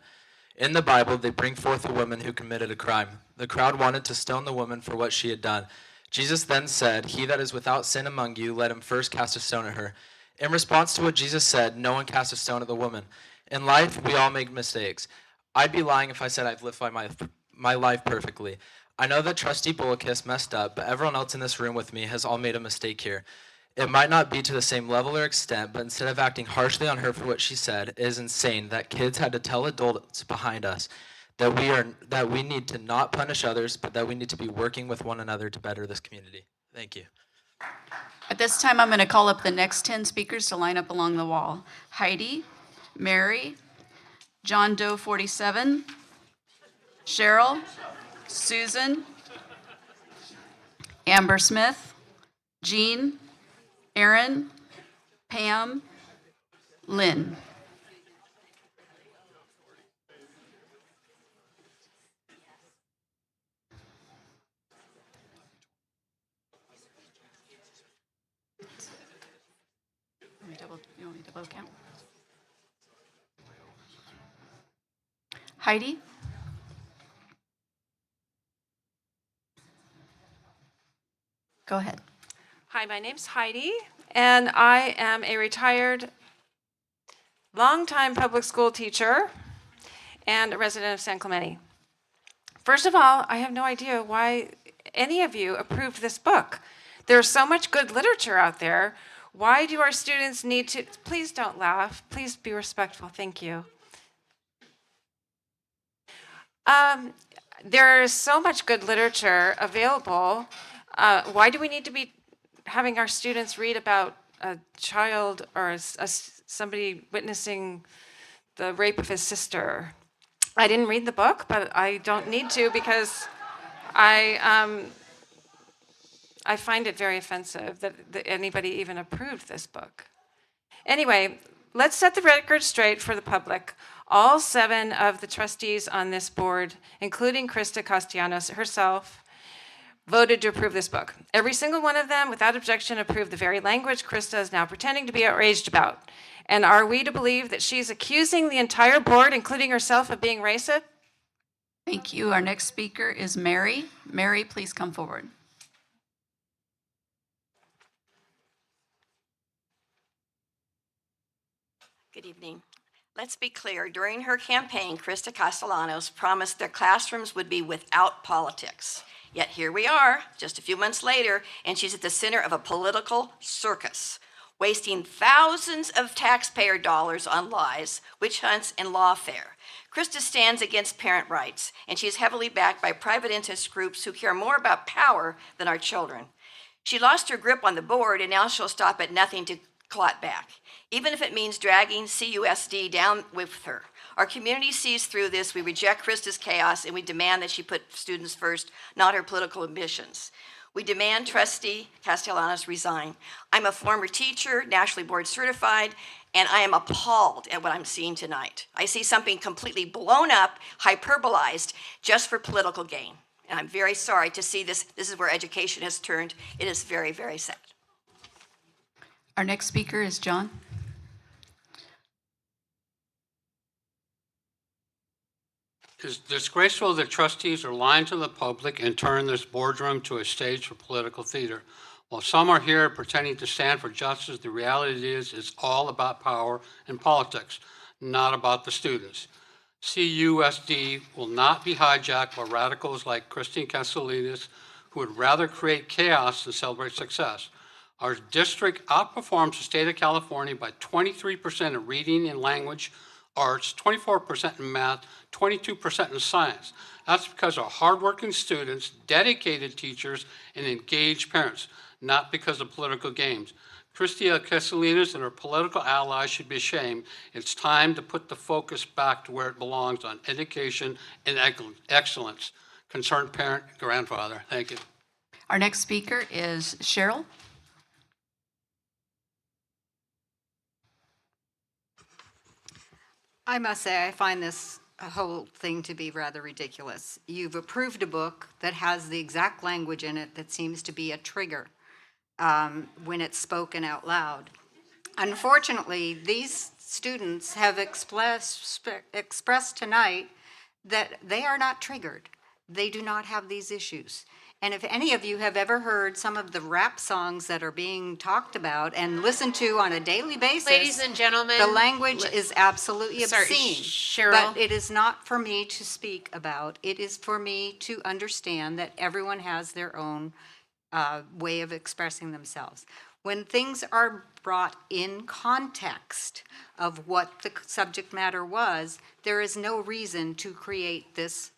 In the Bible, they bring forth a woman who committed a crime. The crowd wanted to stone the woman for what she had done. Jesus then said, "He that is without sin among you, let him first cast a stone at her." In response to what Jesus said, no one cast a stone at the woman. In life, we all make mistakes. I'd be lying if I said I've lived my life perfectly. I know that Trustee Bullockis messed up, but everyone else in this room with me has all made a mistake here. It might not be to the same level or extent, but instead of acting harshly on her for what she said, it is insane that kids had to tell adults behind us that we need to not punish others, but that we need to be working with one another to better this community. Thank you. At this time, I'm going to call up the next 10 speakers to line up along the wall. Heidi, Mary, John Doe 47, Cheryl, Susan, Amber Smith, Jean, Aaron, Pam, Lynn. You want me to double count? Heidi? Go ahead. Hi, my name's Heidi, and I am a retired, longtime public school teacher and a resident of San Clemente. First of all, I have no idea why any of you approved this book. There's so much good literature out there. Why do our students need to, please don't laugh, please be respectful, thank you. There is so much good literature available. Why do we need to be having our students read about a child or somebody witnessing the rape of his sister? I didn't read the book, but I don't need to because I find it very offensive that anybody even approved this book. Anyway, let's set the record straight for the public. All 7 of the trustees on this board, including Krista Castellanos herself, voted to approve this book. Every single one of them, without objection, approved the very language Krista is now pretending to be outraged about. And are we to believe that she's accusing the entire board, including herself, of being racist? Thank you. Our next speaker is Mary. Mary, please come forward. Good evening. Let's be clear. During her campaign, Krista Castellanos promised their classrooms would be without politics. Yet here we are, just a few months later, and she's at the center of a political circus. wasting thousands of taxpayer dollars on lies, witch hunts, and lawfare. Krista stands against parent rights, and she is heavily backed by private interest groups who care more about power than our children. She lost her grip on the board, and now she'll stop at nothing to claw back, even if it means dragging CUSD down with her. Our community sees through this. We reject Krista's chaos, and we demand that she put students first, not her political ambitions. We demand Trustee Castellanos resign. I'm a former teacher, nationally board certified, and I am appalled at what I'm seeing tonight. I see something completely blown up, hyperbolized, just for political gain. And I'm very sorry to see this. This is where education has turned. It is very, very sad. Our next speaker is John. It's disgraceful that trustees are lying to the public and turn this boardroom to a stage for political theater. While some are here pretending to stand for justice, the reality is it's all about power and politics, not about the students. CUSD will not be hijacked by radicals like Christine Castellanos, who would rather create chaos than celebrate success. Our district outperforms the state of California by 23% in reading and language arts, 24% in math, 22% in science. That's because of hardworking students, dedicated teachers, and engaged parents, not because of political games. Christia Castellanos and her political allies should be ashamed. It's time to put the focus back to where it belongs, on education and excellence. Concerned parent, grandfather. Thank you. Our next speaker is Cheryl. I must say, I find this whole thing to be rather ridiculous. You've approved a book that has the exact language in it that seems to be a trigger when it's spoken out loud. Unfortunately, these students have expressed tonight that they are not triggered. They do not have these issues. And if any of you have ever heard some of the rap songs that are being talked about and listened to on a daily basis, Ladies and gentlemen, the language is absolutely Sorry, obscene. Cheryl. But it is not for me to speak about. It is for me to understand that everyone has their own way of expressing themselves. When things are brought in context of what the subject matter was, there is no reason to create this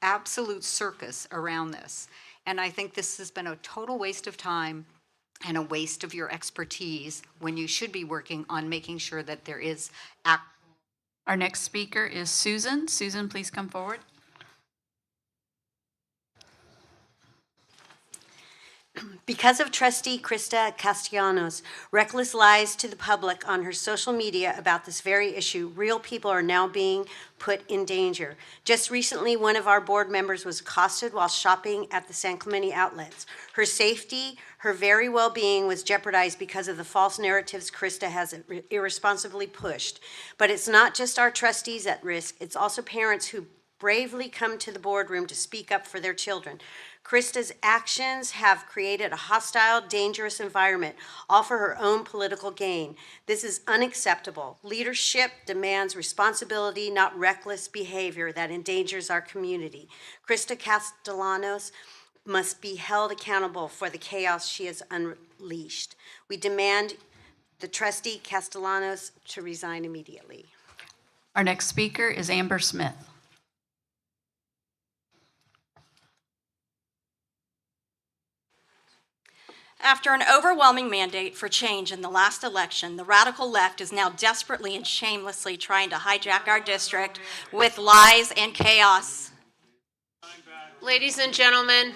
absolute circus around this. And I think this has been a total waste of time and a waste of your expertise when you should be working on making sure that there is Our next speaker is Susan. Susan, please come forward. Because of Trustee Krista Castellanos' reckless lies to the public on her social media about this very issue, real people are now being put in danger. Just recently, one of our board members was accosted while shopping at the San Clemente outlets. Her safety, her very well-being was jeopardized because of the false narratives Krista has irresponsibly pushed. But it's not just our trustees at risk, it's also parents who bravely come to the boardroom to speak up for their children. Krista's actions have created a hostile, dangerous environment, all for her own political gain. This is unacceptable. Leadership demands responsibility, not reckless behavior that endangers our community. Krista Castellanos must be held accountable for the chaos she has unleashed. We demand the trustee Castellanos to resign immediately. Our next speaker is Amber Smith. After an overwhelming mandate for change in the last election, the radical left is now desperately and shamelessly trying to hijack our district with lies and chaos. Ladies and gentlemen.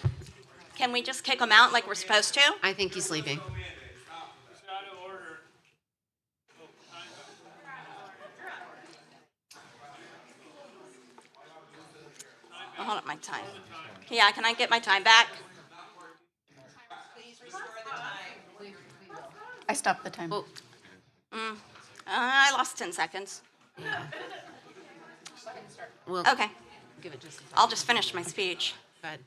Can we just kick him out like we're supposed to? I think he's leaving. Oh, hold up my time. Yeah, can I get my time back? I stopped the time. I lost 10 seconds. Yeah. Okay. Give it just a I'll just finish my speech. Go ahead.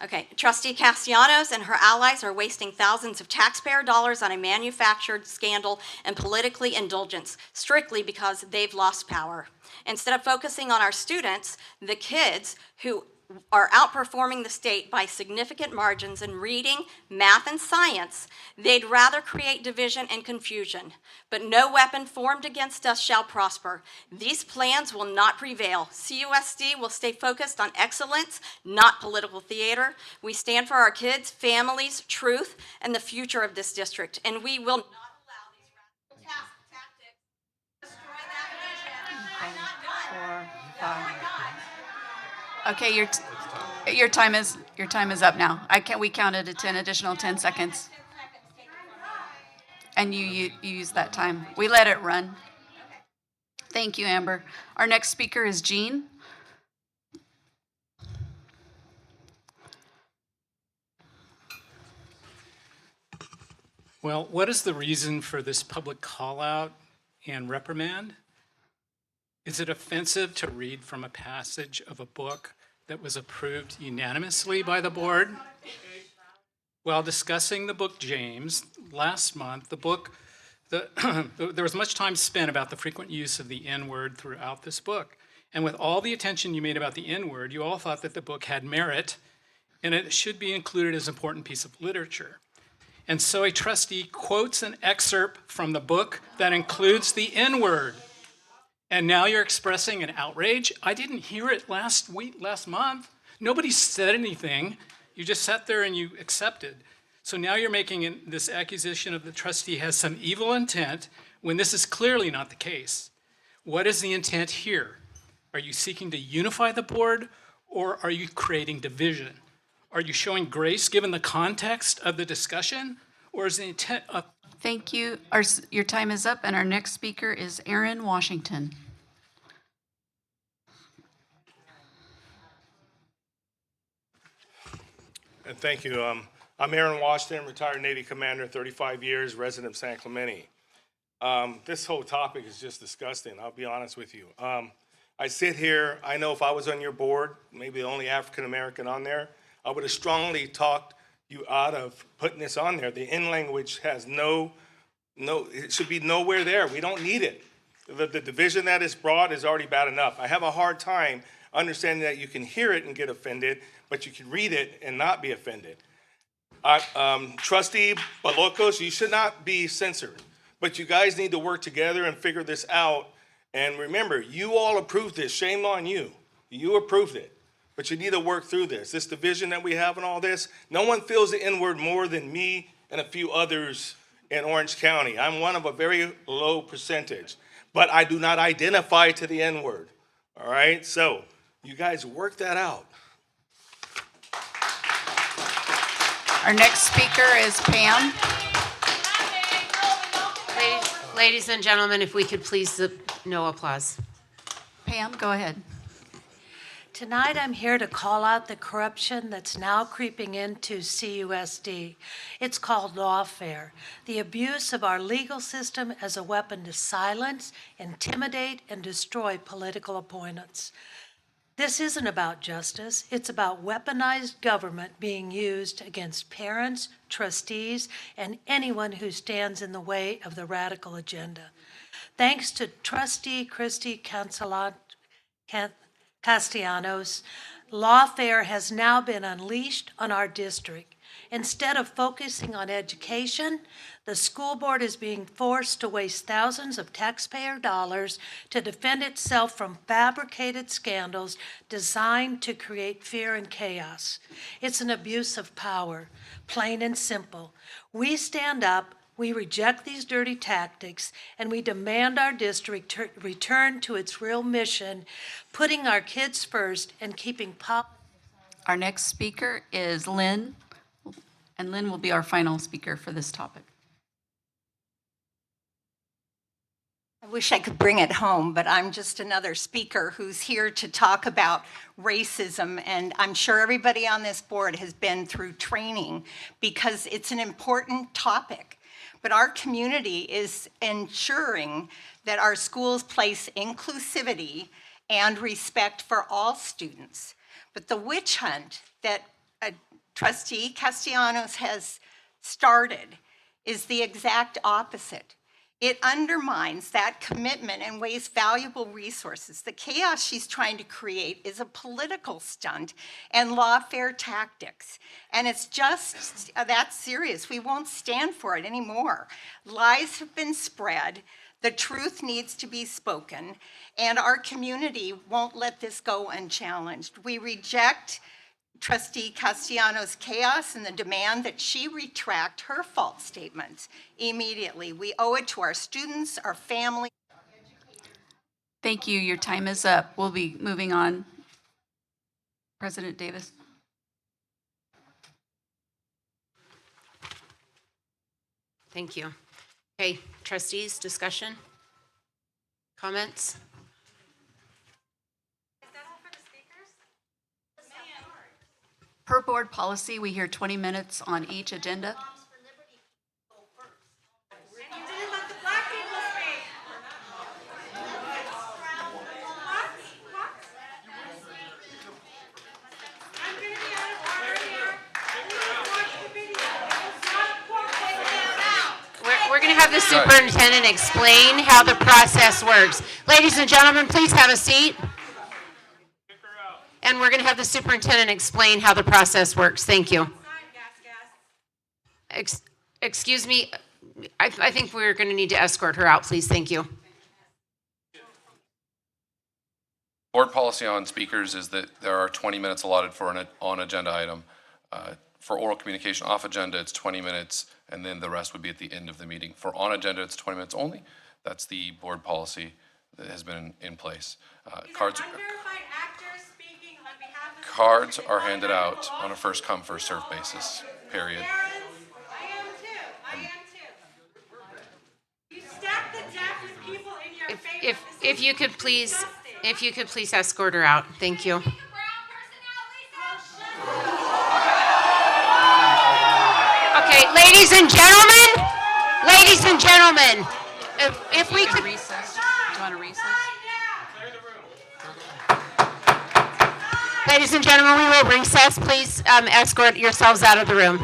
Okay. Trustee Castellanos and her allies are wasting thousands of taxpayer dollars on a manufactured scandal and politically indulgence, strictly because they've lost power. Instead of focusing on our students, the kids who are outperforming the state by significant margins in reading, math, and science, they'd rather create division and confusion. But no weapon formed against us shall prosper. These plans will not prevail. CUSD will stay focused on excellence, not political theater. We stand for our kids, families, truth, and the future of this district. And we will not allow these radical tactics to destroy that vision. 4, 5. Okay, your time is up now. We counted a 10 additional 10 seconds. And you used that time. We let it run. Thank you, Amber. Our next speaker is Jean. Well, what is the reason for this public call out and reprimand? Is it offensive to read from a passage of a book that was approved unanimously by the board? While discussing the book James last month, there was much time spent about the frequent use of the N-word throughout this book. And with all the attention you made about the N-word, you all thought that the book had merit and it should be included as an important piece of literature. And so a trustee quotes an excerpt from the book that includes the N-word. And now you're expressing an outrage? I didn't hear it last month. Nobody said anything. You just sat there and you accepted. So now you're making this accusation of the trustee has some evil intent when this is clearly not the case. What is the intent here? Are you seeking to unify the board or are you creating division? Are you showing grace given the context of the discussion or is the intent of... Thank you. Your time is up and our next speaker is Aaron Washington. And thank you. I'm Aaron Washington, retired Navy commander, 35 years, resident of San Clemente. This whole topic is just disgusting, I'll be honest with you. I sit here, I know if I was on your board, maybe the only African-American on there, I would have strongly talked you out of putting this on there. The N language has it should be nowhere there. We don't need it. The division that is brought is already bad enough. I have a hard time understanding that you can hear it and get offended, but you can read it and not be offended. Trustee Balocos, you should not be censored, but you guys need to work together and figure this out. And remember, you all approved this. Shame on you. You approved it, but you need to work through this. This division that we have and all this, no one feels the N-word more than me and a few others in Orange County. I'm one of a very low percentage, but I do not identify to the N-word. All right, so you guys work that out. Our next speaker is Pam. Ladies and gentlemen, if we could please, no applause. Pam, go ahead. Tonight, I'm here to call out the corruption that's now creeping into CUSD. It's called lawfare, the abuse of our legal system as a weapon to silence, intimidate, and destroy political opponents. This isn't about justice. It's about weaponized government being used against parents, trustees, and anyone who stands in the way of the radical agenda. Thanks to Trustee Christy Castellanos, lawfare has now been unleashed on our district. Instead of focusing on education, the school board is being forced to waste thousands of taxpayer dollars to defend itself from fabricated scandals designed to create fear and chaos. It's an abuse of power, plain and simple. We stand up, we reject these dirty tactics, and we demand our district return to its real mission, putting our kids first and keeping Our next speaker is Lynn, and Lynn will be our final speaker for this topic. I wish I could bring it home, but I'm just another speaker who's here to talk about racism, and I'm sure everybody on this board has been through training because it's an important topic. But our community is ensuring that our schools place inclusivity and respect for all students. But the witch hunt that Trustee Castellanos has started is the exact opposite. It undermines that commitment and wastes valuable resources. The chaos she's trying to create is a political stunt and lawfare tactics. And it's just that serious. We won't stand for it anymore. Lies have been spread. The truth needs to be spoken. And our community won't let this go unchallenged. We reject Trustee Castellanos' chaos and the demand that she retract her false statements immediately. We owe it to our students, our family. Thank you. Your time is up. We'll be moving on. President Davis. Thank you. Okay, trustees, discussion? Comments? Per board policy, we hear 20 minutes on each agenda. We're going to have the superintendent explain how the process works. Ladies and gentlemen, please have a seat. And we're going to have the superintendent explain how the process works. Thank you. Excuse me, I think we're going to need to escort her out, please. Thank you. Board policy on speakers is that there are 20 minutes allotted for an on-agenda item. For oral communication off agenda, it's 20 minutes, and then the rest would be at the end of the meeting. For on agenda, it's 20 minutes only. That's the board policy that has been in place. Cards are handed out on a first come, first served basis, period. If you could please escort her out. Thank you. Okay, ladies and gentlemen, if we could recess. Do you want to recess? Ladies and gentlemen, we will recess. Please escort yourselves out of the room.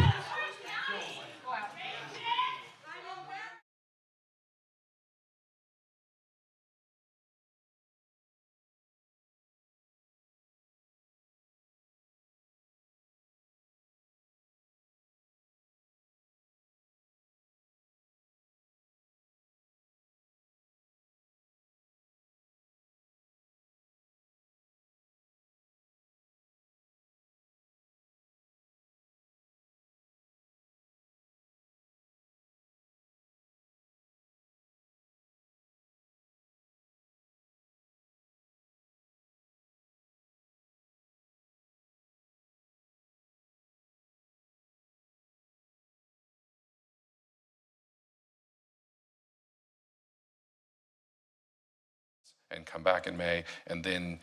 And come back in May, and then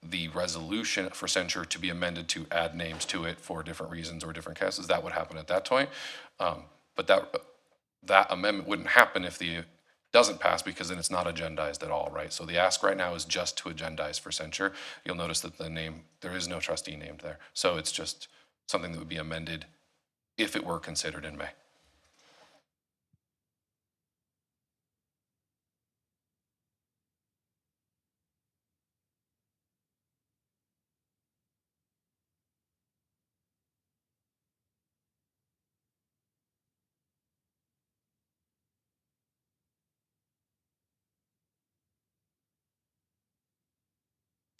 the resolution for censure to be amended to add names to it for different reasons or different cases, that would happen at that point. But that amendment wouldn't happen if the doesn't pass, because then it's not agendized at all, right? So the ask right now is just to agendize for censure. You'll notice that there is no trustee named there. So it's just something that would be amended if it were considered in May.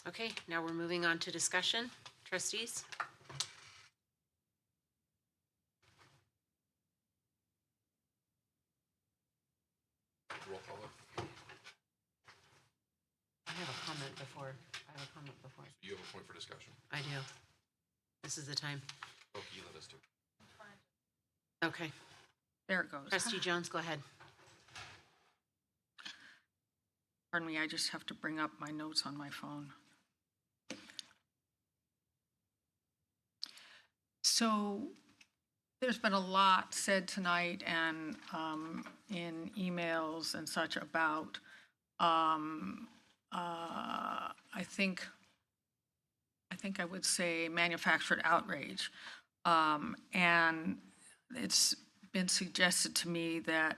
Okay, now we're moving on to discussion. Trustees? I have a comment before. You have a point for discussion. I do. This is the time. Oh, you let us do. Okay. There it goes. Trustee Jones, go ahead. Pardon me, I just have to bring up my notes on my phone. So there's been a lot said tonight and in emails and such about, I think I would say manufactured outrage. And it's been suggested to me that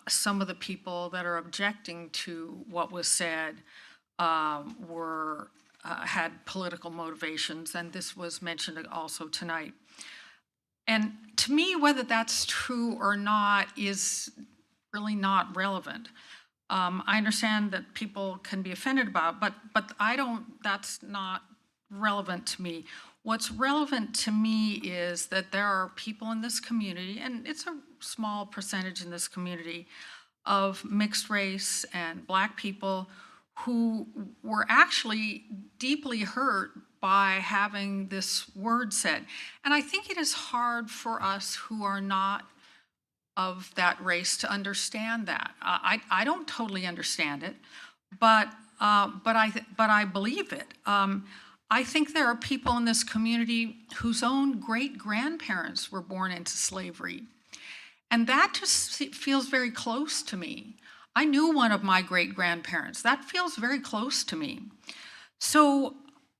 some of the people that are objecting to what was said had political motivations, and this was mentioned also tonight. And to me, whether that's true or not is really not relevant. I understand that people can be offended about, but that's not relevant to me. What's relevant to me is that there are people in this community, and it's a small percentage in this community, of mixed race and Black people who were actually deeply hurt by having this word said. And I think it is hard for us who are not of that race to understand that. I don't totally understand it, but I believe it. I think there are people in this community whose own great-grandparents were born into slavery, and that just feels very close to me. I knew one of my great-grandparents. That feels very close to me. So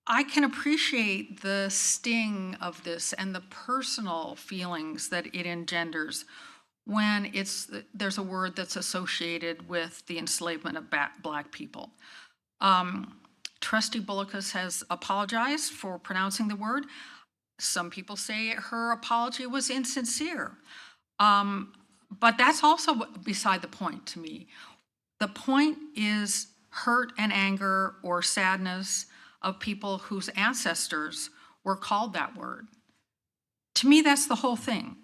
I can appreciate the sting of this and the personal feelings that it engenders when there's a word that's associated with the enslavement of Black people. Trustee Bullicus has apologized for pronouncing the word. Some people say her apology was insincere. But that's also beside the point to me. The point is hurt and anger or sadness of people whose ancestors were called that word. To me, that's the whole thing.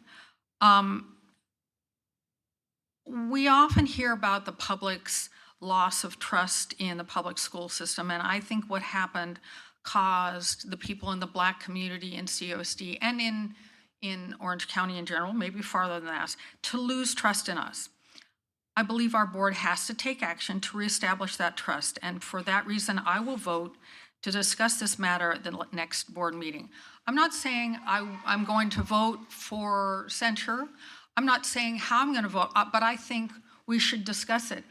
We often hear about the public's loss of trust in the public school system, and I think what happened caused the people in the Black community in COSD and in Orange County in general, maybe farther than that, to lose trust in us. I believe our board has to take action to reestablish that trust, and for that reason, I will vote to discuss this matter at the next board meeting. I'm not saying I'm going to vote for censure. I'm not saying how I'm going to vote, but I think we should discuss it.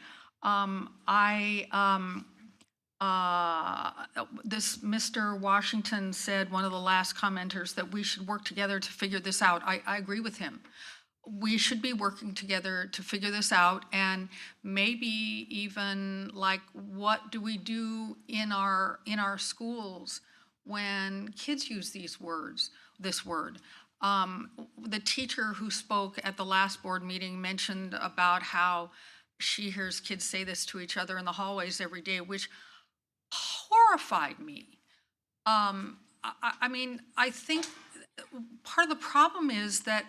This Mr. Washington said, one of the last commenters, that we should work together to figure this out. I agree with him. We should be working together to figure this out, and maybe even like, what do we do in our schools when kids use this word? The teacher who spoke at the last board meeting mentioned about how she hears kids say this to each other in the hallways every day, which horrified me. I think part of the problem is that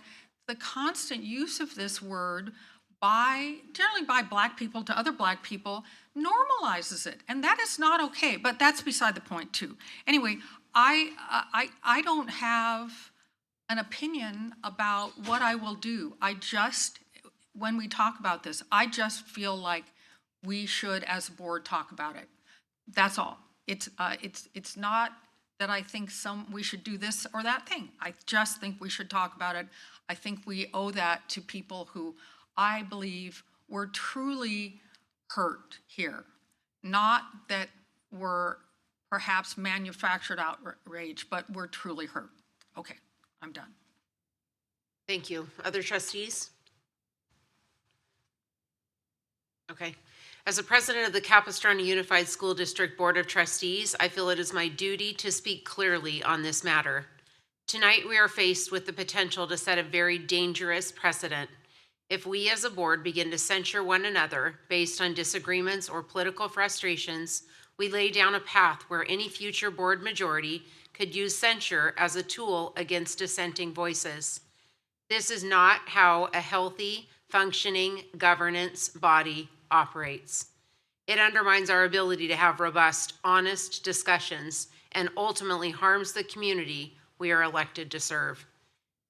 the constant use of this word generally by Black people to other Black people normalizes it, and that is not okay, but that's beside the point too. Anyway, I don't have an opinion about what I will do. When we talk about this, I just feel like we should, as a board, talk about it. That's all. It's not that I think we should do this or that thing. I just think we should talk about it. I think we owe that to people who I believe were truly hurt here. Not that were perhaps manufactured outrage, but were truly hurt. Okay, I'm done. Thank you. Other trustees? Okay. As a president of the Capistrano Unified School District Board of Trustees, I feel it is my duty to speak clearly on this matter. Tonight, we are faced with the potential to set a very dangerous precedent. If we as a board begin to censure one another based on disagreements or political frustrations, we lay down a path where any future board majority could use censure as a tool against dissenting voices. This is not how a healthy, functioning governance body operates. It undermines our ability to have robust, honest discussions and ultimately harms the community we are elected to serve.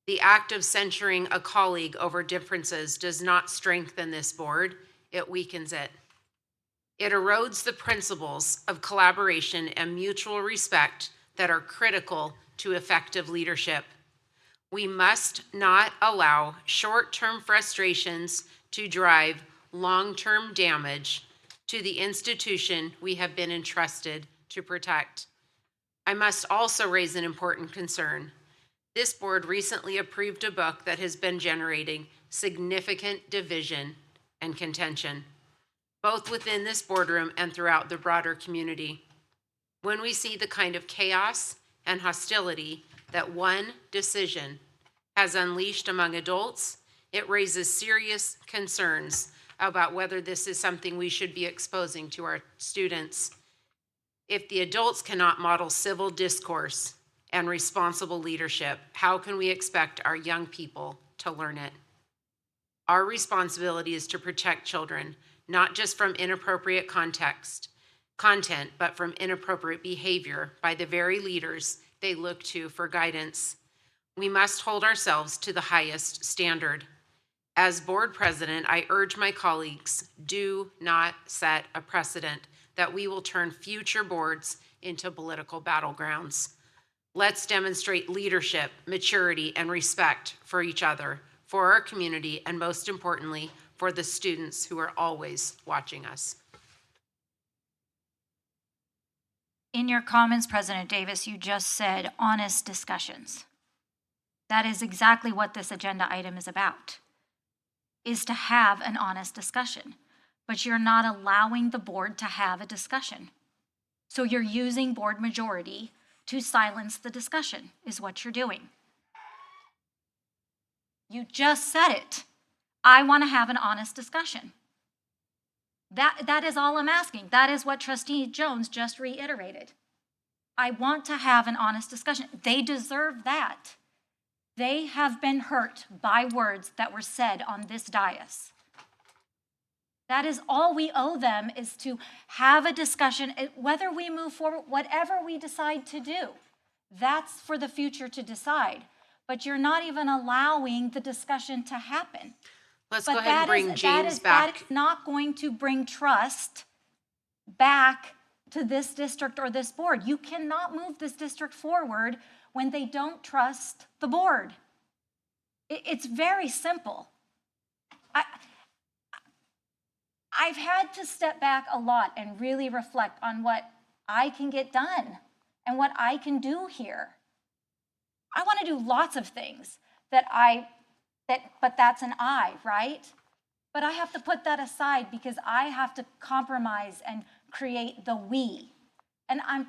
The act of censuring a colleague over differences does not strengthen this board, it weakens it. It erodes the principles of collaboration and mutual respect that are critical to effective leadership. We must not allow short-term frustrations to drive long-term damage to the institution we have been entrusted to protect. I must also raise an important concern. This board recently approved a book that has been generating significant division and contention, both within this boardroom and throughout the broader community. When we see the kind of chaos and hostility that one decision has unleashed among adults, it raises serious concerns about whether this is something we should be exposing to our students. If the adults cannot model civil discourse and responsible leadership, how can we expect our young people to learn it? Our responsibility is to protect children, not just from inappropriate content, but from inappropriate behavior by the very leaders they look to for guidance. We must hold ourselves to the highest standard. As board president, I urge my colleagues, do not set a precedent that we will turn future boards into political battlegrounds. Let's demonstrate leadership, maturity, and respect for each other, for our community, and most importantly, for the students who are always watching us. In your comments, President Davis, you just said honest discussions. That is exactly what this agenda item is about, is to have an honest discussion. But you're not allowing the board to have a discussion. So you're using board majority to silence the discussion, is what you're doing. You just said it. I want to have an honest discussion. That is all I'm asking. That is what Trustee Jones just reiterated. I want to have an honest discussion. They deserve that. They have been hurt by words that were said on this dais. That is all we owe them, is to have a discussion, whether we move forward, whatever we decide to do. That's for the future to decide. But you're not even allowing the discussion to happen. Let's go ahead and bring James back. That is not going to bring trust back to this district or this board. You cannot move this district forward when they don't trust the board. It's very simple. I've had to step back a lot and really reflect on what I can get done and what I can do here. I want to do lots of things but that's an I, right? But I have to put that aside because I have to compromise and create the we. And I'm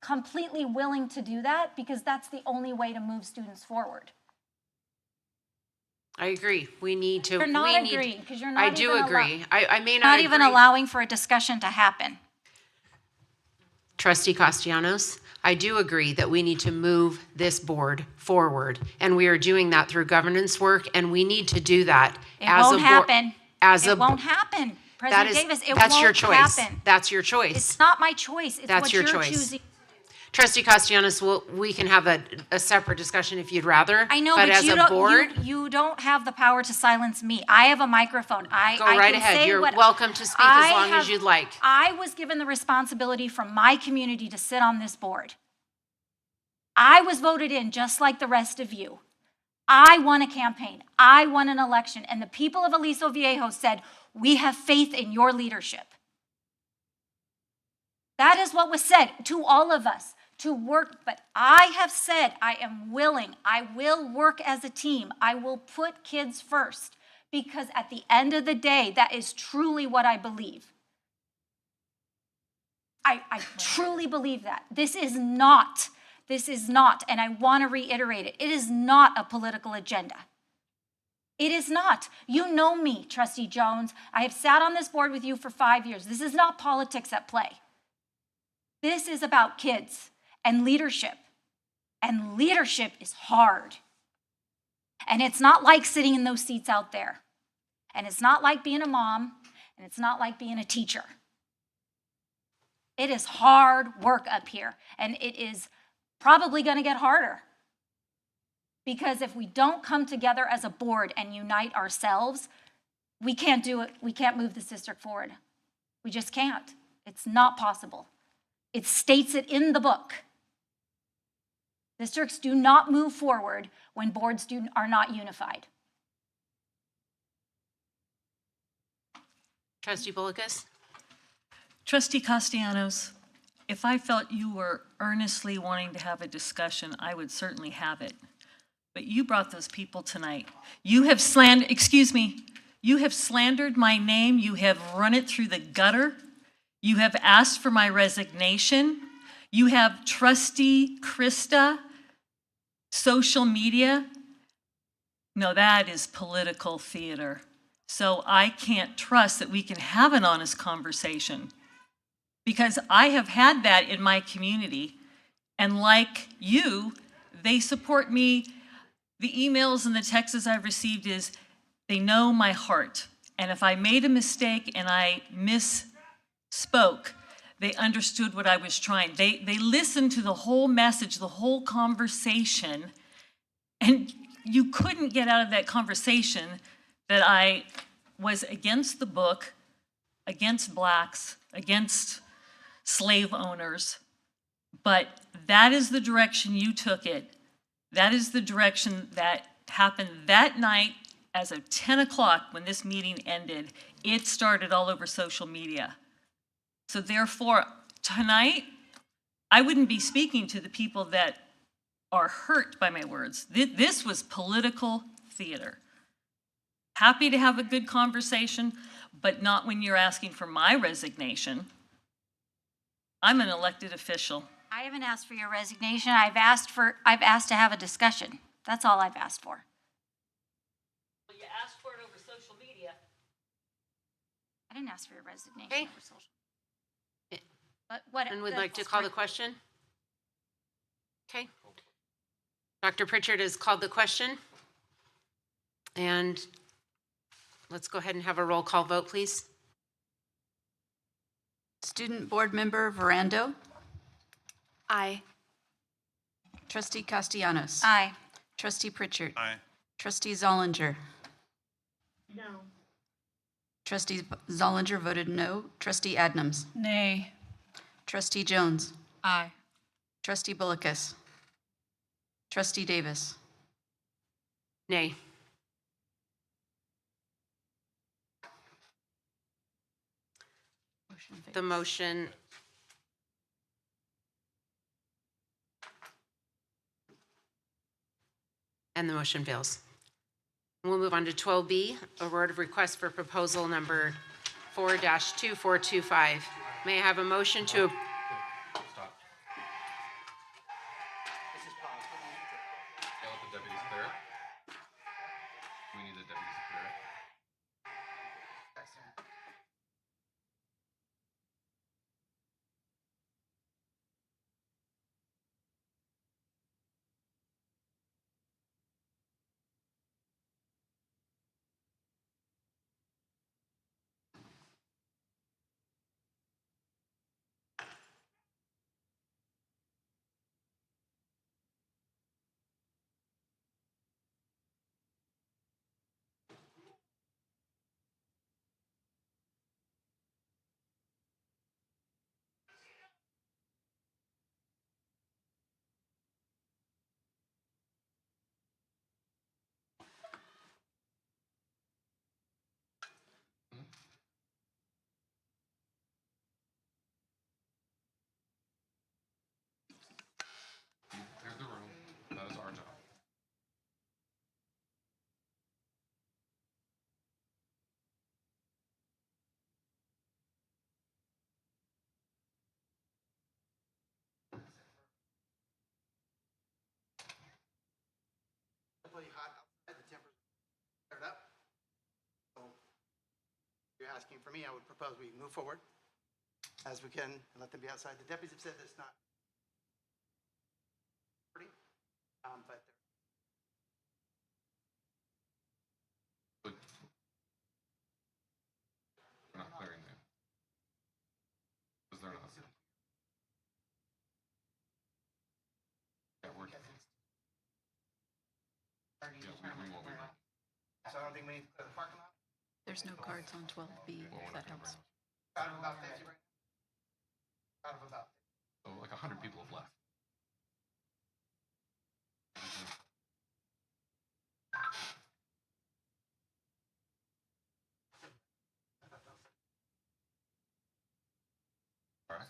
completely willing to do that because that's the only way to move students forward. I agree. We need to. You're not agreeing because you're not. I do agree. I may not not even agree. allowing for a discussion to happen. Trustee Castellanos, I do agree that we need to move this board forward, and we are doing that through governance work, and we need to do that as a board. It won't happen. It won't happen, That President is, Davis. It that's won't your choice. happen. That's your choice. It's not my choice. It's That's what your you're choice. choosing. Trustee Castellanos, we can have a separate discussion if you'd rather. I know, but but as you a don't. board, You don't have the power to silence me. I have a microphone. go I right can ahead. say You're what welcome to speak as long as you'd like. I was given the responsibility from my community to sit on this board. I was voted in just like the rest of you. I won a campaign. I won an election. And the people of Aliso Viejo said, we have faith in your leadership. That is what was said to all of us, to work. But I have said I am willing. I will work as a team. I will put kids first because at the end of the day, that is truly what I believe. I truly believe that. This is not, and I want to reiterate it, it is not a political agenda. It is not. You know me, Trustee Jones. I have sat on this board with you for 5 years. This is not politics at play. This is about kids and leadership. And leadership is hard. And it's not like sitting in those seats out there. And it's not like being a mom, and it's not like being a teacher. It is hard work up here, and it is probably going to get harder. Because if we don't come together as a board and unite ourselves, we can't do it. We can't move this district forward. We just can't. It's not possible. It states it in the book. Districts do not move forward when boards are not unified. Trustee Bullicus? Trustee Castellanos, if I felt you were earnestly wanting to have a discussion, I would certainly have it. but you brought those people tonight. You have slandered my name. You have run it through the gutter. You have asked for my resignation. You have Trustee Krista, social media. No, that is political theater. So I can't trust that we can have an honest conversation, because I have had that in my community. And like you, they support me. The emails and the texts I've received is they know my heart. And if I made a mistake and I misspoke, they understood what I was trying. They listened to the whole message, the whole conversation. And you couldn't get out of that conversation that I was against the book, against blacks, against slave owners. But that is the direction you took it. That is the direction that happened that night as of 10 o'clock when this meeting ended. It started all over social media. So therefore, tonight, I wouldn't be speaking to the people that are hurt by my words. This was political theater. Happy to have a good conversation, but not when you're asking for my resignation. I'm an elected official. I haven't asked for your resignation. I've asked to have a discussion. That's all I've asked for. Well, you asked for it over social media. I didn't ask for your resignation Okay. over social. But what? And would like to call the question? Okay. Dr. Pritchard has called the question. And let's go ahead and have a roll call vote, please. Student Board Member Verando. Aye. Trustee Castellanos. Aye. Trustee Pritchard. Aye. Trustee Zollinger. No. Trustee Zollinger voted no. Trustee Adnams. Nay. Trustee Jones. Aye. Trustee Bullicus. Trustee Davis. Nay. The motion and the motion fails. We'll move on to 12B, award of request for proposal number 4-2425. May I have a motion to? Stop. Can I let the deputies clear it? We need the deputies to clear it. Clear the room. That is our job. You're asking for me, I would propose we move forward as we can and let them be outside. The deputies have said it's not. But We're not clearing that. Because they're not. Yeah, we won't be. so I don't think we need to clear the parking lot. There's no cards on 12B, if that helps. Out of about 50 right now. Out of about. So like 100 people have left. All right.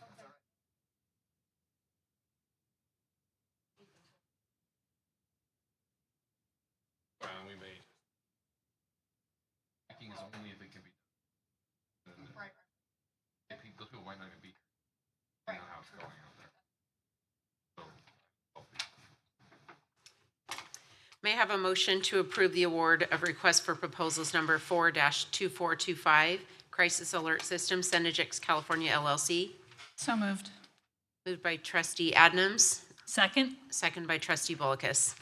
only if it can be done. Right. Those people might not even be. Right. Know how it's going out there. May I have a motion to approve the award of request for proposals number 4-2425, Crisis Alert System, CENTEGIX, California, LLC? So moved. Moved by trustee Adnams, Second? second by trustee Bolkus.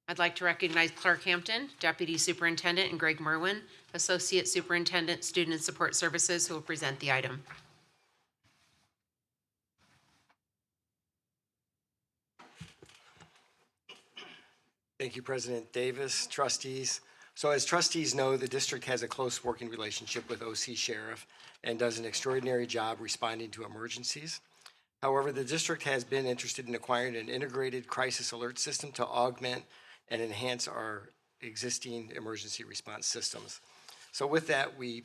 I'd like to recognize Clark Hampton, Deputy Superintendent, and Greg Merwin, Associate Superintendent, Student and Support Services, who will present the item. Thank you, President Davis, trustees. So as trustees know, the district has a close working relationship with OC Sheriff and does an extraordinary job responding to emergencies. However, the district has been interested in acquiring an integrated crisis alert system to augment and enhance our existing emergency response systems. So with that, we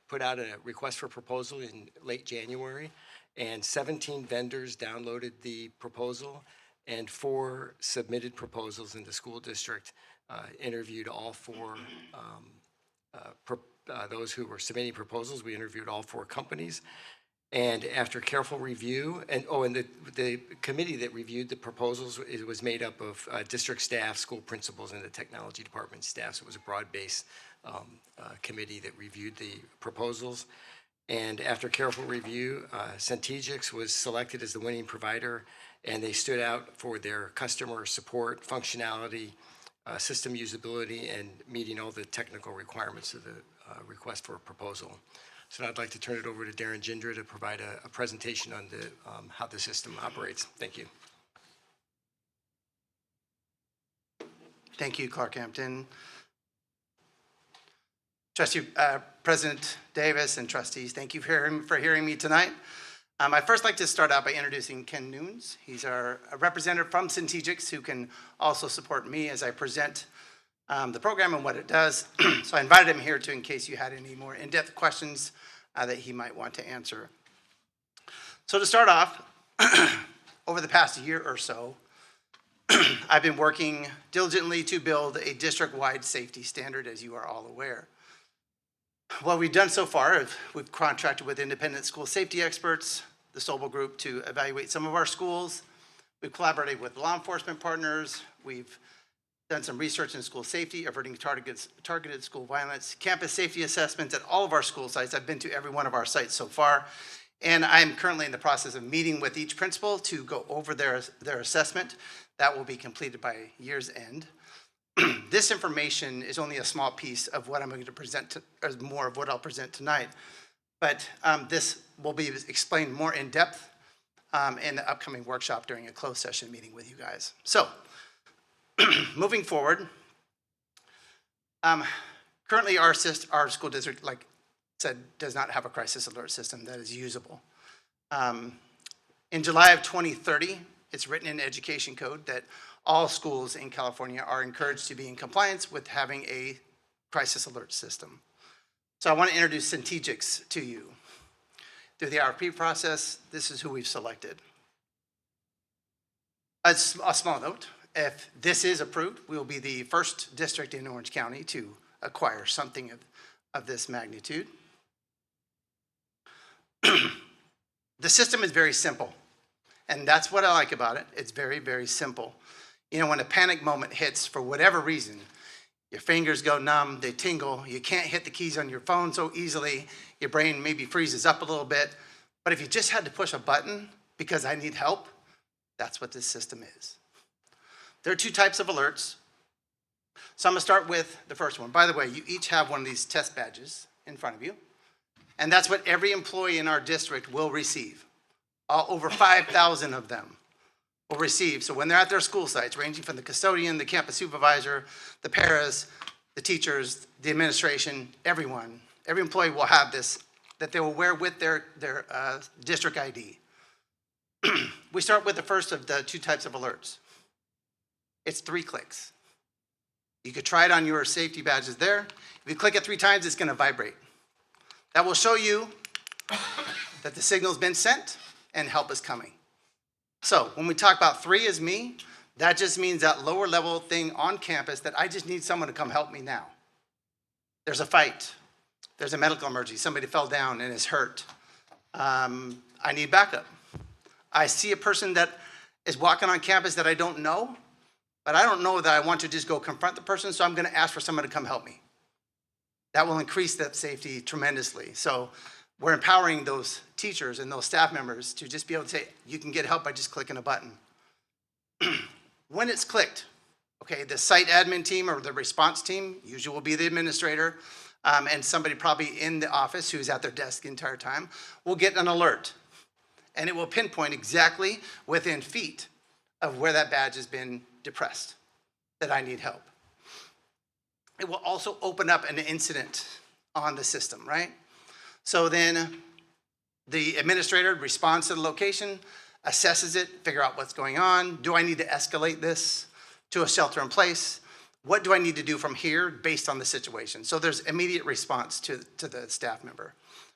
put out a request for proposal in late January, and 17 vendors downloaded the proposal, and 4 submitted proposals in the school district. Interviewed all 4, those who were submitting proposals. We interviewed all 4 companies. And after careful review, and the committee that reviewed the proposals, it was made up of district staff, school principals, and the technology department staff. So it was a broad-based committee that reviewed the proposals. And after careful review, CENTEGIX was selected as the winning provider, and they stood out for their customer support, functionality, system usability, and meeting all the technical requirements of the request for a proposal. So now I'd like to turn it over to Darren Gindra to provide a presentation on the how the system operates. Thank you. Thank you, Clark Hampton. President Davis and trustees, thank you for hearing me tonight. I'd first like to start out by introducing Ken Nunes. He's our representative from CENTEGIX who can also support me as I present the program and what it does. So I invited him here in case you had any more in-depth questions that he might want to answer. So to start off, over the past year or so, I've been working diligently to build a district-wide safety standard, as you are all aware. What we've done so far is we've contracted with independent school safety experts, the Sobel Group, to evaluate some of our schools. We've collaborated with law enforcement partners. We've done some research in school safety, averting targeted school violence, campus safety assessments at all of our school sites. I've been to every one of our sites so far. And I'm currently in the process of meeting with each principal to go over their assessment. That will be completed by year's end. This information is only a small piece of what I'm going to present, or more of what I'll present tonight. But this will be explained more in depth in the upcoming workshop during a closed session meeting with you guys. So, moving forward, currently our school district, like I said, does not have a crisis alert system that is usable. In July of 2030, it's written in education code that all schools in California are encouraged to be in compliance with having a crisis alert system. So I want to introduce CENTEGIX to you. Through the RFP process, this is who we've selected. A small note, if this is approved, we will be the first district in Orange County to acquire something of this magnitude. The system is very simple, and that's what I like about it. It's very, very simple. You know, when a panic moment hits for whatever reason, your fingers go numb, they tingle, you can't hit the keys on your phone so easily, your brain maybe freezes up a little bit, but if you just had to push a button because I need help, that's what this system is. There are 2 types of alerts. So I'm gonna start with the first one. By the way, you each have one of these test badges in front of you, and that's what every employee in our district will receive. Over 5,000 of them will receive. So when they're at their school sites, ranging from the custodian, the campus supervisor, the paras, the teachers, the administration, everyone, every employee will have this that they will wear with their district ID. We start with the first of the 2 types of alerts. It's 3 clicks. You could try it on your safety badges there. If you click it 3 times, it's going to vibrate. That will show you that the signal's been sent and help is coming. So when we talk about 3 is me, that just means that lower level thing on campus that I just need someone to come help me now. There's a fight. There's a medical emergency. Somebody fell down and is hurt. I need backup. I see a person that is walking on campus that I don't know, but I don't know that I want to just go confront the person, so I'm going to ask for someone to come help me. That will increase that safety tremendously. So we're empowering those teachers and those staff members to just be able to say, you can get help by just clicking a button. When it's clicked, okay, the site admin team or the response team, usually will be the administrator, and somebody probably in the office who's at their desk the entire time, will get an alert. And it will pinpoint exactly within feet of where that badge has been depressed, that I need help. It will also open up an incident on the system, right? So then the administrator responds to the location, assesses it, figure out what's going on. Do I need to escalate this to a shelter in place? What do I need to do from here based on the situation? So there's immediate response to the staff member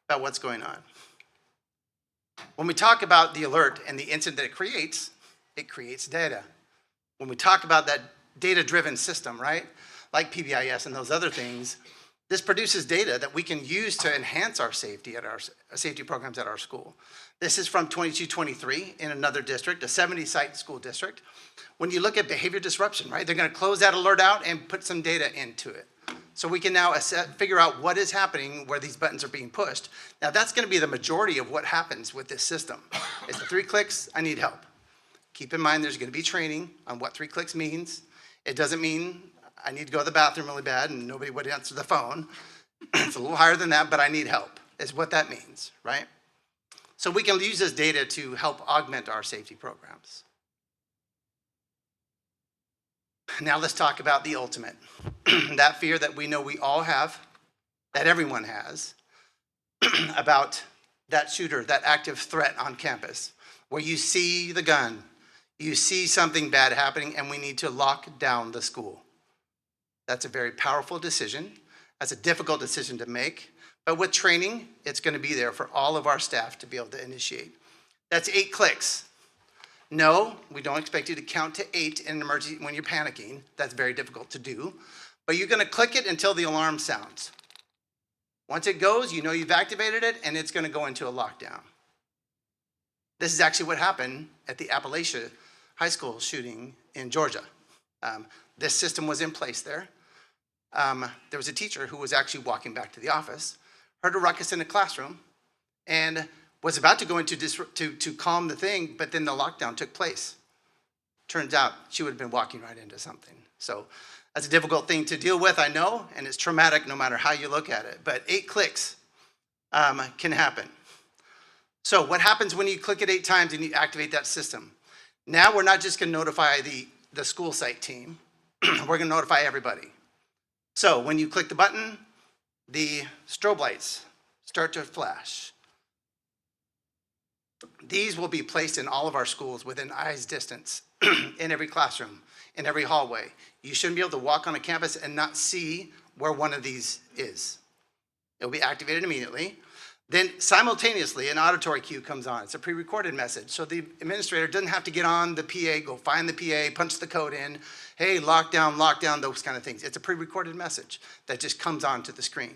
about what's going on. When we talk about the alert and the incident that it creates data. When we talk about that data-driven system, right, like PBIS and those other things, this produces data that we can use to enhance our safety at our safety programs at our school. This is from 2223 in another district, a 70-site school district. When you look at behavior disruption, right, they're going to close that alert out and put some data into it. So we can now figure out what is happening where these buttons are being pushed. Now that's going to be the majority of what happens with this system. It's the 3 clicks, I need help. Keep in mind there's going to be training on what 3 clicks means. It doesn't mean I need to go to the bathroom really bad and nobody would answer the phone. It's a little higher than that, but I need help, is what that means, right? So we can use this data to help augment our safety programs. Now let's talk about the ultimate. That fear that we know we all have, that everyone has, about that shooter, that active threat on campus, where you see the gun, you see something bad happening, and we need to lock down the school. That's a very powerful decision. That's a difficult decision to make. But with training, it's going to be there for all of our staff to be able to initiate. That's 8 clicks. No, we don't expect you to count to 8 in an emergency when you're panicking. That's very difficult to do. But you're going to click it until the alarm sounds. Once it goes, you know you've activated it, and it's going to go into a lockdown. This is actually what happened at the Appalachia High School shooting in Georgia. This system was in place there. There was a teacher who was actually walking back to the office, heard a ruckus in the classroom, and was about to go into to calm the thing, but then the lockdown took place. Turns out she would have been walking right into something. So that's a difficult thing to deal with, I know, and it's traumatic no matter how you look at it. But 8 clicks can happen. So what happens when you click it 8 times and you activate that system? Now we're not just going to notify the school site team. We're going to notify everybody. So when you click the button, the strobe lights start to flash. These will be placed in all of our schools within eyes distance, in every classroom, in every hallway. You shouldn't be able to walk on a campus and not see where one of these is. It will be activated immediately. Then simultaneously, an auditory cue comes on. It's a pre-recorded message. So the administrator doesn't have to get on the PA, go find the PA, punch the code in, hey, lockdown, those kind of things. It's a pre-recorded message that just comes onto the screen.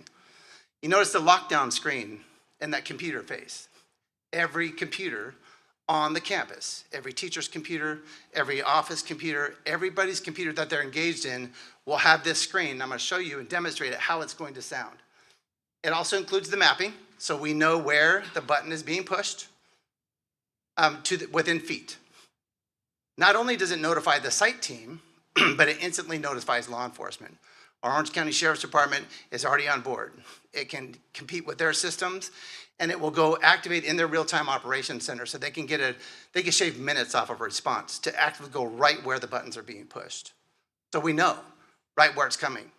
You notice the lockdown screen in that computer face. Every computer on the campus, every teacher's computer, every office computer, everybody's computer that they're engaged in will have this screen. I'm going to show you and demonstrate it, how it's going to sound. It also includes the mapping, so we know where the button is being pushed within feet. Not only does it notify the site team, but it instantly notifies law enforcement. Our Orange County Sheriff's Department is already on board. It can compete with their systems, and it will go activate in their real-time operations center, so they can shave minutes off of a response to actively go right where the buttons are being pushed. So we know right where it's coming.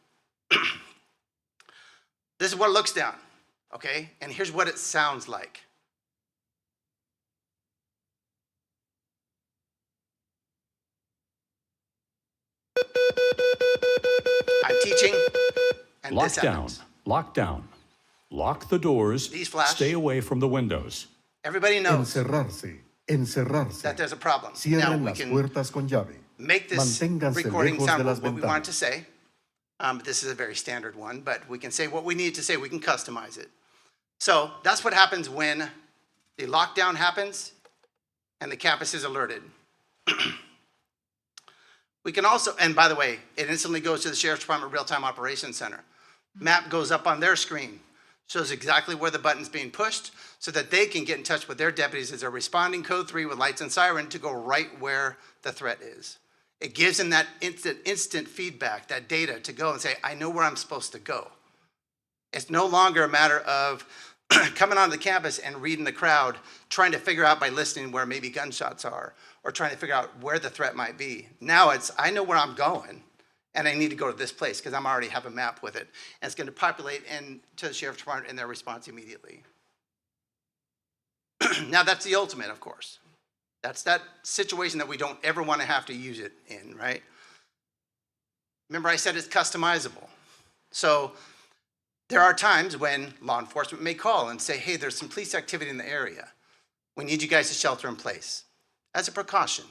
This is what it looks down, okay? And here's what it sounds like. I'm teaching, and this happens. Lockdown. Lock the doors. These flash. Stay away from the windows. Everybody knows Encerrarse. that there's a problem. Now Cierren we las can puertas con llave. make this Manténganse recording lejos sound de las what we want it to ventanas. say. This is a very standard one, but we can say what we need to say. We can customize it. So that's what happens when the lockdown happens and the campus is alerted. We can also, and by the way, it instantly goes to the Sheriff's Department Real-Time Operations Center. Map goes up on their screen, shows exactly where the button's being pushed so that they can get in touch with their deputies as they're responding code 3 with lights and siren to go right where the threat is. It gives them that instant feedback, that data to go and say, I know where I'm supposed to go. It's no longer a matter of coming onto the campus and reading the crowd, trying to figure out by listening where maybe gunshots are, or trying to figure out where the threat might be. Now it's, I know where I'm going, and I need to go to this place because I'm already have a map with it. And it's going to populate into the Sheriff's Department and their response immediately. Now that's the ultimate, of course. That's that situation that we don't ever want to have to use it in, right? Remember I said it's customizable. So there are times when law enforcement may call and say, hey, there's some police activity in the area. We need you guys to shelter in place as a precaution,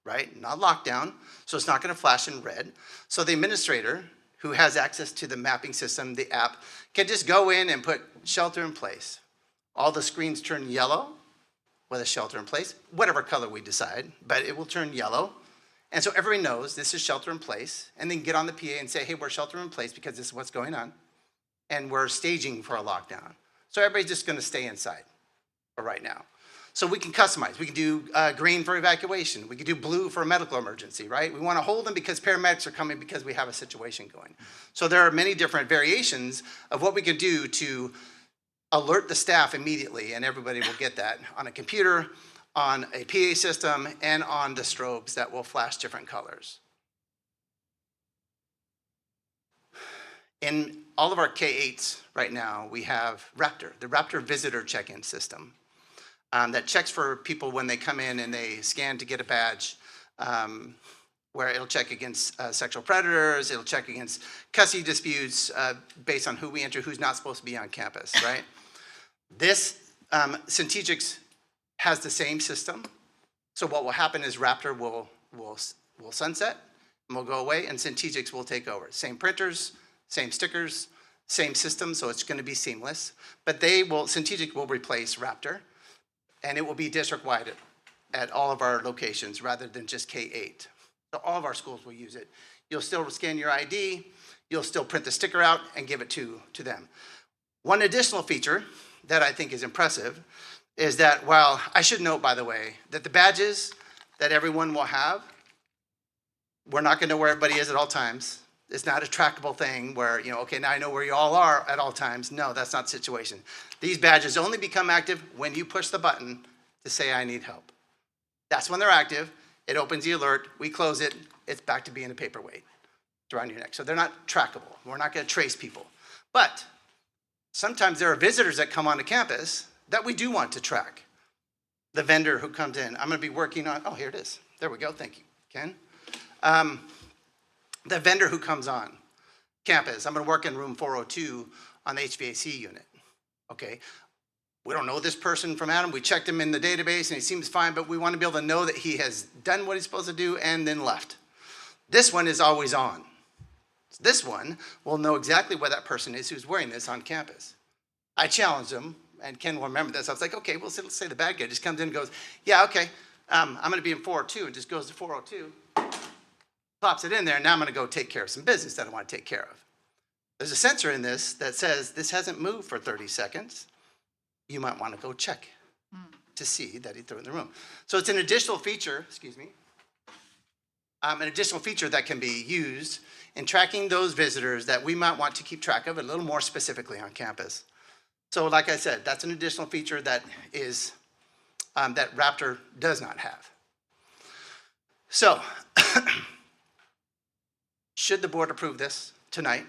right? Not lockdown, so it's not going to flash in red. So the administrator who has access to the mapping system, the app, can just go in and put shelter in place. All the screens turn yellow with a shelter in place, whatever color we decide, but it will turn yellow. And so everybody knows this is shelter in place, and then get on the PA and say, hey, we're shelter in place because this is what's going on, and we're staging for a lockdown. So everybody's just going to stay inside for right now. So we can customize. We can do green for evacuation. We can do blue for a medical emergency, right? We want to hold them because paramedics are coming because we have a situation going. So there are many different variations of what we can do to alert the staff immediately, and everybody will get that on a computer, on a PA system, and on the strobes that will flash different colors. In all of our K-8s right now, we have Raptor, the Raptor visitor check-in system. That checks for people when they come in and they scan to get a badge, where it'll check against sexual predators, it'll check against custody disputes based on who we enter, who's not supposed to be on campus, right? This, CENTEGIX has the same system. So what will happen is Raptor will sunset and will go away, and CENTEGIX will take over. Same printers, same stickers, same system, so it's going to be seamless. But CENTEGIX will replace Raptor, and it will be district-wide at all of our locations rather than just K-8. So all of our schools will use it. You'll still scan your ID, you'll still print the sticker out and give it to them. One additional feature that I think is impressive is that, while I should note, by the way, that the badges that everyone will have, we're not going to know where everybody is at all times. It's not a trackable thing where, okay, now I know where you all are at all times. No, that's not the situation. These badges only become active when you push the button to say, I need help. That's when they're active. It opens the alert. We close it. It's back to being a paperweight around your neck. So they're not trackable. We're not going to trace people. But sometimes there are visitors that come onto campus that we do want to track. The vendor who comes in. I'm going to be working on, oh, here it is. There we go. Thank you, Ken. The vendor who comes on campus, I'm going to work in room 402 on the HVAC unit, okay? We don't know this person from Adam. We checked him in the database and he seems fine, but we want to be able to know that he has done what he's supposed to do and then left. This one is always on. This one will know exactly where that person is who's wearing this on campus. I challenged him, and Ken will remember this. I was like, okay, well, let's say the bad guy just comes in and goes, yeah, okay, I'm going to be in 402, and just goes to 402. Pops it in there, and now I'm going to go take care of some business that I want to take care of. There's a sensor in this that says this hasn't moved for 30 seconds. You might want to go check to see that he threw it in the room. So it's an additional feature, an additional feature that can be used in tracking those visitors that we might want to keep track of a little more specifically on campus. So like I said, that's an additional feature that is that Raptor does not have. So should the board approve this tonight,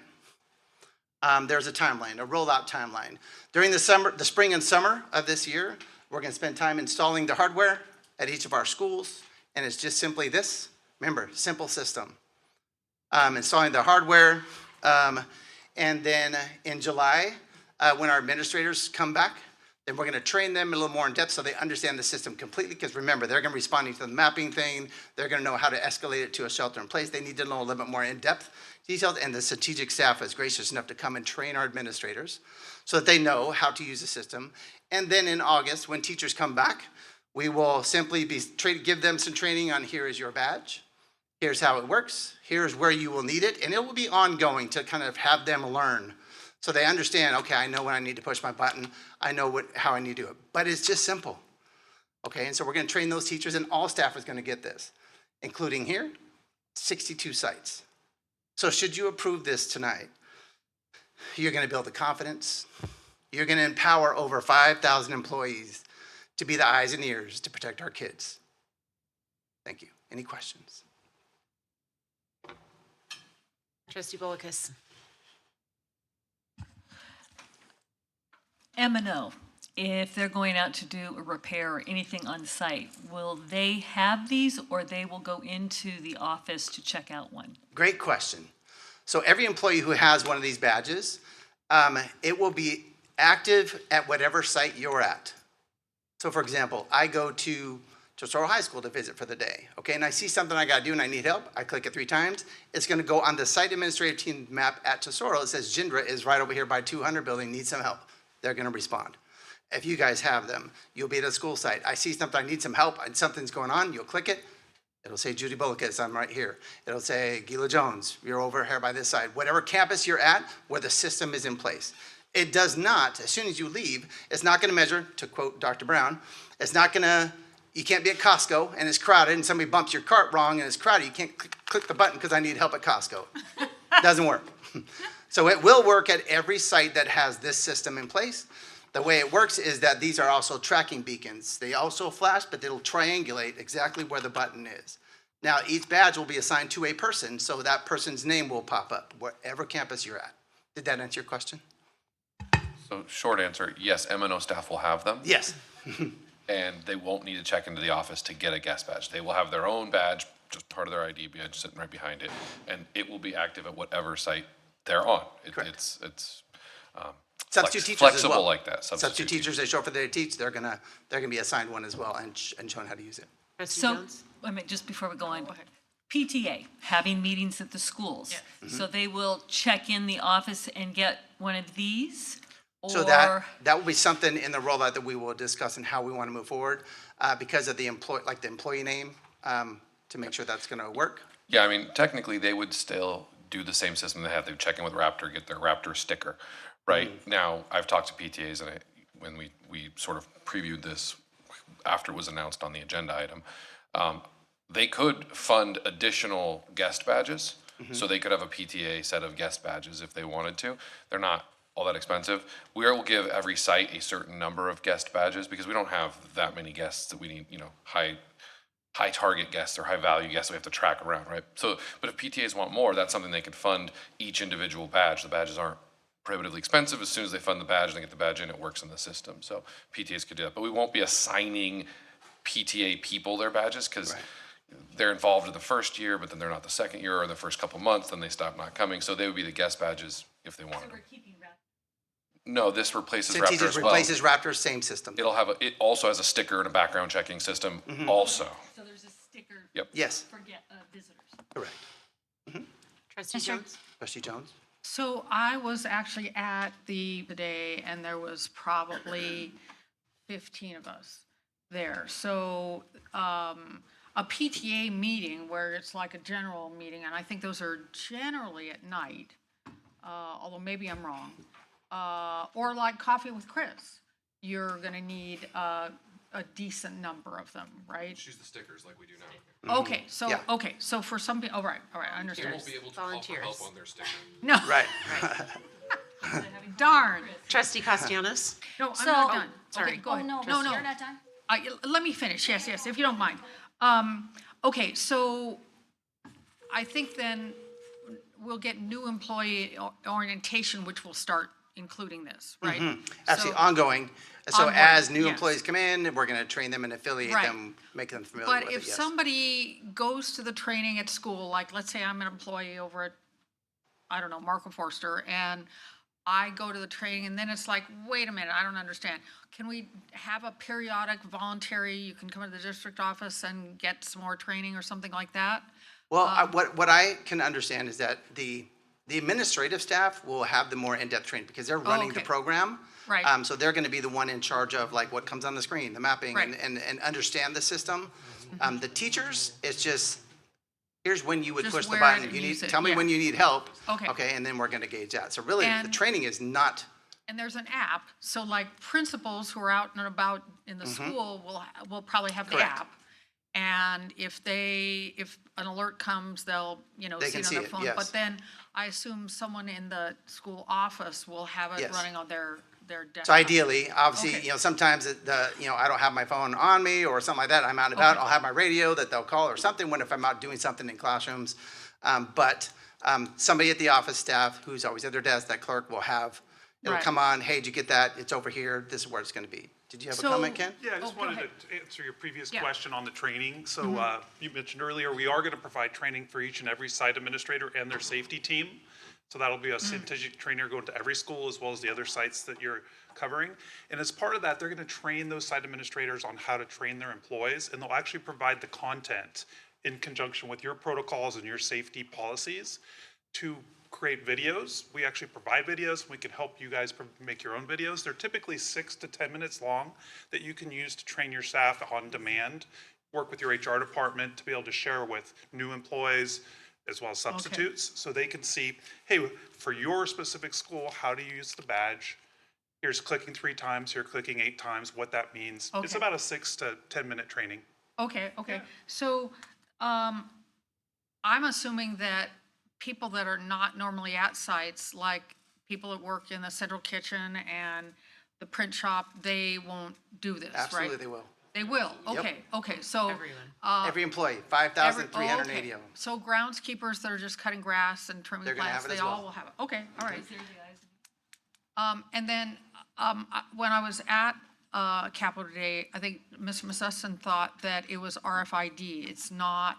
there's a timeline, a rollout timeline. During the spring and summer of this year, we're going to spend time installing the hardware at each of our schools, and it's just simply this. Remember, simple system. Installing the hardware, and then in July, when our administrators come back, then we're going to train them a little more in depth so they understand the system completely, because remember, they're going to be responding to the mapping thing. They're going to know how to escalate it to a shelter in place. They need to know a little bit more in depth detailed, and the CENTEGIX staff was gracious enough to come and train our administrators so that they know how to use the system. And then in August, when teachers come back, we will simply give them some training on here is your badge, here's how it works, here's where you will need it, and it will be ongoing to kind of have them learn so they understand, okay, I know when I need to push my button, I know how I need to do it. But it's just simple, okay? And so we're gonna train those teachers, and all staff is gonna get this, including here, 62 sites. So should you approve this tonight, you're gonna build the confidence, you're gonna empower over 5,000 employees to be the eyes and ears to protect our kids. Thank you. Any questions? Trustee Bolekis. M&O, if they're going out to do a repair or anything on site, will they have these or they will go into the office to check out one? Great question. So every employee who has one of these badges, it will be active at whatever site you're at. So for example, I go to Tesoro High School to visit for the day, okay? And I see something I gotta do and I need help. I click it 3 times. It's gonna go on the site administrative team map at Tesoro. It says Jindra is right over here by 200 building, needs some help. They're gonna respond. If you guys have them, you'll be at a school site. I see something, I need some help, and something's going on, you'll click it. It'll say Judy Bolekis, I'm right here. It'll say Gila Jones, you're over here by this side. Whatever campus you're at, where the system is in place. It does not, as soon as you leave, it's not gonna measure, to quote Dr. Brown, it's not gonna, you can't be at Costco and it's crowded and somebody bumps your cart wrong and it's crowded. You can't click the button because I need help at Costco. Doesn't work. So it will work at every site that has this system in place. The way it works is that these are also tracking beacons. They also flash, but they'll triangulate exactly where the button is. Now, each badge will be assigned to a person, so that person's name will pop up wherever campus you're at. Did that answer your question? So short answer, yes, M&O staff will have them. Yes. And they won't need to check into the office to get a guest badge. They will have their own badge, just part of their ID badge sitting right behind it, and it will be active at whatever site they're on. It's Substitute teachers flexible as well. like that. Substitute teachers, they show up for their teach, they're gonna be assigned one as well and shown how to use it. So, wait a minute, just before we go on. PTA, having meetings at the schools. So they will check in the office and get one of these? So that will be something in the rollout that we will discuss and how we want to move forward because of the employee name to make sure that's going to work. Yeah, I mean, technically, they would still do the same system they have. They would check in with Raptor, get their Raptor sticker, right? Now, I've talked to PTAs, and when we sort of previewed this after it was announced on the agenda item, they could fund additional guest badges. So they could have a PTA set of guest badges if they wanted to. They're not all that expensive. We will give every site a certain number of guest badges because we don't have that many guests that we need, high target guests or high value guests that we have to track around, right? So, but if PTAs want more, that's something they could fund each individual badge. The badges aren't prohibitively expensive. As soon as they fund the badge and they get the badge in, it works in the system. So PTAs could do that, but we won't be assigning PTA people their badges because they're involved in the first year, but then they're not the second year or the first couple months, then they stop not coming. So they would be the guest badges if they wanted them. No, this replaces Raptor as well. Replaces Raptor, same system. It'll have it also has a sticker and a background checking system also. So there's a sticker Yes. for visitors. Correct. Trustee Jones? Trustee Jones? So I was actually at the day, and there was probably 15 of us there. So a PTA meeting where it's like a general meeting, and I think those are generally at night, although maybe I'm wrong, or like Coffee with Chris. You're going to need a decent number of them, right? Choose the stickers like we do now. Okay, so for some people, all right, I understand. They won't be able to call for help on their sticker. No. Right. Darn. Trustee Castellanos? No, I'm not done. Sorry. Okay, go ahead. no, No, you're not done? Let me finish, yes, if you don't mind. Okay, so I think then we'll get new employee orientation, which will start including this, right? Absolutely, So- ongoing. So Ongoing, as new yes. employees come in, we're going to train them and affiliate Right. them, make them familiar But with it, if yes. somebody goes to the training at school, like, let's say I'm an employee over at, I don't know, Marco Forster, and I go to the training, and then it's like, wait a minute, I don't understand. Can we have a periodic voluntary, you can come to the district office and get some more training or something like that? Well, what I can understand is that the The administrative staff will have the more in-depth training because they're running the okay. program. Right. So they're going to be the one in charge of like what comes on the screen, the mapping, Right. and understand the system. The teachers, it's just, here's when you would Just push the wear button. it If you and need, use it, tell me yeah. when you need help. Okay. Okay, and then we're going to gauge that. So really, the And- training is not, And there's an app, so like principals who are out and about in the school will probably have the Mm-hmm. Correct. app. And if an alert comes, they'll, They see can it on see their it, phone. yes. But then I assume someone in the school office will have it Yes. running on their desktop. so ideally, obviously, Okay. sometimes I don't have my phone on me or something like that. I'm out and about. Okay. I'll have my radio that they'll call or something when if I'm out doing something in classrooms. But somebody at the office staff who's always at their desk, that clerk will have, it'll Right. come on, hey, did you get that? It's over here. This is where it's going to be. Did you have a So- comment, Ken? Yeah, I just go wanted ahead. to answer your previous Yeah. question on the training. So you mentioned earlier, we are going to provide training for each and every site administrator and their safety team. So that'll be a CENTEGIX trainer going to every school as well as the other sites that you're covering. And as part of that, they're going to train those site administrators on how to train their employees, and they'll actually provide the content in conjunction with your protocols and your safety policies to create videos. We actually provide videos. We can help you guys make your own videos. They're typically 6 to 10 minutes long that you can use to train your staff on demand, work with your HR department to be able to share with new employees as well as substitutes, so they can see, hey, for your specific school, how to use the badge. Here's clicking 3 times, here clicking 8 times, what that means. It's Okay. about a 6 to 10 minute training. Okay. So, I'm assuming that people that are not normally at sites, like people that work in the central kitchen and the print shop, they won't do this, right? Absolutely, they will. They will, Yep. okay, so. Every employee, every- 5,380 of them. So groundskeepers that are just cutting grass and trimming They're gonna plants, have it they as all well. will have it, okay, all right. And then, when I was at, Capitol today, I think Ms. Massusson thought that it was RFID, it's not,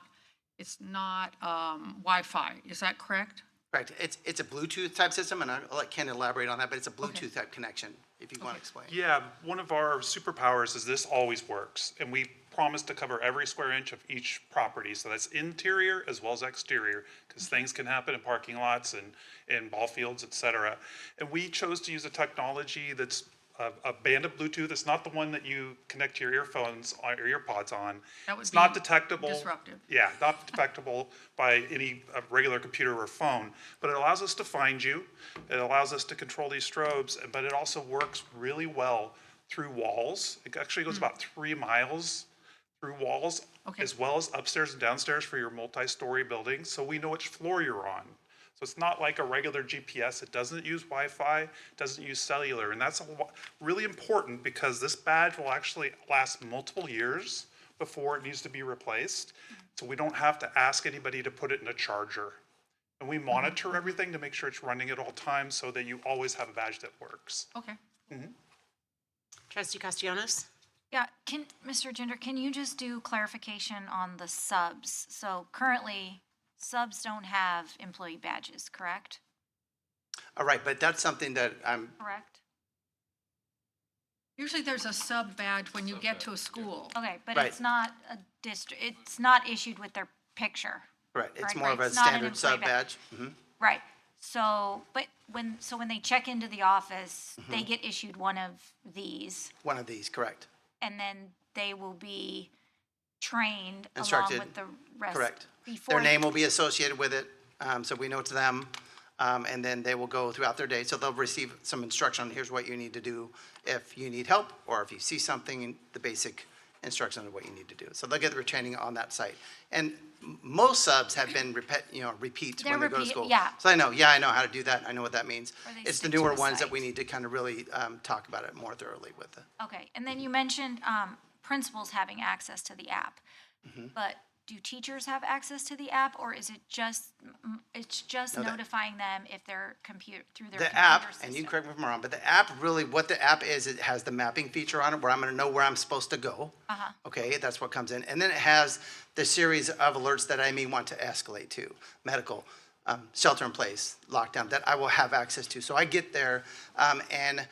Wi-Fi, is that correct? Correct. It's a Bluetooth type system, and I'll let Ken elaborate on that, but it's a Bluetooth type connection, if you want to explain. Yeah, one of our superpowers is this always works, and we promise to cover every square inch of each property, so that's interior as well as exterior, because things can happen in parking lots and in ball fields, et cetera. And we chose to use a technology that's a band of Bluetooth. It's not the one that you connect your earphones or earpods on. That would It's be not detectable. disruptive. Yeah, not detectable by any regular computer or phone, but it allows us to find you. It allows us to control these strobes, but it also works really well through walls. It actually goes about 3 miles through walls, Okay. as well as upstairs and downstairs for your multi-story buildings, so we know which floor you're on. So it's not like a regular GPS. It doesn't use Wi-Fi, doesn't use cellular, and that's really important because this badge will actually last multiple years before it needs to be replaced. So we don't have to ask anybody to put it in a charger. And we monitor everything to make sure it's running at all times so that you always have a badge that works. Okay. Trustee Castellanos? Yeah, Mr. Gender, can you just do clarification on the subs? So currently, subs don't have employee badges, correct? All right, but that's something that I'm, Correct. Usually there's a sub badge when you get to a school. Okay, but Right. it's not a it's not issued with their picture. right, it's Right, more of right. a It's not an standard employee sub badge. Right. So, but when they check into the office, they get issued one of these, One of these, correct. and then they will be trained along Instructed, with the rest. Correct. Before Their name will be associated with it, so we know it's them. And then they will go throughout their day. So they'll receive some instruction on here's what you need to do if you need help, or if you see something, the basic instruction of what you need to do. So they'll get the training on that site. And most subs have been repeat They're when they go to repeat, school. yeah. So I know how to do that. I know what that means. Or they It's the stick to newer the ones that site. we need to kind of really talk about it more thoroughly with. Okay, and then you mentioned principals having access to the app. But do teachers have access to the app, or is it just, No, notifying them if they're through their The computer app, system? and you can correct me if I'm wrong, but the app really, what the app is, it has the mapping feature on it where I'm gonna know where I'm supposed to go. Okay, that's what comes in. And then it has the series of alerts that I may want to escalate to, medical, shelter in place, lockdown, that I will have access to. So I get there, and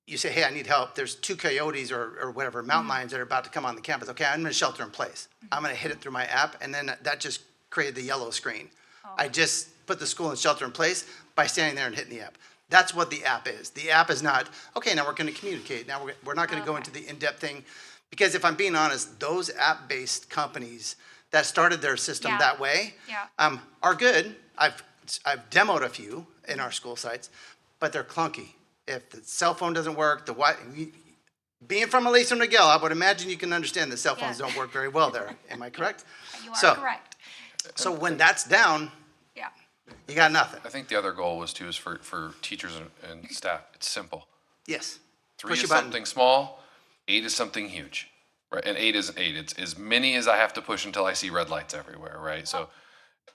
you say, hey, I need help. There's 2 coyotes or whatever, mountain lions that are about to come on the campus. Okay, I'm gonna shelter in place. I'm gonna hit it through my app, and then that just created the yellow screen. I just put the school in shelter in place by standing there and hitting the app. That's what the app is. The app is not, okay, now we're going to communicate. Now we're not going to go into the in-depth thing. Because if I'm being honest, those app-based companies that started their system that way are good. I've demoed a few in our school sites, but they're clunky. If the cell phone doesn't work, being from Elisa and Miguel, I would imagine you can understand that cell phones don't work very well there. Am I correct? You are correct. So when that's down, Yeah. you got nothing. I think the other goal was for teachers and staff, it's simple. Yes. 3 Push is your button. something small, 8 is something huge, right? And 8 isn't 8, it's as many as I have to push until I see red lights everywhere, right? So,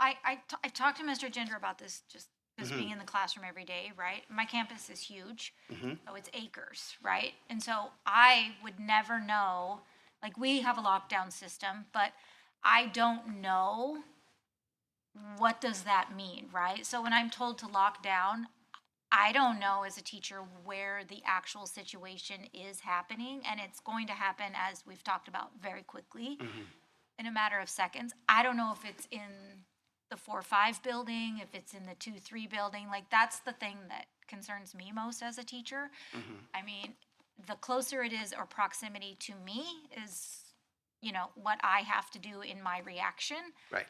I talked to Mr. Ginger about this just because being in the classroom every day, right? My campus is huge, so it's acres, right? And so I would never know, like we have a lockdown system, but I don't know what does that mean, right? So when I'm told to lock down, I don't know as a teacher where the actual situation is happening, and it's going to happen, as we've talked about, very quickly in a matter of seconds. I don't know if it's in the 4-5 building, if it's in the 2-3 building. Like, that's the thing that concerns me most as a teacher. I mean, the closer it is or proximity to me is, what I have to do in my reaction. Right.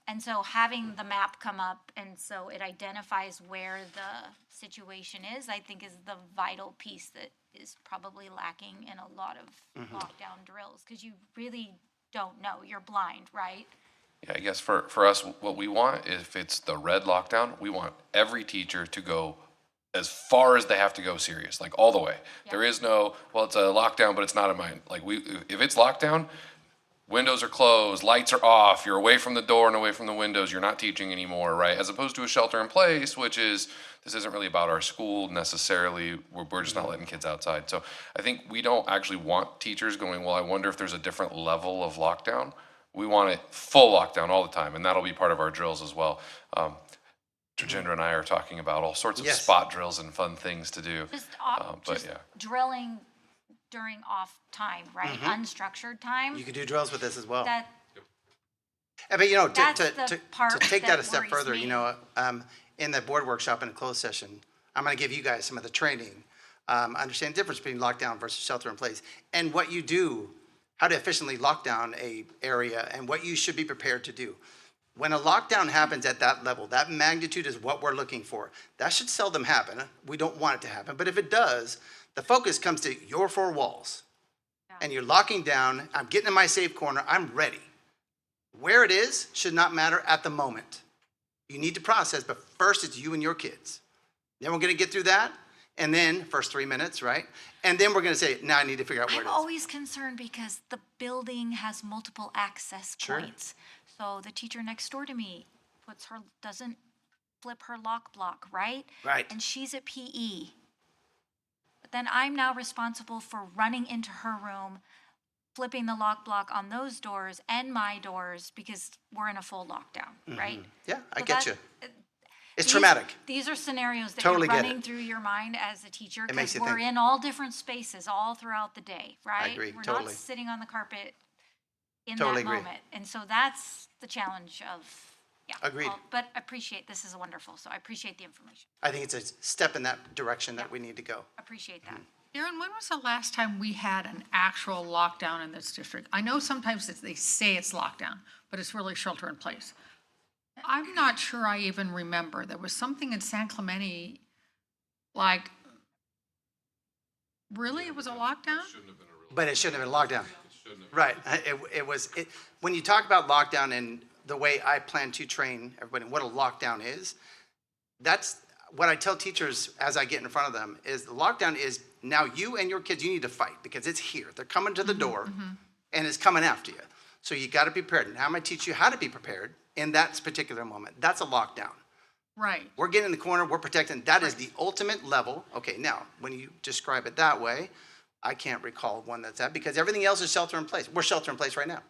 And so having the map come up and so it identifies where the situation is, I think is the vital piece that is probably lacking in a lot of lockdown drills, because you really don't know. You're blind, right? yeah, I guess for us, what we want, if it's the red lockdown, we want every teacher to go as far as they have to go serious, like all the way. There is no, well, it's a lockdown, but it's not a mine. Like if it's lockdown, windows are closed, lights are off, you're away from the door and away from the windows, you're not teaching anymore, right? As opposed to a shelter in place, which is, this isn't really about our school necessarily, we're just not letting kids outside. So I think we don't actually want teachers going, well, I wonder if there's a different level of lockdown. We want it full lockdown all the time, and that'll be part of our drills as well. Jindra and I are talking about all sorts of spot drills and fun things to do. Just drilling during off time, right? Unstructured time. You could do drills with this as well. That, But that's the to part take that a that step worries further, me. in the board workshop in a closed session, I'm going to give you guys some of the training, understand the difference between lockdown versus shelter in place, and what you do, how to efficiently lock down a area, and what you should be prepared to do. When a lockdown happens at that level, that magnitude is what we're looking for. That should seldom happen. We don't want it to happen, but if it does, the focus comes to your 4 walls, and you're locking down. I'm getting in my safe corner. I'm ready. Where it is should not matter at the moment. You need to process, but first it's you and your kids. Then we're going to get through that, and then first 3 minutes, right? And then we're going to say, now I need to figure out where I'm it is. always concerned because the building has multiple access points. So the teacher next door to me doesn't flip her lock block, right? Right. And she's at PE. But then I'm now responsible for running into her room, flipping the lock block on those doors and my doors because we're in a full lockdown, right? Yeah, I So get you. that- It's traumatic. These are scenarios that Totally you're get running it. through your mind as a teacher It makes because you we're think. in all different spaces all throughout the day, right? agree, We're totally. not sitting on the carpet in Totally that agree. moment. And so that's the challenge of, Agreed. But I appreciate, this is wonderful, so I appreciate the information. I think it's a step in that direction that we need to go. Appreciate that. Aaron, when was the last time we had an actual lockdown in this district? I know sometimes they say it's lockdown, but it's really shelter in place. I'm not sure I even remember. There was something in San Clemente, like, really, it was a lockdown? But it shouldn't have been lockdown. Right. When you talk about lockdown and the way I plan to train everybody, what a lockdown is, that's what I tell teachers as I get in front of them is the lockdown is now you and your kids, you need to fight because it's here. They're coming to the door and it's coming after you. So you got to be prepared. Now I'm going to teach you how to be prepared in that particular moment. That's a lockdown. Right. We're getting in the corner, we're protecting. That is the ultimate level. Okay, now, when you describe it that way, I can't recall one that's that because everything else is shelter in place. We're shelter in place right now.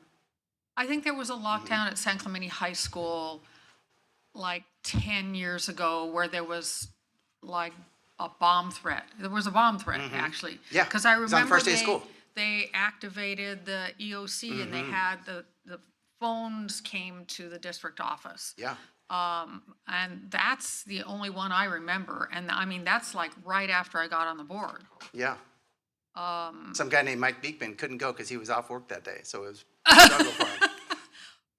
I think there was a lockdown at San Clemente High School like 10 years ago where there was like a bomb threat. There was a bomb threat, actually. Yeah, Because I it was on the remember first day of school. they activated the EOC and they had the phones came to the district office. Yeah. And that's the only one I remember. And I mean, that's like right after I got on the board. Yeah. Some guy named Mike Beekman couldn't go because he was off work that day, so it was a struggle for him.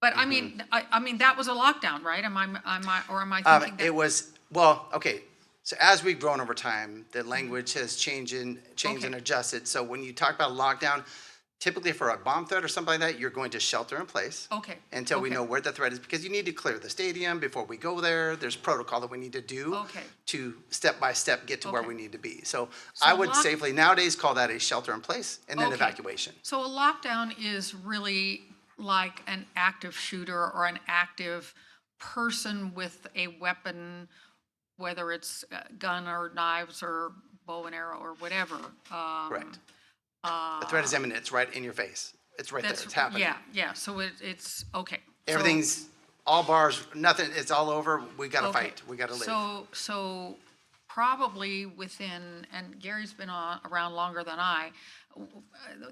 But I mean, I mean, that was a lockdown, right? Am I thinking that? It was, well, okay, so as we've grown over time, the language has changed and adjusted. So when you talk about lockdown, typically for a bomb threat or something like that, you're going to shelter in place. Okay. Until we know where the threat is, because you need to clear the stadium before we go there. There's protocol that we need to do to step by step get to where we need to be. So I would safely nowadays call that a shelter in place and then evacuation. So a lockdown is really like an active shooter or an active person with a weapon, whether it's a gun or knives or bow and arrow or whatever. Correct. The threat is imminent. It's right in your face. It's right there. It's happening. Yeah. So it's okay. Everything's all bars, nothing. It's all over. We got to fight. We got to live. So probably within, and Gary's been around longer than I,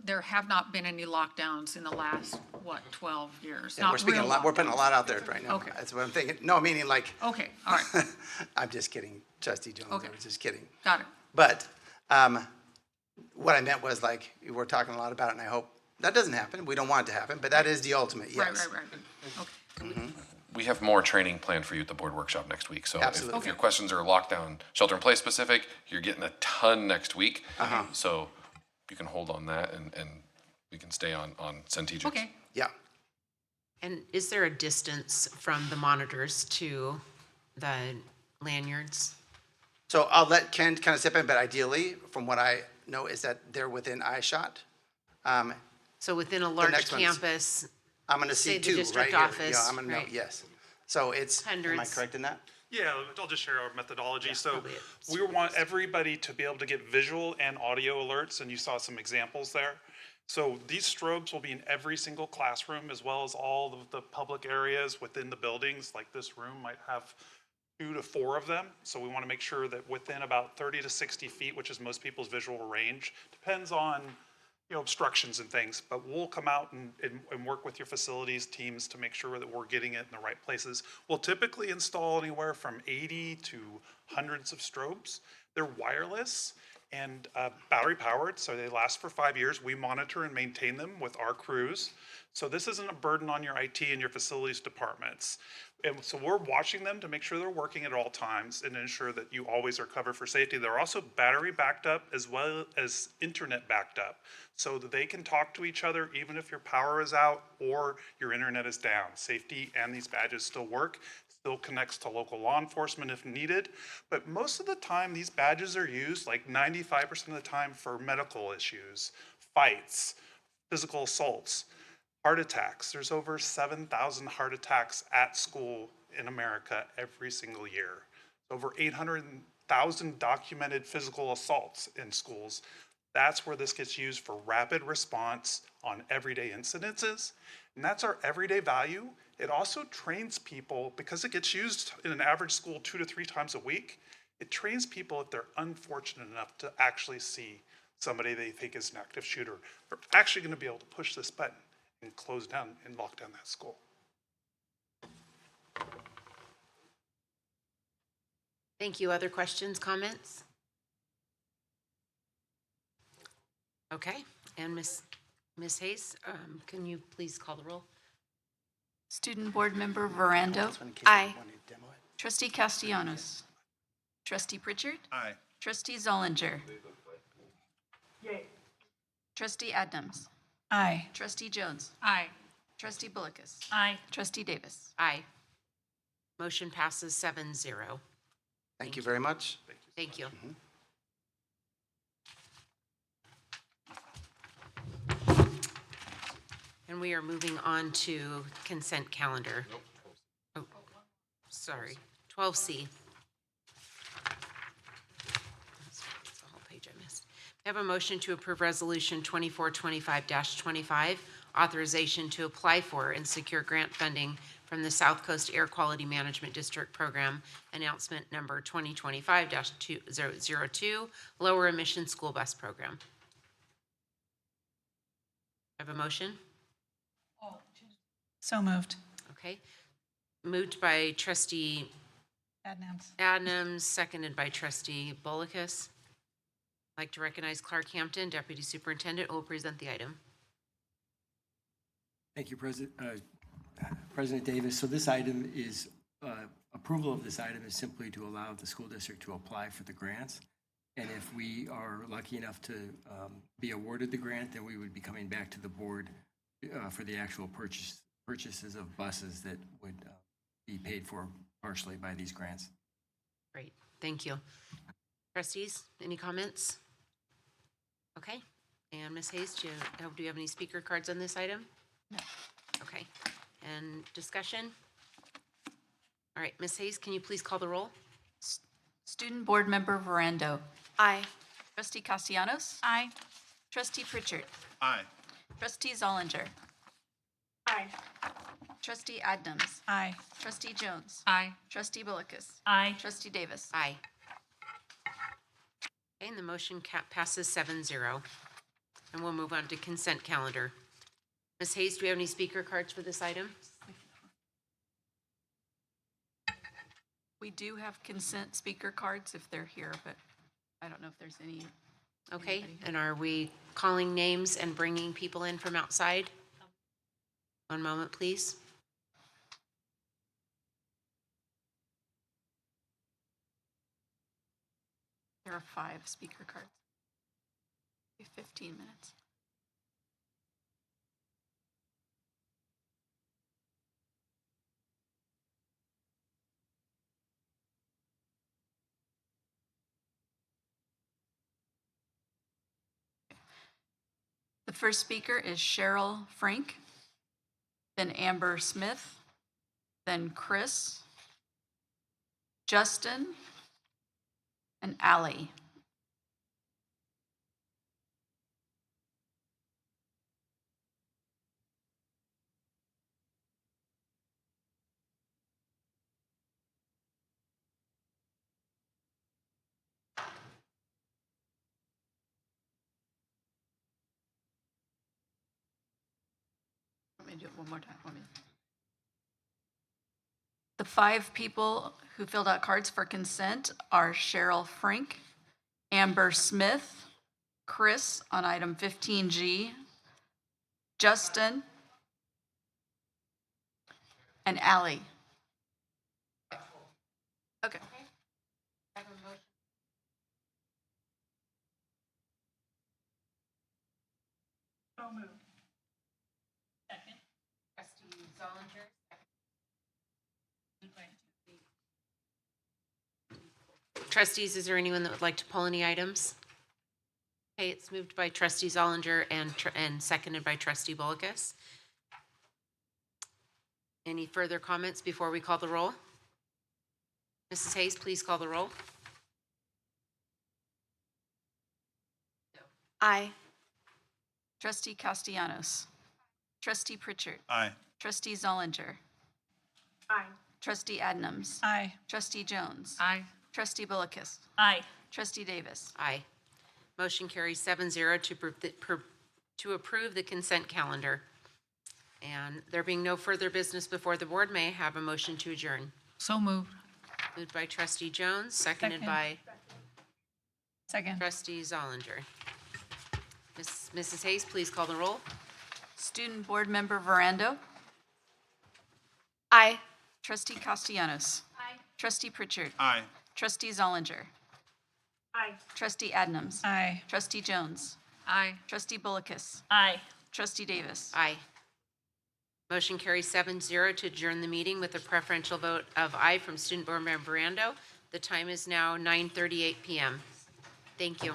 there have not been any lockdowns in the last, 12 years? Yeah, we're speaking a lot. We're putting a lot out there right now. Okay. That's what I'm thinking. No, meaning like. Okay, all right. I'm just kidding, Trustee Jones. Okay. I was just kidding. Got it. But what I meant was like, we're talking a lot about it, and I hope that doesn't happen. We don't want it to happen, but that is the ultimate, yes. Right. Okay. We have more training planned for you at the board workshop next week. So Absolutely. if your questions are lockdown, shelter in place specific, you're getting a ton next week. So you can hold on that and we can stay on CENTEGIX. Okay. Yeah. And is there a distance from the monitors to the lanyards? So I'll let Ken kind of step in, but ideally, from what I know, is that they're within eye shot. So within a large campus, I'm going to see say the two right district here. office, Yeah, I'm going to know, right. yes. So it's, am I Hundreds. correct in that? Yeah, I'll just share our methodology. So probably we want everybody to be able to get visual and audio alerts, and you saw some examples there. So these strobes will be in every single classroom, as well as all of the public areas within the buildings, like this room might have 2 to 4 of them. So we want to make sure that within about 30 to 60 feet, which is most people's visual range, depends on obstructions and things, but we'll come out and work with your facilities teams to make sure that we're getting it in the right places. We'll typically install anywhere from 80 to hundreds of strobes. They're wireless and battery powered, so they last for 5 years. We monitor and maintain them with our crews. So this isn't a burden on your IT and your facilities departments. And so we're watching them to make sure they're working at all times and ensure that you always are covered for safety. They're also battery backed up as well as internet backed up, so that they can talk to each other even if your power is out or your internet is down. Safety and these badges still work, still connects to local law enforcement if needed. But most of the time, these badges are used like 95% of the time for medical issues, fights, physical assaults. Heart attacks. There's over 7,000 heart attacks at school in America every single year. Over 800,000 documented physical assaults in schools. That's where this gets used for rapid response on everyday incidences. And that's our everyday value. It also trains people, because it gets used in an average school 2 to 3 times a week, it trains people if they're unfortunate enough to actually see somebody they think is an active shooter. They're actually going to be able to push this button and close down and lock down that school. Thank you. Other questions, comments? Okay, and Ms. Hayes, can you please call the roll? Student Board Member Verando. Aye. Trustee Castellanos. Trustee Pritchard. Aye. Trustee Zollinger. Trustee Adams. Aye. Trustee Jones. Aye. Trustee Bullicus. Aye. Trustee Davis. Aye. Motion passes 7-0. Thank you very much. Thank you. And we are moving on to consent calendar. Oh, sorry, 12C. That's the whole page I missed. I have a motion to approve Resolution 2425-25, authorization to apply for and secure grant funding from the South Coast Air Quality Management District Program, announcement number 2025-002, lower emission school bus program. I have a motion? So moved. Okay. moved by trustee Adnams. Adnams, seconded by trustee Bollicus. I'd like to recognize Clark Hampton, Deputy Superintendent, who will present the item. Thank you, President Davis. So this item is, approval of this item is simply to allow the school district to apply for the grants. And if we are lucky enough to be awarded the grant, then we would be coming back to the board for the actual purchases of buses that would be paid for partially by these grants. Great, thank you. Trustees, any comments? Okay, and Ms. Hayes, do you have any speaker cards on this item? No. Okay, and discussion? All right, Ms. Hayes, can you please call the roll? Student Board Member Verando. Aye. Trustee Castellanos. Aye. Trustee Pritchard. Aye. Trustee Zollinger. Aye. Trustee Adnams. Aye. Trustee Jones. Aye. Trustee Bollicus. Aye. Trustee Davis. Aye. Okay, and the motion passes 7-0. And we'll move on to consent calendar. Ms. Hayes, do we have any speaker cards for this item? We do have consent speaker cards if they're here, but I don't know if there's any. Okay, anybody. and are we calling names and bringing people in from outside? One moment, please. There are 5 speaker cards. 15 minutes. The first speaker is Cheryl Frank, then Amber Smith, then Chris, Justin, and Allie. Let me do it one more time. The 5 people who filled out cards for consent are Cheryl Frank, Amber Smith, Chris on item 15G, Justin, and Allie. Okay. Trustees, is there anyone that would like to pull any items? Okay, it's moved by trustee Zollinger and seconded by trustee Bollicus. Any further comments before we call the roll? Mrs. Hayes, please call the roll. Aye. Trustee Castellanos. Trustee Pritchard. Aye. Trustee Zollinger. Aye. Trustee Adnams. Aye. Trustee Jones. Aye. Trustee Bollicus. Aye. Trustee Davis. Aye. Motion carries 7-0 to approve the consent calendar. And there being no further business before the board, may I have a motion to adjourn? So moved. Moved by trustee Jones, seconded Second. by Second. trustee Zollinger. Mrs. Hayes, please call the roll. Student Board Member Verando. Aye. Trustee Castellanos. Aye. Trustee Pritchard. Aye. Trustee Zollinger. Aye. Trustee Adnams. Aye. Trustee Jones. Aye. Trustee Bollicus. Aye. Trustee Davis. Aye. Motion carries 7-0 to adjourn the meeting with a preferential vote of aye from Student Board Member Verando. The time is now 9:38 p.m. Thank you.